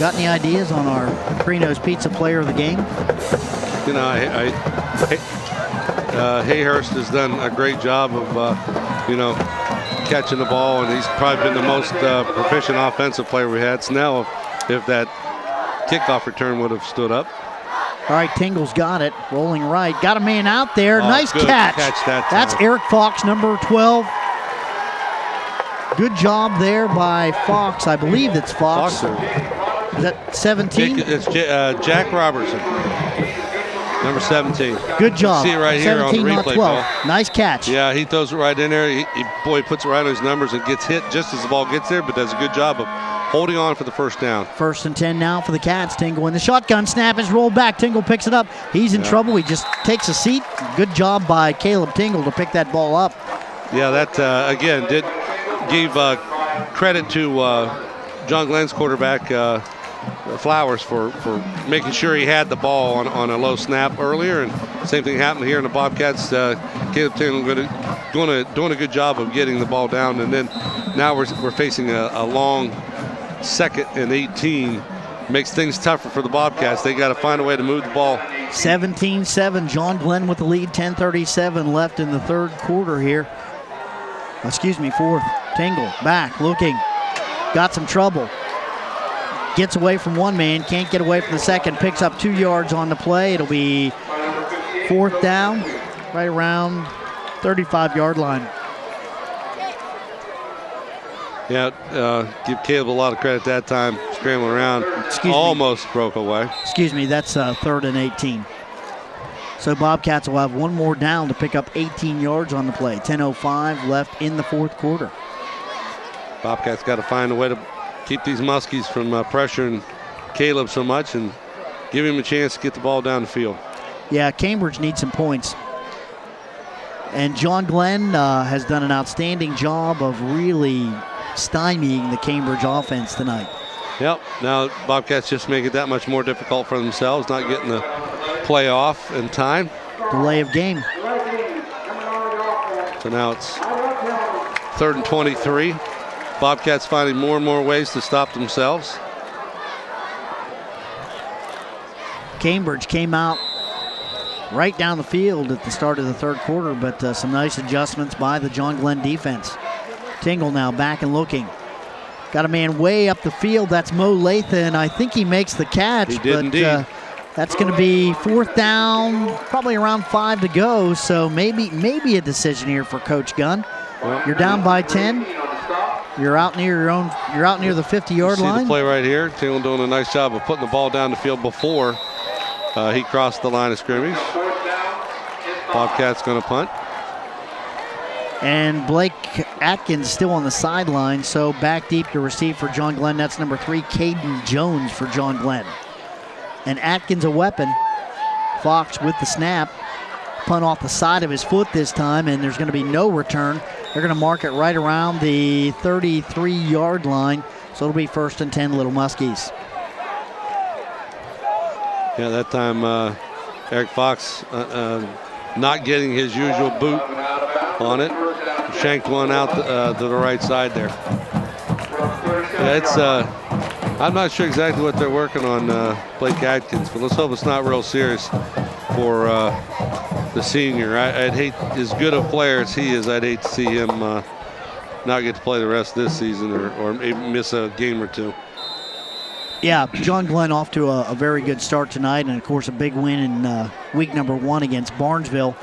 Got any ideas on our Crino's Pizza Player of the Game? You know, Hayhurst has done a great job of, catching the ball, and he's probably been the most proficient offensive player we had. Snell, if that kickoff return would have stood up. All right, Tingle's got it. Rolling right. Got a man out there. Nice catch. That's Eric Fox, number 12. Good job there by Fox. I believe it's Fox. Is that 17? It's Jack Robertson, number 17. Good job. You see it right here on the 17, not replay, 12. Bill. Nice catch. Yeah, he throws it right in there. He puts it right on his numbers and gets hit just as the ball gets there, but does a good job of holding on for the 1st down. 1st and 10 now for the Cats. Tingle in the shotgun. Snap is rolled back. Tingle picks it up. He's in trouble. He just takes a seat. Good job by Caleb Tingle to pick that ball up. Yeah, that, again, did give credit to John Glenn's quarterback, Flowers, for making sure he had the ball on a low snap earlier. And same thing happened here in the Bobcats. Caleb Tingle doing a good job of getting the ball down. And then now we're facing a long 2nd and 18. Makes things tougher for the Bobcats. They got to find a way to move the ball. 17-7. John Glenn with the lead. 10:37 left in the 3rd quarter here. Excuse me, 4th. Tingle back, looking. Got some trouble. Gets away from one man, can't get away from the second. Picks up 2 yards on the play. It'll be 4th down, right around 35-yard line. Yeah, give Caleb a lot of credit that time, scrambling around. Almost broke away. Excuse me, that's 3rd and 18. So Bobcats will have one more down to pick up 18 yards on the play. 10:05 left in the 4th quarter. Bobcats got to find a way to keep these Muskies from pressuring Caleb so much and give him a chance to get the ball down the field. Yeah, Cambridge needs some points. And John Glenn has done an outstanding job of really stymieing the Cambridge offense tonight. Yep, now Bobcats just make it that much more difficult for themselves, not getting the play off in time. Delay of game. So now it's 3rd and 23. Bobcats finding more and more ways to stop themselves. Cambridge came out right down the field at the start of the third quarter, but some nice adjustments by the John Glenn defense. Tingle now back and looking. Got a man way up the field. That's Mo Lathan. I think he makes the catch. He did indeed. That's going to be 4th down, probably around 5 to go. So maybe a decision here for Coach Gunn. Well, you're down by 10. You're out near the 50-yard line. See the play right here. Tingle doing a nice job of putting the ball down the field before he crossed the line of scrimmage. Bobcats going to punt. And Blake Atkins still on the sideline, so back deep to receive for John Glenn. That's number 3, Caden Jones for John Glenn. And Atkins a weapon. Fox with the snap. Punt off the side of his foot this time, and there's going to be no return. They're going to mark it right around the 33-yard line, so it'll be 1st and 10 Little Muskies. Yeah, that time Eric Fox not getting his usual boot on it. Shanked one out to the right side there. Yeah, it's I'm not sure exactly what they're working on, Blake Atkins, but let's hope it's not real serious for the senior. I'd hate, as good a player as he is, I'd hate to see him not get to play the rest of this season or maybe miss a game or two. Yeah, John Glenn off to a very good start tonight, and of course a big win in week number 1 against Barnesville.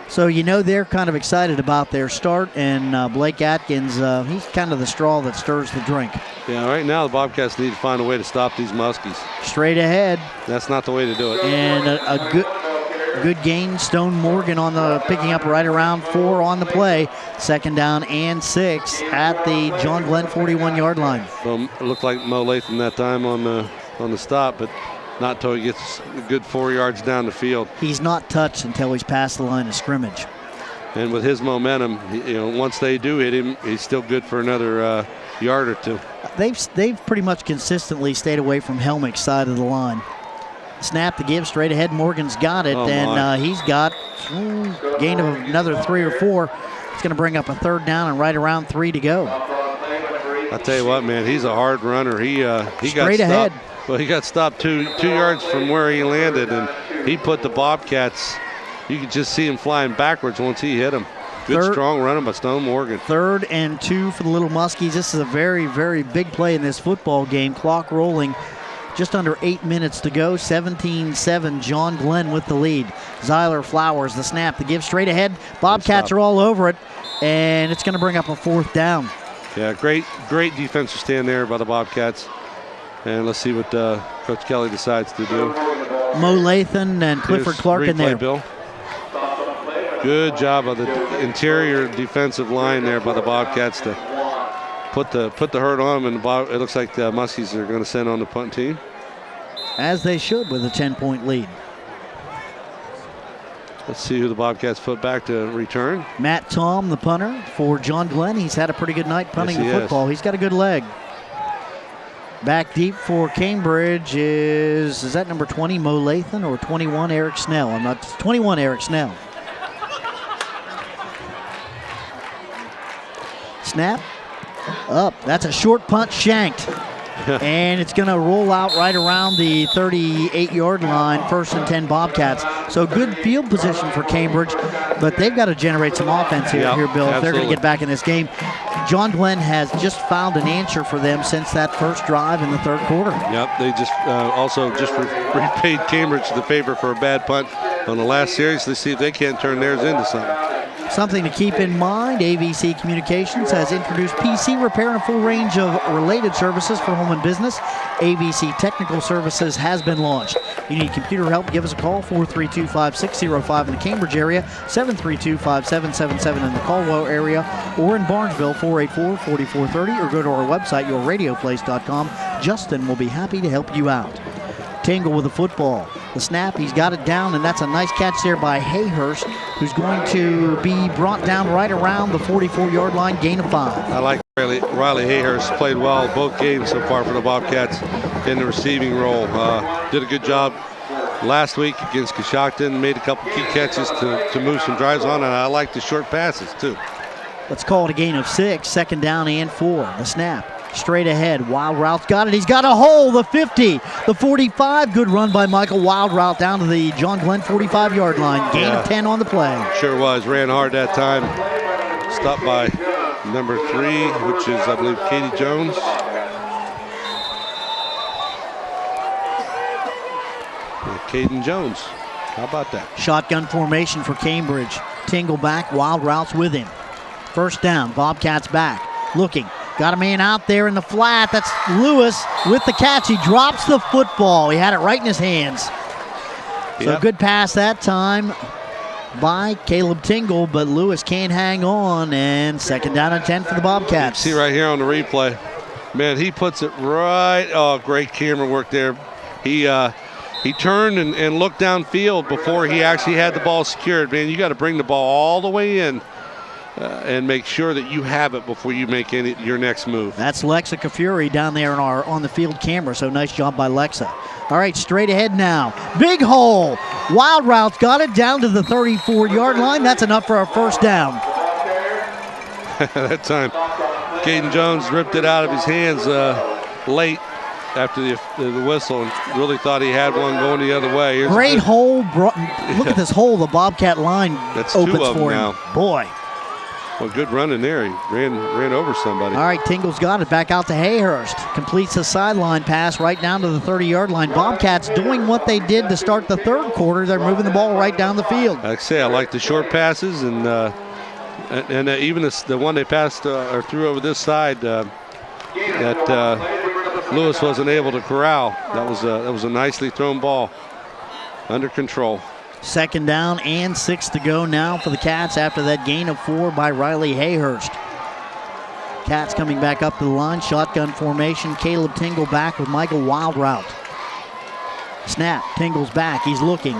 So they're kind of excited about their start, and Blake Atkins, he's kind of the straw that stirs the drink. Yeah, right now the Bobcats need to find a way to stop these Muskies. Straight ahead. That's not the way to do it. And a good gain. Stone Morgan on the picking up right around 4 on the play. 2nd down and 6 at the John Glenn 41-yard line. Well, it looked like Mo Lathan that time on the stop, but not until he gets a good 4 yards down the field. He's not touched until he's past the line of scrimmage. And with his momentum, once they do hit him, he's still good for another yard or two. They've pretty much consistently stayed away from Helmick's side of the line. Snap to give straight ahead. Morgan's got it, and he's got gain of another 3 or 4. It's going to bring up a 3rd down and right around 3 to go. I'll tell you what, man, he's a hard runner. He straight got ahead. Well, he got stopped 2 yards from where he landed, and he put the Bobcats. You could just see him flying backwards once he hit him. Good, strong running by Stone Morgan. 3rd and 2 for the Little Muskies. This is a very, very big play in this football game. Clock rolling. Just under 8 minutes to go. 17-7. John Glenn with the lead. Zyler Flowers, the snap, the give straight ahead. Bobcats are all over it, and it's going to bring up a 4th down. Yeah, great defensive stand there by the Bobcats. And let's see what Coach Kelly decides to do. Mo Lathan and Clifford Clark in there. Bill. Good job of the interior defensive line there by the Bobcats to put the hurt on them, and it looks like the Muskies are going to send on the punt team. As they should with a 10-point lead. Let's see who the Bobcats put back to return. Matt Tom, the punter for John Glenn. He's had a pretty good night punting the football. He's got a good leg. Back deep for Cambridge is that number 20, Mo Lathan, or 21, Eric Snell? 21, Eric Snell. Snap. Up. That's a short punt, shanked. And it's going to roll out right around the 38-yard line, 1st and 10 Bobcats. So good field position for Cambridge, but they've got to generate some offense here, Bill, if they're going to get back in this game. John Glenn has just found an answer for them since that first drive in the 3rd quarter. Yep, they just also repaid Cambridge the favor for a bad punt on the last series. Let's see if they can't turn theirs into something. Something to keep in mind, AVC Communications has introduced PC repair and a full range of related services for home and business. AVC Technical Services has been launched. You need computer help, give us a call, 432-5605 in the Cambridge area, 732-5777 in the Caldwell area, or in Barnesville, 484-4430, or go to our website, yourradioplace.com. Justin will be happy to help you out. Tingle with the football. The snap, he's got it down, and that's a nice catch there by Hayhurst, who's going to be brought down right around the 44-yard line, gain of 5. I like Riley Hayhurst. Played well both games so far for the Bobcats in the receiving role. Did a good job last week against Coshocton, made a couple key catches to move some drives on, and I like the short passes too. Let's call it a gain of 6, 2nd down and 4. The snap. Straight ahead, Wild Route's got it. He's got a hole, the 50, the 45. Good run by Michael Wild Route down to the John Glenn 45-yard line. Gain of 10 on the play. Sure was. Ran hard that time. Stopped by number 3, which is, I believe, Katie Jones. Caden Jones. How about that? Shotgun formation for Cambridge. Tingle back, Wild Route's with him. 1st down, Bobcats back. Looking. Got a man out there in the flat. That's Lewis with the catch. He drops the football. He had it right in his hands. So good pass that time by Caleb Tingle, but Lewis can't hang on, and 2nd down and 10 for the Bobcats. See right here on the replay. Man, he puts it right. Oh, great camera work there. He turned and looked downfield before he actually had the ball secured. Man, you got to bring the ball all the way in. And make sure that you have it before you make your next move. That's Lexa Kafuri down there in our on the field camera, so nice job by Lexa. All right, straight ahead now. Big hole. Wild Route's got it down to the 34-yard line. That's enough for our 1st down. That time, Caden Jones ripped it out of his hands late after the whistle and really thought he had one going the other way. Here's great hole. Look at this hole the Bobcat line That's opens 2 of them for him. now. Boy. Well, good running there. He ran over somebody. All right, Tingle's got it. Back out to Hayhurst. Completes a sideline pass right down to the 30-yard line. Bobcats doing what they did to start the 3rd quarter. They're moving the ball right down the field. Like I say, I like the short passes, and even the one they passed or threw over this side that Lewis wasn't able to corral. That was a nicely thrown ball. Under control. 2nd down and 6 to go now for the Cats after that gain of 4 by Riley Hayhurst. Cats coming back up to the line. Shotgun formation. Caleb Tingle back with Michael Wild Route. Snap. Tingle's back. He's looking.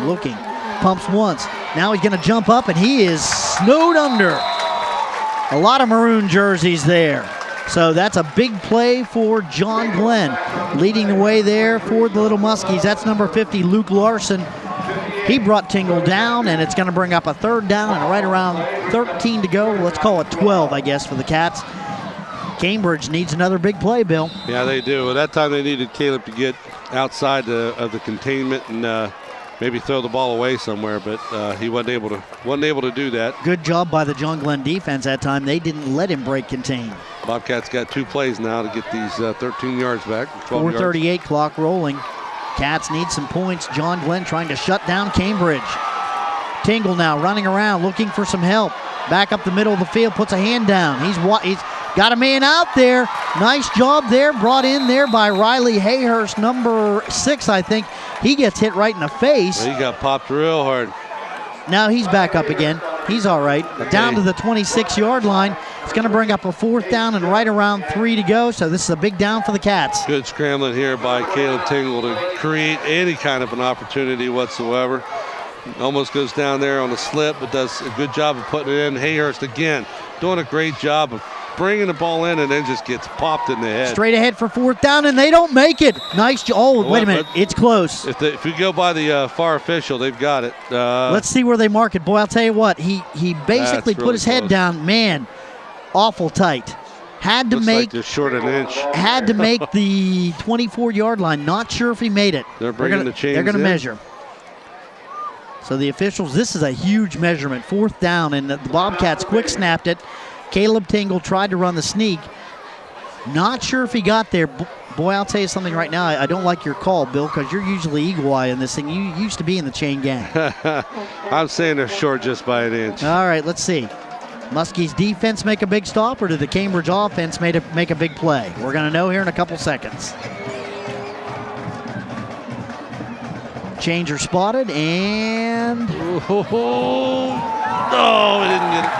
Pumps once. Now he's going to jump up, and he is snowed under. A lot of maroon jerseys there. So that's a big play for John Glenn. Leading the way there for the Little Muskies. That's number 50, Luke Larson. He brought Tingle down, and it's going to bring up a 3rd down and right around 13 to go. Let's call it 12, I guess, for the Cats. Cambridge needs another big play, Bill. Yeah, they do. At that time, they needed Caleb to get outside of the containment and maybe throw the ball away somewhere, but he wasn't able to do that. Good job by the John Glenn defense that time. They didn't let him break contain. Bobcats got 2 plays now to get these 13 yards back. 4:38 clock rolling. Cats need some points. John Glenn trying to shut down Cambridge. Tingle now running around looking for some help. Back up the middle of the field, puts a hand down. He's got a man out there. Nice job there, brought in there by Riley Hayhurst, number 6, I think. He gets hit right in the face. Well, he got popped real hard. Now he's back up again. He's all right. Okay. Down to the 26-yard line. It's going to bring up a 4th down and right around 3 to go. So this is a big down for the Cats. Good scrambling here by Caleb Tingle to create any kind of an opportunity whatsoever. Almost goes down there on a slip, but does a good job of putting it in. Hayhurst again doing a great job of bringing the ball in and then just gets popped in the head. Straight ahead for 4th down, and they don't make it. Nice job. Oh, wait a minute. It's close. If we go by the far official, they've got it. Let's see where they mark it. Boy, I'll tell you what. He basically put his head down. Man, awful tight. Had to Looks make like they're short an inch. Had to make the 24-yard line. Not sure if he made it. They're bringing the chains. They're going to in. measure. So the officials, this is a huge measurement. 4th down, and the Bobcats quick snapped it. Caleb Tingle tried to run the sneak. Not sure if he got there. Boy, I'll tell you something right now. I don't like your call, Bill, because you're usually eagle eye in this thing. You used to be in the chain gang. I'm saying they're short just by an inch. All right, let's see. Muskies defense make a big stop, or did the Cambridge offense make a big play? We're going to know here in a couple seconds. Changer spotted, and... Oh, we didn't get it.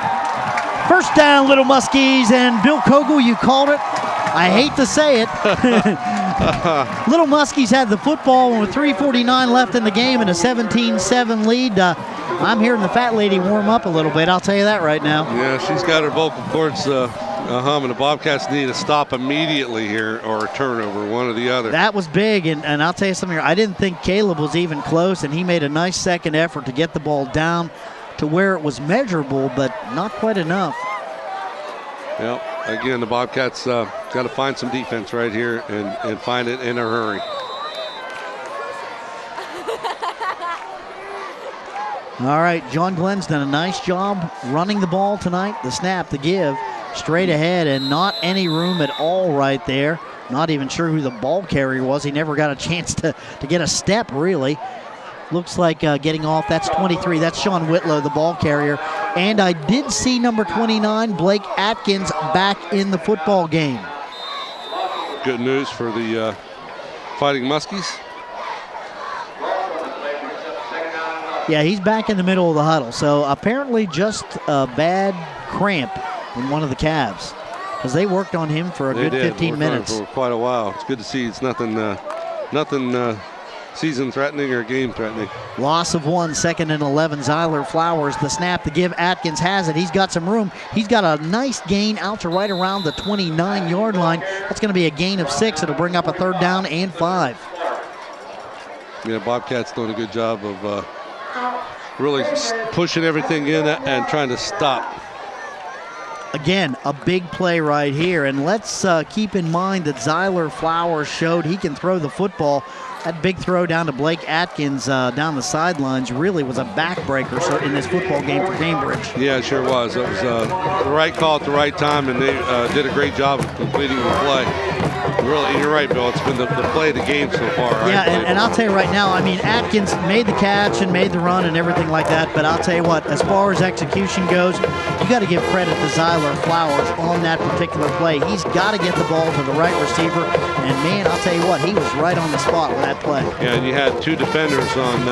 First down, Little Muskies, and Bill Kogel, you called it. I hate to say it. Little Muskies had the football with 3:49 left in the game and a 17-7 lead. I'm hearing the fat lady warm up a little bit, I'll tell you that right now. Yeah, she's got her vocal cords And the Bobcats need a stop immediately here, or a turnover, one or the other. That was big, and I'll tell you something here. I didn't think Caleb was even close, and he made a nice second effort to get the ball down to where it was measurable, but not quite enough. Well, again, the Bobcats got to find some defense right here and find it in a hurry. All right, John Glenn's done a nice job running the ball tonight. The snap, the give, straight ahead, and not any room at all right there. Not even sure who the ball carrier was. He never got a chance to get a step, really. Looks like getting off, that's 23. That's Sean Whitlow, the ball carrier. And I did see number 29, Blake Atkins, back in the football game. Good news for the Fighting Muskies. Yeah, he's back in the middle of the huddle. So apparently just a bad cramp in one of the calves, because they worked on him for a good 15 minutes. For quite a while. It's good to see it's nothing season-threatening or game-threatening. Loss of 1, 2nd and 11. Zyler Flowers, the snap to give. Atkins has it. He's got some room. He's got a nice gain out to right around the 29-yard line. That's going to be a gain of 6. It'll bring up a 3rd down and 5. Yeah, Bobcats doing a good job of really pushing everything in and trying to stop. Again, a big play right here. And let's keep in mind that Zyler Flowers showed he can throw the football. That big throw down to Blake Atkins down the sidelines really was a backbreaker in this football game for Cambridge. Yeah, it sure was. It was the right call at the right time, and they did a great job of completing the play. Really, you're right, Bill. It's been the play of the game so far. Yeah, and I'll tell you right now, I mean, Atkins made the catch and made the run and everything like that, but I'll tell you what, as far as execution goes, you got to give credit to Zyler Flowers on that particular play. He's got to get the ball to the right receiver, and man, I'll tell you what, he was right on the spot with that play. Yeah, and you had 2 defenders on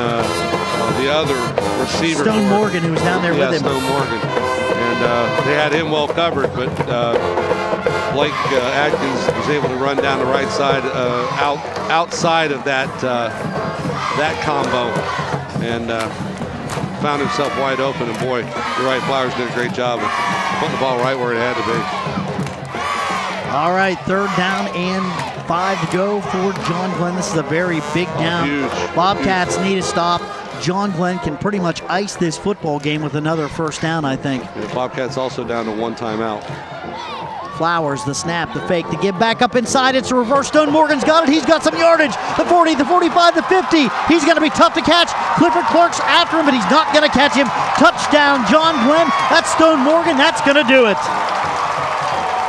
the other receiver. Stone Morgan, who was down there with him. Stone Morgan. And they had him well covered, but Blake Atkins was able to run down the right side, outside of that combo, and found himself wide open. And boy, you're right, Flowers did a great job of putting the ball right where it had to be. All right, 3rd down and 5 to go for John Glenn. This is a very big down. Huge. Bobcats need a stop. John Glenn can pretty much ice this football game with another 1st down, I think. The Bobcats also down to 1 timeout. Flowers, the snap, the fake, the give back up inside. It's a reverse. Stone Morgan's got it. He's got some yardage. The 40, the 45, the 50. He's going to be tough to catch. Clifford Clark's after him, but he's not going to catch him. Touchdown, John Glenn. That's Stone Morgan. That's going to do it.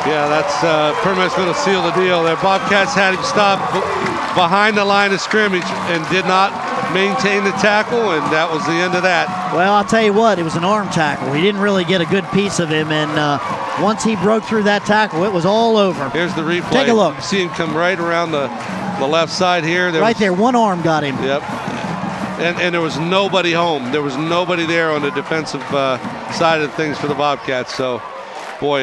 Yeah, that's pretty much going to seal the deal there. Bobcats had him stopped behind the line of scrimmage and did not maintain the tackle, and that was the end of that. Well, I'll tell you what, it was an arm tackle. He didn't really get a good piece of him, and once he broke through that tackle, it was all over. Here's the replay. Take a look. You see him come right around the left side here. There, one arm got him. Yep. And there was nobody home. There was nobody there on the defensive side of things for the Bobcats. So, boy,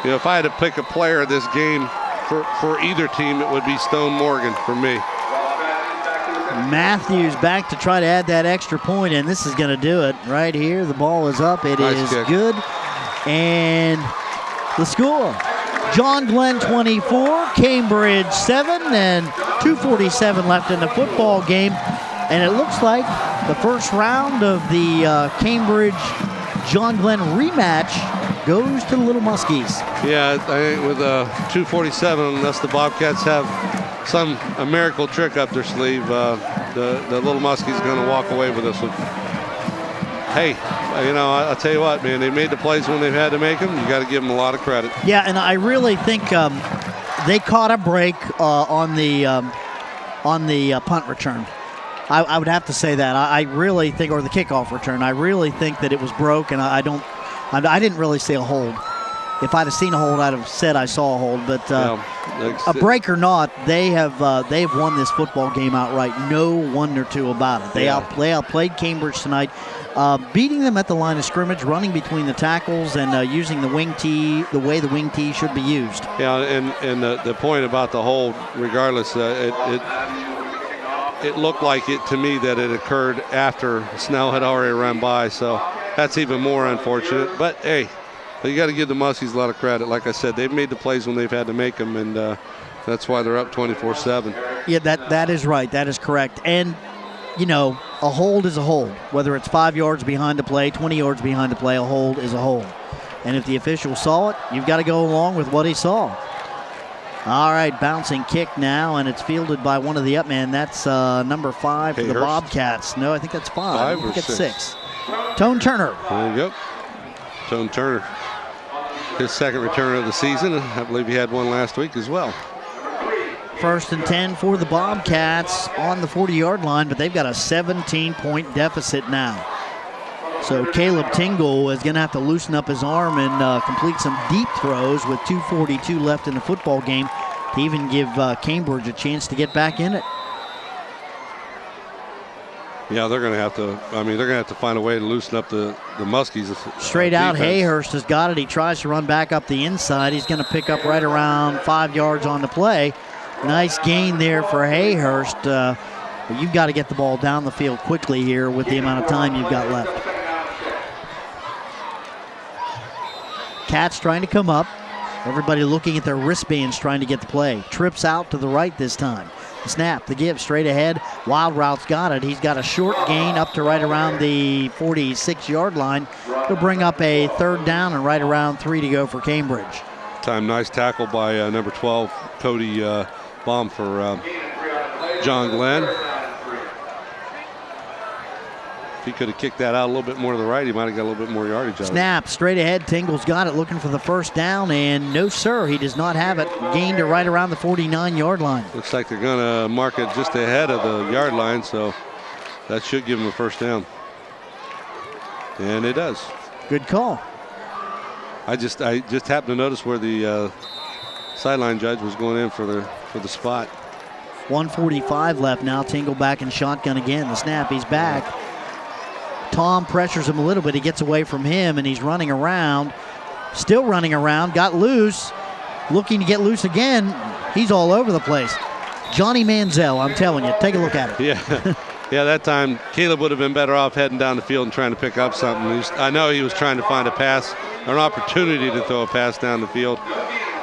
if I had to pick a player of this game for either team, it would be Stone Morgan for me. Matthews back to try to add that extra point, and this is going to do it right here. The ball is up. It nice is kick. Good. And the score, John Glenn 24, Cambridge 7, and 2:47 left in the football game. And it looks like the first round of the Cambridge John Glenn rematch goes to the Little Muskies. Yeah, I think with 2:47, unless the Bobcats have a miracle trick up their sleeve, the Little Muskies are going to walk away with this one. Hey, I'll tell you what, man, they made the plays when they've had to make them. You got to give them a lot of credit. Yeah, and I really think they caught a break on the punt return. I would have to say that. I really think, or the kickoff return, I really think that it was broke, and I didn't really see a hold. If I'd have seen a hold, I'd have said I saw a hold. But a break or not, they've won this football game outright. No one or two about it. They outplayed Cambridge tonight, beating them at the line of scrimmage, running between the tackles, and using the wing tee the way the wing tee should be used. Yeah, and the point about the hold, regardless, it looked like it to me that it occurred after Snell had already run by. So that's even more unfortunate. But hey, you got to give the Muskies a lot of credit. Like I said, they've made the plays when they've had to make them, and that's why they're up 24-7. Yeah, that is right. That is correct. And, you know, a hold is a hold. Whether it's 5 yards behind the play, 20 yards behind the play, a hold is a hold. And if the official saw it, you've got to go along with what he saw. All right, bouncing kick now, and it's fielded by one of the up men. That's number 5 for the Bobcats. No, I think that's 5. I think it's 6. Tone Turner. There you go. Tone Turner. His second return of the season. I believe he had one last week as well. 1st and 10 for the Bobcats on the 40-yard line, but they've got a 17-point deficit now. So Caleb Tingle is going to have to loosen up his arm and complete some deep throws with 2:42 left in the football game to even give Cambridge a chance to get back in it. Yeah, they're going to have to. I mean, they're going to have to find a way to loosen up the Muskies. Straight out, Hayhurst has got it. He tries to run back up the inside. He's going to pick up right around 5 yards on the play. Nice gain there for Hayhurst. But you've got to get the ball down the field quickly here with the amount of time you've got left. Cats trying to come up. Everybody looking at their wristbands trying to get the play. Trips out to the right this time. The snap, the give, straight ahead. Wild Route's got it. He's got a short gain up to right around the 46-yard line. He'll bring up a 3rd down and right around 3 to go for Cambridge. Time, nice tackle by number 12, Cody Baum for John Glenn. If he could have kicked that out a little bit more to the right, he might have got a little bit more yardage out of it. Snap, straight ahead. Tingle's got it, looking for the 1st down, and no, sir, he does not have it. Gained to right around the 49-yard line. Looks like they're going to mark it just ahead of the yard line, so that should give him a 1st down. And it does. Good call. I just happened to notice where the sideline judge was going in for the spot. 1:45 left now. Tingle back in shotgun again. The snap, he's back. Tom pressures him a little bit. He gets away from him, and he's running around. Still running around. Got loose. Looking to get loose again. He's all over the place. Johnny Manziel, I'm telling you. Take a look at it. Yeah. Yeah, that time Caleb would have been better off heading down the field and trying to pick up something. I know he was trying to find a pass, or an opportunity to throw a pass down the field,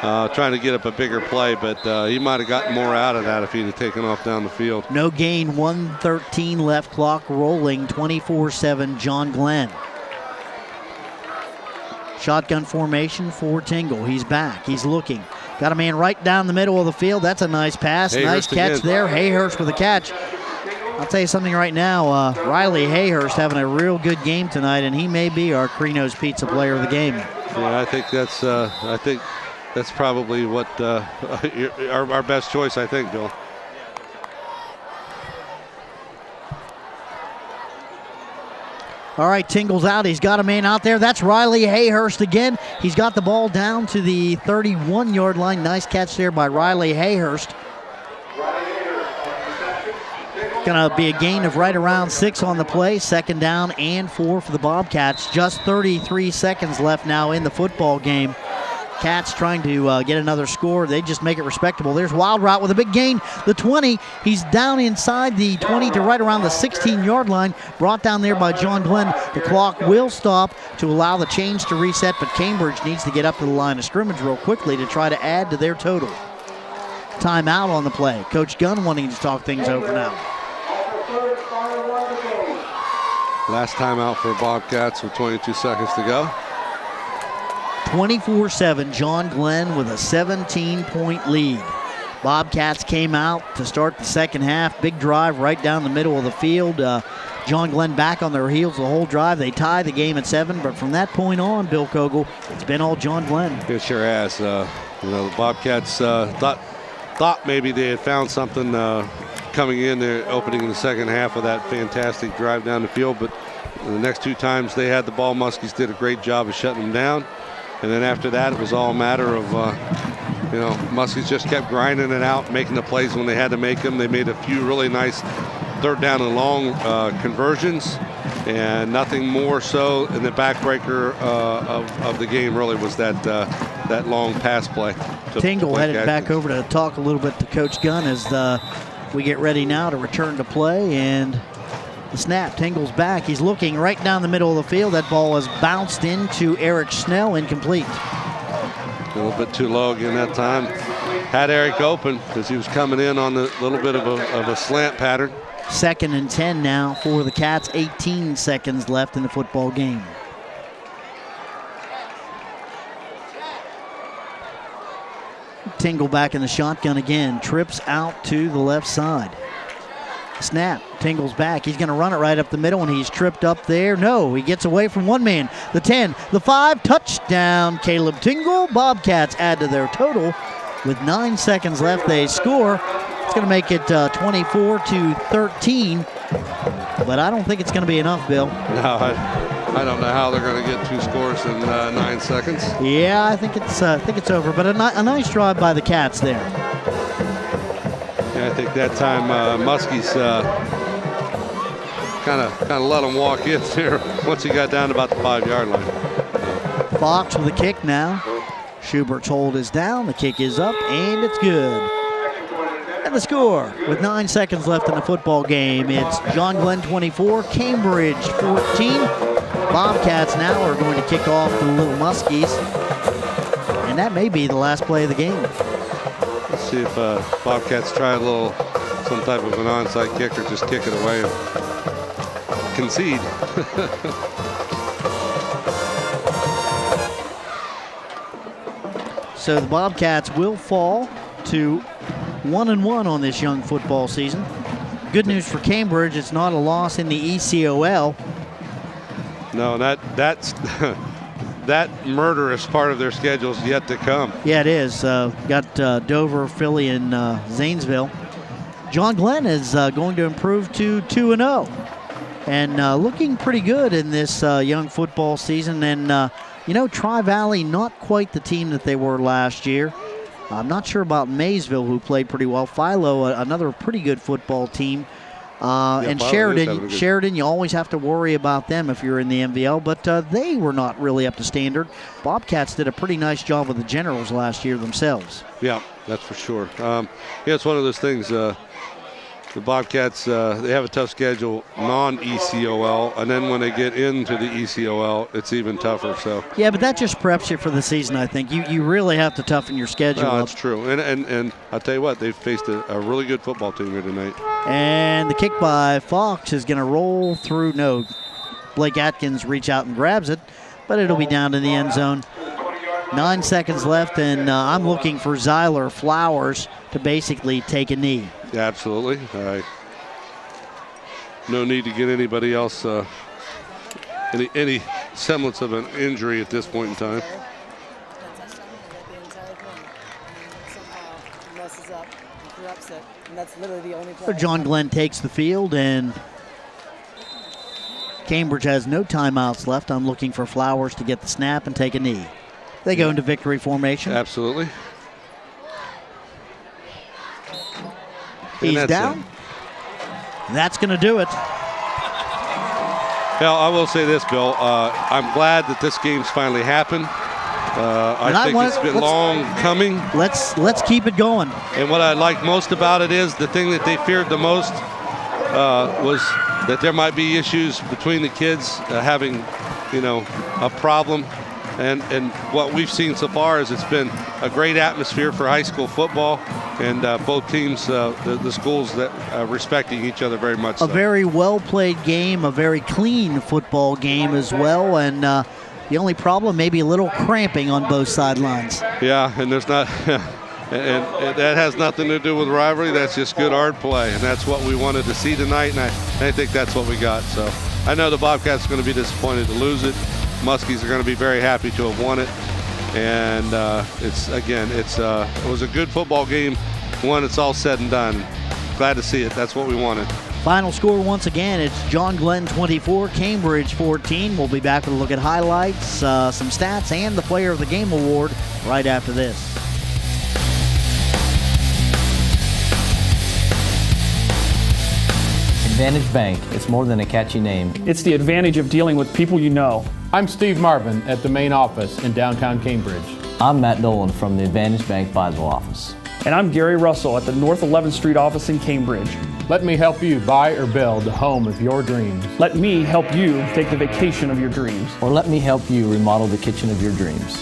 trying to get up a bigger play, but he might have gotten more out of that if he'd have taken off down the field. No gain, 1:13 left, clock rolling, 24-7 John Glenn. Shotgun formation for Tingle. He's back. He's looking. Got a man right down the middle of the field. That's a nice pass. Hayhurst nice catch again. there. Hayhurst with a catch. I'll tell you something right now. Riley Hayhurst having a real good game tonight, and he may be our Crino's Pizza player of the game. Yeah, I think that's probably what our best choice, I think, Bill. All right, Tingle's out. He's got a man out there. That's Riley Hayhurst again. He's got the ball down to the 31-yard line. Nice catch there by Riley Hayhurst. Going to be a gain of right around 6 on the play. 2nd down and 4 for the Bobcats. Just 33 seconds left now in the football game. Cats trying to get another score. They just make it respectable. There's Wild Route with a big gain. The 20. He's down inside the 20 to right around the 16-yard line. Brought down there by John Glenn. The clock will stop to allow the chains to reset, but Cambridge needs to get up to the line of scrimmage real quickly to try to add to their total. Timeout on the play. Coach Gunn wanting to talk things over now. Last timeout for Bobcats with 22 seconds to go. 24-7, John Glenn with a 17-point lead. Bobcats came out to start the second half. Big drive right down the middle of the field. John Glenn back on their heels the whole drive. They tie the game at 7, but from that point on, Bill Kogel, it's been all John Glenn. It sure has. The Bobcats thought maybe they had found something coming in there, opening in the second half of that fantastic drive down the field, but the next 2 times they had the ball, Muskies did a great job of shutting them down. And then after that, it was all a matter of, Muskies just kept grinding it out, making the plays when they had to make them. They made a few really nice 3rd down and long conversions, and nothing more so. And the backbreaker of the game really was that long pass play. Tingle headed back over to talk a little bit to Coach Gunn as we get ready now to return to play. And The snap, Tingle's back. He's looking right down the middle of the field. That ball has bounced into Eric Schnell, incomplete. A little bit too low again that time. Had Eric open because he was coming in on a little bit of a slant pattern. 2nd and 10 now for the Cats. 18 seconds left in the football game. Tingle back in the shotgun again. Trips out to the left side. Snap. Tingle's back. He's going to run it right up the middle, and he's tripped up there. No, he gets away from one man. The 10, the 5, touchdown. Caleb Tingle. Bobcats add to their total. With 9 seconds left, they score. It's going to make it 24-13. But I don't think it's going to be enough, Bill. No, I don't know how they're going to get 2 scores in 9 seconds. Yeah, I think it's over. But a nice drive by the Cats there. Yeah, I think that time Muskies kind of let him walk in there once he got down to about the 5-yard line. Fox with the kick now. Schubert's hold is down. The kick is up, and it's good. And the score, with 9 seconds left in the football game, it's John Glenn 24, Cambridge 14. Bobcats now are going to kick off the Little Muskies, and that may be the last play of the game. Let's see if Bobcats try some type of an onside kick or just kick it away and concede. So the Bobcats will fall to 1-1 on this young football season. Good news for Cambridge, it's not a loss in the ECOL. No, that's that murderous part of their schedule is yet to come. Yeah, it is. Got Dover, Philly, and Zanesville. John Glenn is going to improve to 2-0 and looking pretty good in this young football season. And, Tri-Valley, not quite the team that they were last year. I'm not sure about Maysville, who played pretty well. Philo, another pretty good football team. And Sheridan, you always have to worry about them if you're in the MVL, but they were not really up to standard. Bobcats did a pretty nice job with the Generals last year themselves. Yeah, that's for sure. It's one of those things. The Bobcats, they have a tough schedule non-ECOL, and then when they get into the ECOL, it's even tougher. So yeah, but that just preps you for the season, I think. You really have to toughen your schedule up. That's true. And I'll tell you what, they've faced a really good football team here tonight. And the kick by Fox is going to roll through. No, Blake Atkins reach out and grabs it, but it'll be down in the end zone. 9 seconds left, and I'm looking for Zyler Flowers to basically take a knee. Yeah, absolutely. No need to get anybody else any semblance of an injury at this point in time. So John Glenn takes the field, and Cambridge has no timeouts left. I'm looking for Flowers to get the snap and take a knee. They go into victory formation. Absolutely. He's down. That's going to do it. Well, I will say this, Bill. I'm glad that this game's finally happened. I think it's been long coming. Let's keep it going. And what I like most about it is the thing that they feared the most was that there might be issues between the kids having, a problem. And what we've seen so far is it's been a great atmosphere for high school football, and both teams, the schools that respecting each other very much. A very well-played game, a very clean football game as well, and the only problem, maybe a little cramping on both sidelines. Yeah, and there's not, and that has nothing to do with rivalry. That's just good hard play, and that's what we wanted to see tonight, and I think that's what we got. So I know the Bobcats are going to be disappointed to lose it. Muskies are going to be very happy to have won it, and it was a good football game when it's all said and done. Glad to see it. That's what we wanted. Final score once again, it's John Glenn 24, Cambridge 14. We'll be back with a look at highlights, some stats, and the Player of the Game award right after this. Advantage Bank. It's more than a catchy name. It's the advantage of dealing with people you know. I'm Steve Marvin at the main office in downtown Cambridge. I'm Matt Dolan from the Advantage Bank Bidwell office. And I'm Gary Russell at the North 11th Street office in Cambridge. Let me help you buy or build the home of your dreams. Let me help you take the vacation of your dreams. Or let me help you remodel the kitchen of your dreams.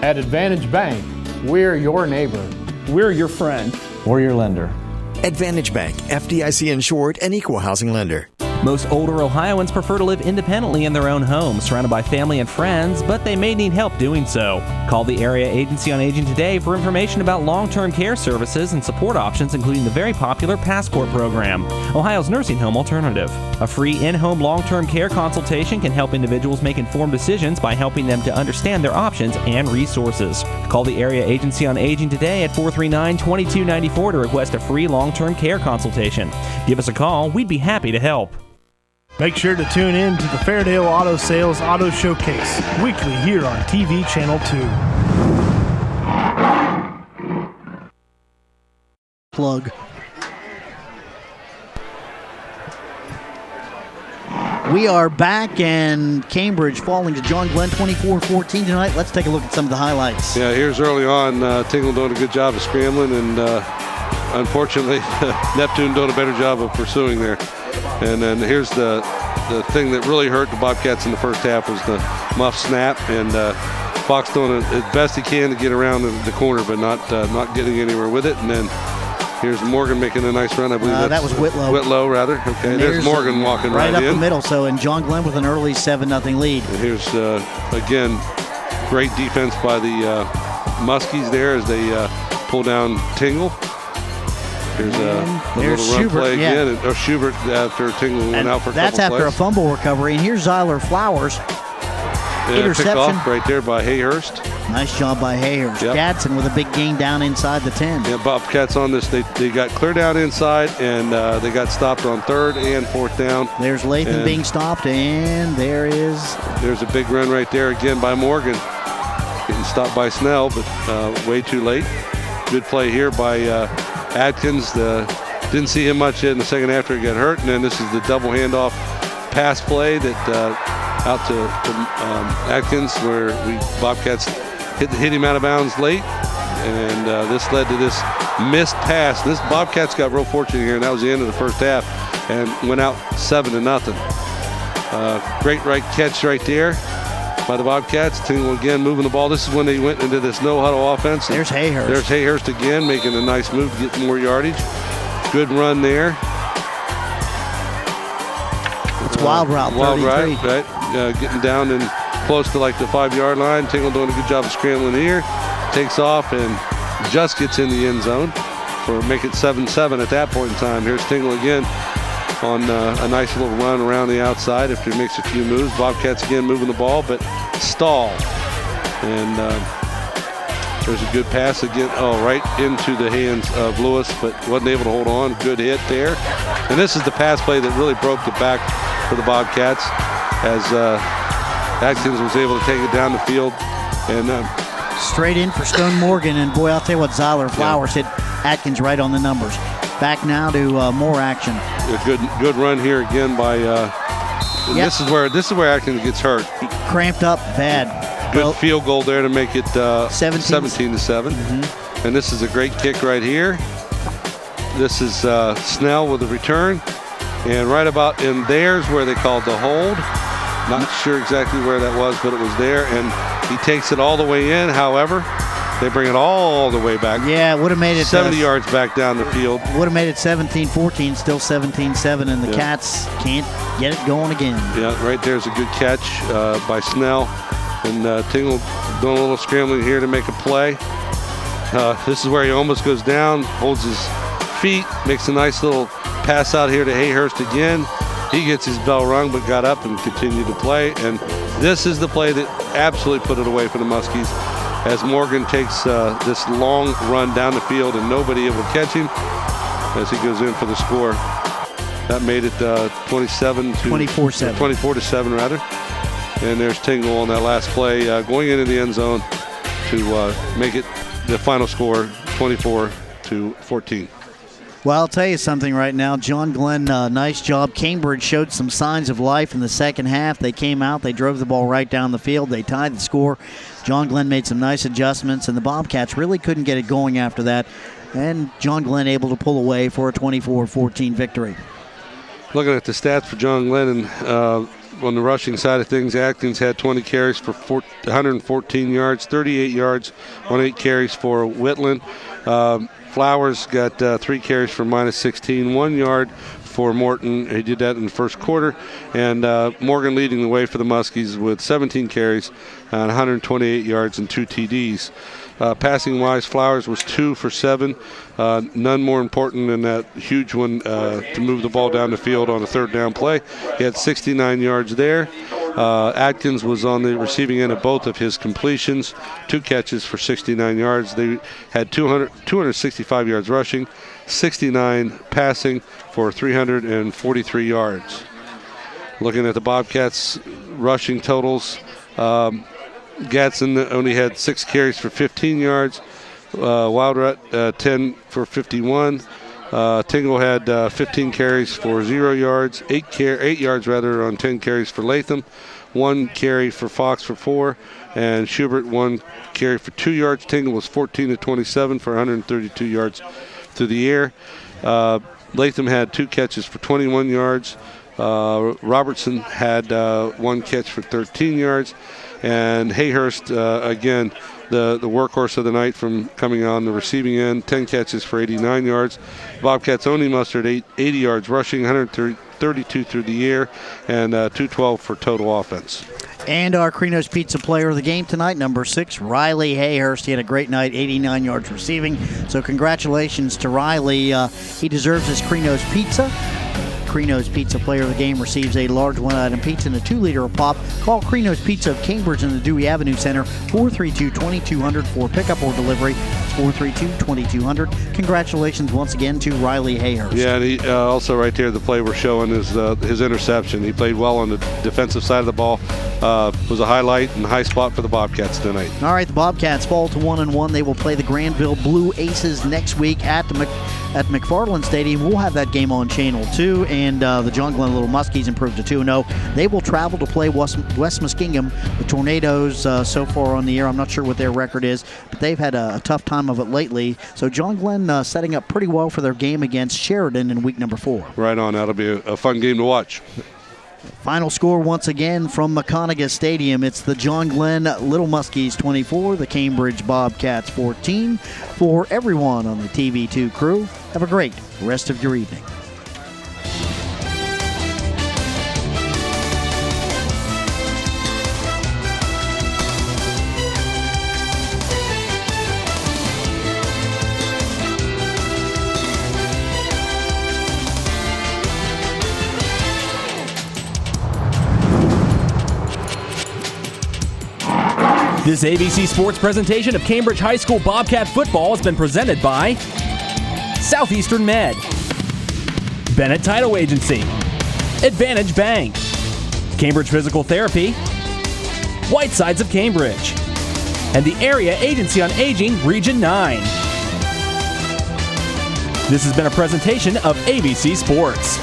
At Advantage Bank, we're your neighbor. We're your friend. Or your lender. Advantage Bank, FDIC insured and equal housing lender. Most older Ohioans prefer to live independently in their own home, surrounded by family and friends, but they may need help doing so. Call the Area Agency on Aging today for information about long-term care services and support options, including the very popular Passport program, Ohio's nursing home alternative. A free in-home long-term care consultation can help individuals make informed decisions by helping them to understand their options and resources. Call the Area Agency on Aging today at 439-2294 to request a free long-term care consultation. Give us a call. We'd be happy to help. Make sure to tune in to the Fairdale Auto Sales Auto Showcase weekly here on TV Channel 2. Plug. We are back, and Cambridge falling to John Glenn 24-14 tonight. Let's take a look at some of the highlights. Yeah, here's early on. Tingle doing a good job of scrambling, and unfortunately, Neptune doing a better job of pursuing there. And then here's the thing that really hurt the Bobcats in the first half was the muff snap, and Fox doing as best he can to get around the corner, but not getting anywhere with it. And then here's Morgan making a nice run. I believe that was Whitlow. Whitlow, rather. Okay, And there's Morgan walking right up in. the middle. So, and John Glenn with an early 7-0 lead. And here's again great defense by the Muskies there as they pull down Tingle. Here's a little run Schubert, play again. And, Schubert after Tingle went out for a couple That's after plays. a fumble recovery. And here's Zyler Flowers. Interception. Pick off right there by Hayhurst. Nice job by Hayhurst. Yep. Gadsden with a big gain down inside the 10. Yeah, Bobcats on this. They got clear down inside, and they got stopped on 3rd and 4th down. There's Latham And being stopped, and there's a big run right there again by Morgan. Getting stopped by Snell, but way too late. Good play here by Atkins. Didn't see him much in the second after he got hurt, and then this is the double handoff pass play that out to Atkins, where Bobcats hit him out of bounds late, and this led to this missed pass. This Bobcats got real fortunate here, and that was the end of the first half, and went out 7-0. Great right catch right there by the Bobcats. Tingle again moving the ball. This is when they went into this no-huddle offense. There's Hayhurst. There's Hayhurst again, making a nice move to get more yardage. Good run there. It's wild route, 33. Wild route, right. Getting down and close to like the 5-yard line. Tingle doing a good job of scrambling here. Takes off and just gets in the end zone for make it 7-7 at that point in time. Here's Tingle again on a nice little run around the outside after he makes a few moves. Bobcats again moving the ball, but stall. And there's a good pass again. Right into the hands of Lewis, but wasn't able to hold on. Good hit there. And this is the pass play that really broke the back for the Bobcats, as Atkins was able to take it down the field. And straight in for Stone Morgan, and boy, I'll tell you what, Zyler Flowers hit Atkins right on the numbers. Back now to more action. A good run here again by. This is where Atkins gets hurt. He cramped up bad. Good field goal there to make it 17-7. And this is a great kick right here. This is Snell with the return, and right about in there's where they called the hold. Not sure exactly where that was, but it was there, and he takes it all the way in. However, they bring it all the way back. Yeah, it would have made it 70 yards back down the field. Would have made it 17-14, still 17-7, and the Cats can't get it going again. Yeah, right there's a good catch by Snell, and Tingle doing a little scrambling here to make a play. This is where he almost goes down, holds his feet, makes a nice little pass out here to Hayhurst again. He gets his bell rung, but got up and continued to play. And this is the play that absolutely put it away for the Muskies, as Morgan takes this long run down the field and nobody able to catch him as he goes in for the score. That made it 24-7 rather. And there's Tingle on that last play, going into the end zone to make it the final score 24-14. Well, I'll tell you something right now. John Glenn, nice job. Cambridge showed some signs of life in the second half. They came out. They drove the ball right down the field. They tied the score. John Glenn made some nice adjustments, and the Bobcats really couldn't get it going after that. And John Glenn able to pull away for a 24-14 victory. Looking at the stats for John Glenn, and on the rushing side of things, Atkins had 20 carries for 114 yards, 38 yards on 8 carries for Whitland. Flowers got 3 carries for -16, 1 yard for Morton. He did that in the first quarter. And Morgan leading the way for the Muskies with 17 carries and 128 yards and 2 TDs. Passing-wise, Flowers was 2 for 7. None more important than that huge one to move the ball down the field on a 3rd down play. He had 69 yards there. Atkins was on the receiving end of both of his completions, 2 catches for 69 yards. They had 265 yards rushing, 69 passing for 343 yards. Looking at the Bobcats' rushing totals, Gatson only had 6 carries for 15 yards. Wildrat 10 for 51. Tingle had 15 carries for 0 yards, 8 yards on 10 carries for Latham, 1 carry for Fox for 4, and Schubert 1 carry for 2 yards. Tingle was 14 to 27 for 132 yards through the air. Latham had 2 catches for 21 yards. Robertson had 1 catch for 13 yards. And Hayhurst, again, the workhorse of the night from coming on the receiving end, 10 catches for 89 yards. Bobcats only mustered 80 yards rushing, 132 through the air, and 212 for total offense. And our Crino's Pizza player of the game tonight, number 6, Riley Hayhurst. He had a great night, 89 yards receiving. So congratulations to Riley. He deserves his Crino's Pizza. Crino's Pizza player of the game receives a large one-item pizza and a 2-liter of pop. Call Crino's Pizza of Cambridge in the Dewey Avenue Center, 432-2200 for pickup or delivery. It's 432-2200. Congratulations once again to Riley Hayhurst. Yeah, and he also right there, the play we're showing is his interception. He played well on the defensive side of the ball. Was a highlight and high spot for the Bobcats tonight. All right, the Bobcats fall to 1-1. They will play the Granville Blue Aces next week at McFarland Stadium. We'll have that game on Channel 2, and the John Glenn Little Muskies improved to 2-0. They will travel to play West Muskingum. The Tornadoes so far on the year, I'm not sure what their record is, but they've had a tough time of it lately. So John Glenn setting up pretty well for their game against Sheridan in week number 4. Right on. That'll be a fun game to watch. Final score once again from McConaughey Stadium. It's the John Glenn Little Muskies 24, the Cambridge Bobcats 14. For everyone on the TV2 crew, have a great rest of your evening. This ABC Sports presentation of Cambridge High School Bobcat football has been presented by Southeastern Med, Bennett Title Agency, Advantage Bank, Cambridge Physical Therapy, White Sides of Cambridge, and the Area Agency on Aging Region 9. This has been a presentation of ABC Sports.